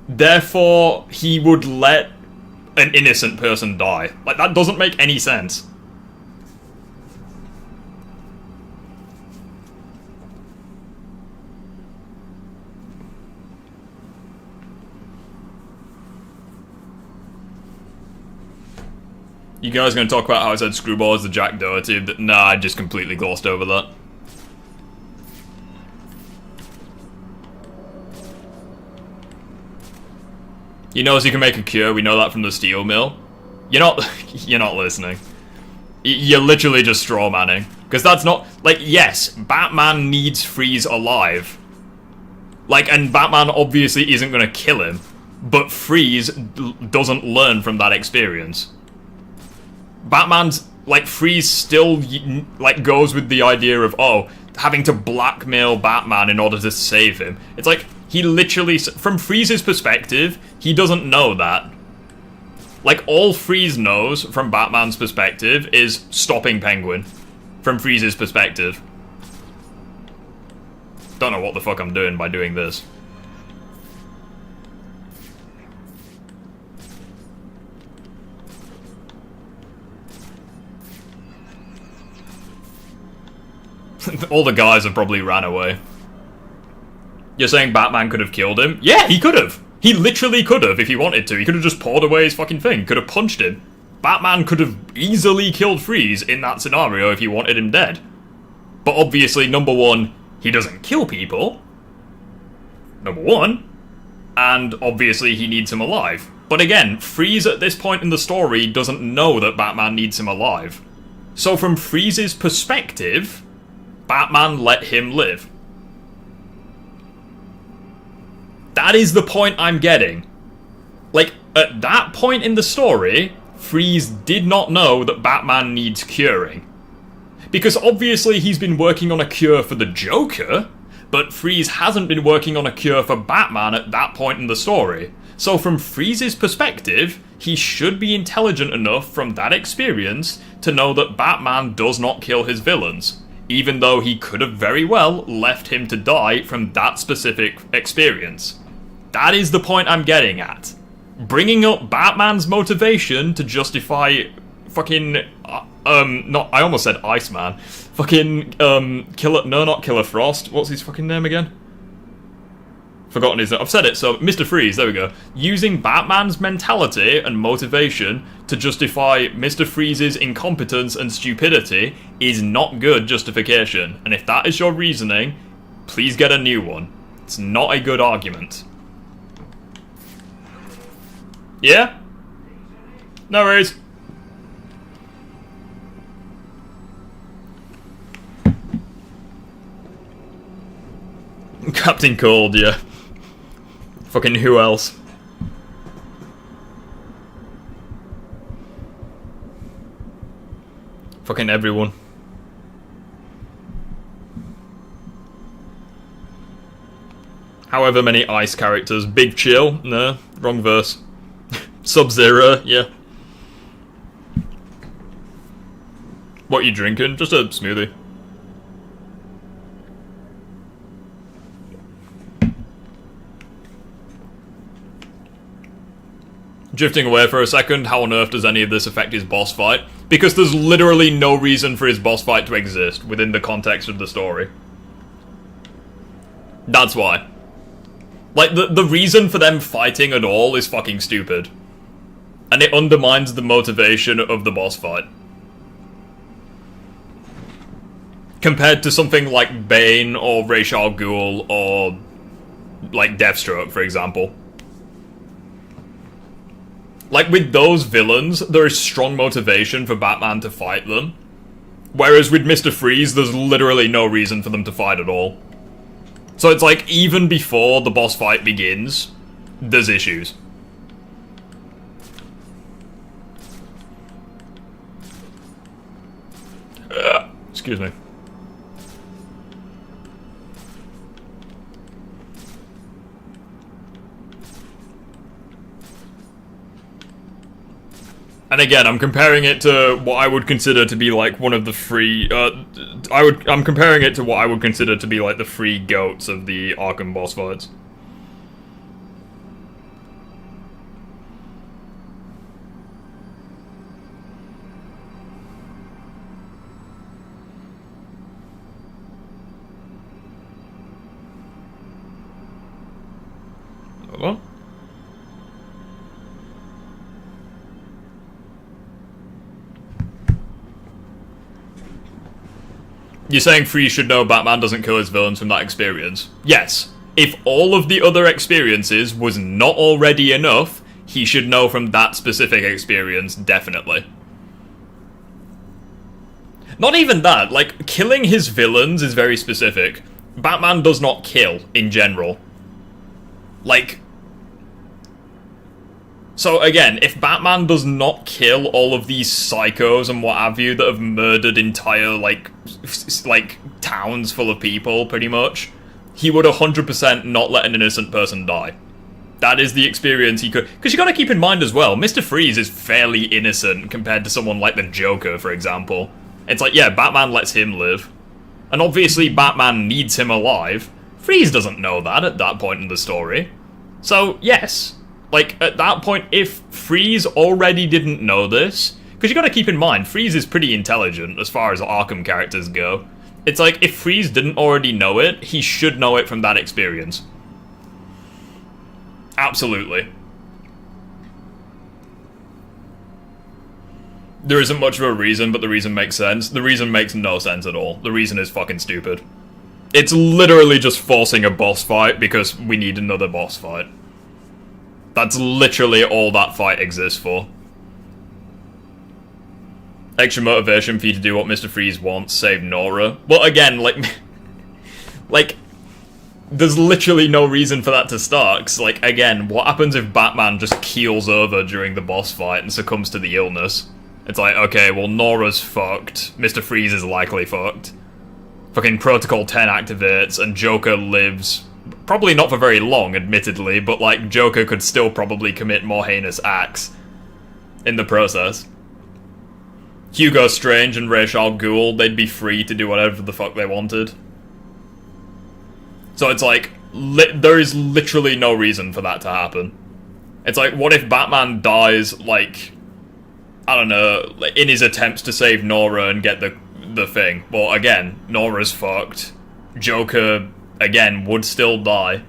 Therefore, he would let an innocent person die. Like, that doesn't make any sense. You guys gonna talk about how I said Screwball is the Jack Doherty? Nah, I just completely glossed over that. He knows he can make a cure. We know that from the steel mill. You're not listening. You're literally just straw manning. Because that's not, like, yes, Batman needs Freeze alive. Like, and Batman obviously isn't going to kill him. But Freeze doesn't learn from that experience. Batman's, like, Freeze still, like, goes with the idea of, oh, having to blackmail Batman in order to save him. It's like, he literally, from Freeze's perspective, he doesn't know that. Like, all Freeze knows from Batman's perspective is stopping Penguin. From Freeze's perspective. Don't know what the fuck I'm doing by doing this. All the guys have probably ran away. You're saying Batman could have killed him? Yeah, he could have! He literally could have if he wanted to. He could have just pawed away his fucking thing. Could have punched him. Batman could have easily killed Freeze in that scenario if he wanted him dead. But obviously, number one, he doesn't kill people. Number one. And obviously he needs him alive. But again, Freeze at this point in the story doesn't know that Batman needs him alive. So from Freeze's perspective, Batman let him live. That is the point I'm getting. Like, at that point in the story, Freeze did not know that Batman needs curing. Because obviously he's been working on a cure for the Joker, but Freeze hasn't been working on a cure for Batman at that point in the story. So from Freeze's perspective, he should be intelligent enough from that experience to know that Batman does not kill his villains, even though he could have very well left him to die from that specific experience. That is the point I'm getting at. Bringing up Batman's motivation to justify fucking, I almost said Iceman. Fucking, not Killer Frost. What's his fucking name again? Forgotten his name. I've said it, so Mr. Freeze, there we go. Using Batman's mentality and motivation to justify Mr. Freeze's incompetence and stupidity is not good justification. And if that is your reasoning, please get a new one. It's not a good argument. Yeah? No worries. Captain Cold, yeah. Fucking who else? Fucking everyone. However many ice characters. Big Chill? No, wrong verse. Sub-Zero, yeah. What are you drinking? Just a smoothie. Drifting away for a second, how on earth does any of this affect his boss fight? Because there's literally no reason for his boss fight to exist within the context of the story. That's why. Like, the reason for them fighting at all is fucking stupid. And it undermines the motivation of the boss fight. Compared to something like Bane or Ra's al Ghul or, like, Deathstroke, for example. Like, with those villains, there is strong motivation for Batman to fight them. Whereas with Mr. Freeze, there's literally no reason for them to fight at all. So it's like, even before the boss fight begins, there's issues. Excuse me. And again, I'm comparing it to what I would consider to be like one of the free, I'm comparing it to what I would consider to be like the free goats of the Arkham boss fights. Hello? You're saying Freeze should know Batman doesn't kill his villains from that experience? Yes. If all of the other experiences was not already enough, he should know from that specific experience, definitely. Not even that, like, killing his villains is very specific. Batman does not kill, in general. Like... So, again, if Batman does not kill all of these psychos and what have you that have murdered entire, like towns full of people, pretty much, he would 100% not let an innocent person die. That is the experience he could... Because you gotta keep in mind as well, Mr. Freeze is fairly innocent compared to someone like the Joker, for example. It's like, yeah, Batman lets him live. And obviously Batman needs him alive. Freeze doesn't know that at that point in the story. So, yes. Like, at that point, if Freeze already didn't know this... Because you gotta keep in mind, Freeze is pretty intelligent as far as Arkham characters go. It's like, if Freeze didn't already know it, he should know it from that experience. Absolutely. There isn't much of a reason, but the reason makes sense. The reason makes no sense at all. The reason is fucking stupid. It's literally just forcing a boss fight because we need another boss fight. That's literally all that fight exists for. Extra motivation for you to do what Mr. Freeze wants, save Nora. Well, again, like, there's literally no reason for that to start, 'cause, like, again, what happens if Batman just keels over during the boss fight and succumbs to the illness? It's like, okay, well, Nora's fucked, Mr. Freeze is likely fucked. Fucking Protocol 10 activates, and Joker lives... Probably not for very long, admittedly, but, like, Joker could still probably commit more heinous acts in the process. Hugo Strange and Ra's al Ghul, they'd be free to do whatever the fuck they wanted. So it's like, there is literally no reason for that to happen. It's like, what if Batman dies, like, I don't know, like, in his attempts to save Nora and get the thing? Well, again, Nora's fucked. Joker... again, would still die.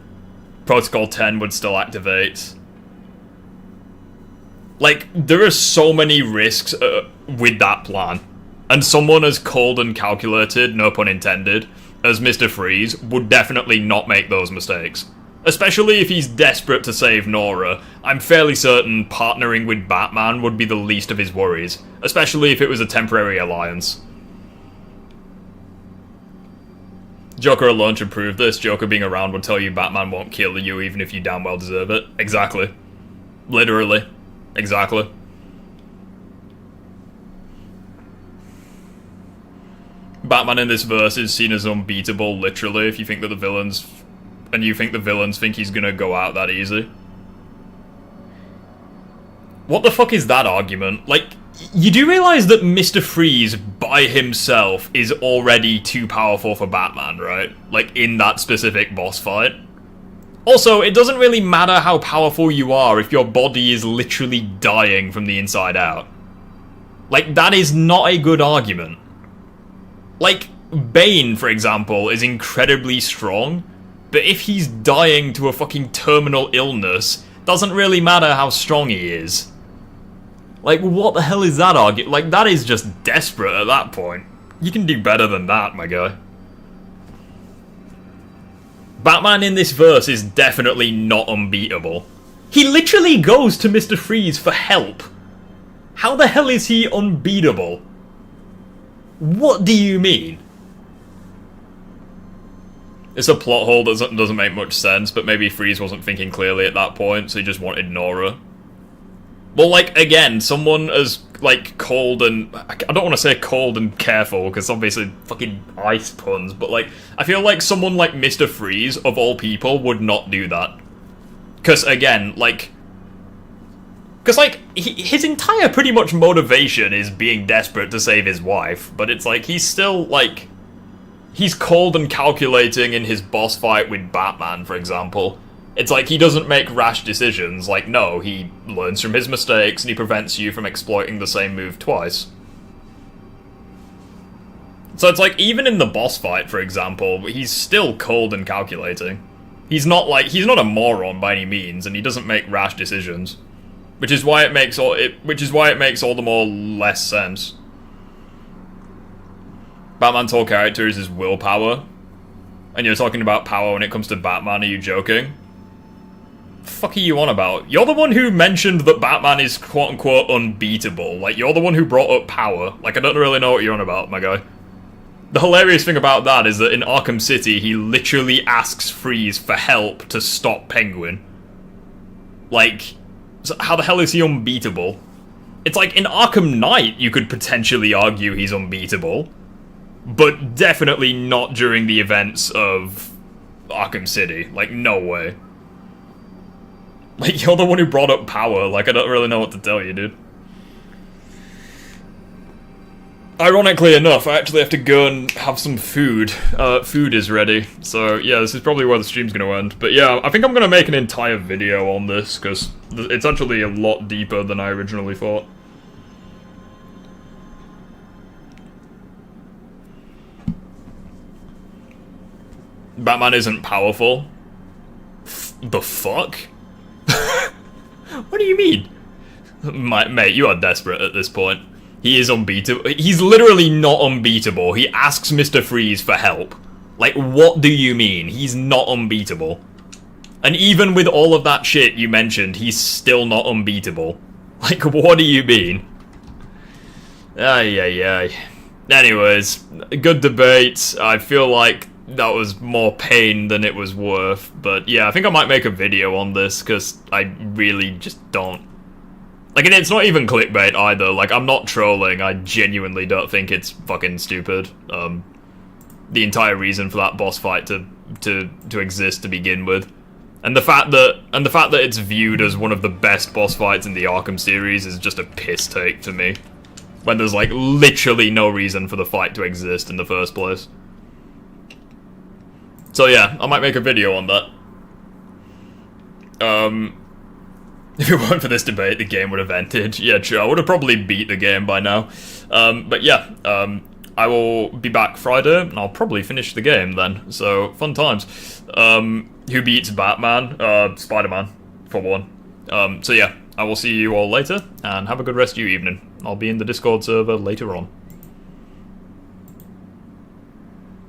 Protocol 10 would still activate. Like, there are so many risks with that plan. And someone as cold and calculated, no pun intended, as Mr. Freeze would definitely not make those mistakes. Especially if he's desperate to save Nora. I'm fairly certain partnering with Batman would be the least of his worries. Especially if it was a temporary alliance. Joker alone should prove this. Joker being around would tell you Batman won't kill you even if you damn well deserve it. Exactly. Literally. Exactly. Batman in this verse is seen as unbeatable, literally, if you think that the villains... and you think the villains think he's gonna go out that easy. What the fuck is that argument? Like, you do realize that Mr. Freeze, by himself, is already too powerful for Batman, right? Like, in that specific boss fight. Also, it doesn't really matter how powerful you are if your body is literally dying from the inside out. Like, that is not a good argument. Like, Bane, for example, is incredibly strong, but if he's dying to a fucking terminal illness, doesn't really matter how strong he is. Like, what the hell is that argument? Like, that is just desperate at that point. You can do better than that, my guy. Batman in this verse is definitely not unbeatable. He literally goes to Mr. Freeze for help. How the hell is he unbeatable? What do you mean? It's a plot hole that doesn't make much sense, but maybe Freeze wasn't thinking clearly at that point, so he just wanted Nora. Well, like, again, someone as, like, cold and... I don't want to say cold and careful, because obviously fucking ice puns, but, like, I feel like someone like Mr. Freeze, of all people, would not do that. Because, again, like... Because, like, his entire pretty much motivation is being desperate to save his wife, but it's like, he's still, like... He's cold and calculating in his boss fight with Batman, for example. It's like, he doesn't make rash decisions. Like, no, he learns from his mistakes and he prevents you from exploiting the same move twice. So it's like, even in the boss fight, for example, he's still cold and calculating. He's not a moron by any means, and he doesn't make rash decisions. Which is why it makes all the more less sense. Batman's whole character is his willpower. And you're talking about power when it comes to Batman, are you joking? fuck are you on about? You're the one who mentioned that Batman is quote-unquote unbeatable. Like, you're the one who brought up power. Like, I don't really know what you're on about, my guy. The hilarious thing about that is that in Arkham City, he literally asks Freeze for help to stop Penguin. Like, so how the hell is he unbeatable? It's like, in Arkham Knight, you could potentially argue he's unbeatable. But definitely not during the events of Arkham City. Like, no way. Like, you're the one who brought up power. Like, I don't really know what to tell you, dude. Ironically enough, I actually have to go and have some food. Food is ready. So, yeah, this is probably where the stream's going to end. But yeah, I think I'm going to make an entire video on this, because it's actually a lot deeper than I originally thought. Batman isn't powerful? The fuck? What do you mean? Mate, you are desperate at this point. He is unbeatable. He's literally not unbeatable. He asks Mr. Freeze for help. Like, what do you mean? He's not unbeatable. And even with all of that shit you mentioned, he's still not unbeatable. Like, what do you mean? Ay. Anyways, good debate. I feel like that was more pain than it was worth. But yeah, I think I might make a video on this, because I really just don't. Like, and it's not even clickbait either. Like, I'm not trolling. I genuinely don't think it's fucking stupid. The entire reason for that boss fight to exist to begin with, and the fact that it's viewed as one of the best boss fights in the Arkham series is just a piss take to me. When there's like literally no reason for the fight to exist in the first place. So yeah, I might make a video on that. If it weren't for this debate, the game would have ended. Yeah, true, I would have probably beat the game by now. But yeah, I will be back Friday, and I'll probably finish the game then. So, fun times. Who beats Batman? Spider-Man, for one. So yeah, I will see you all later, and have a good rest of your evening. I'll be in the Discord server later on.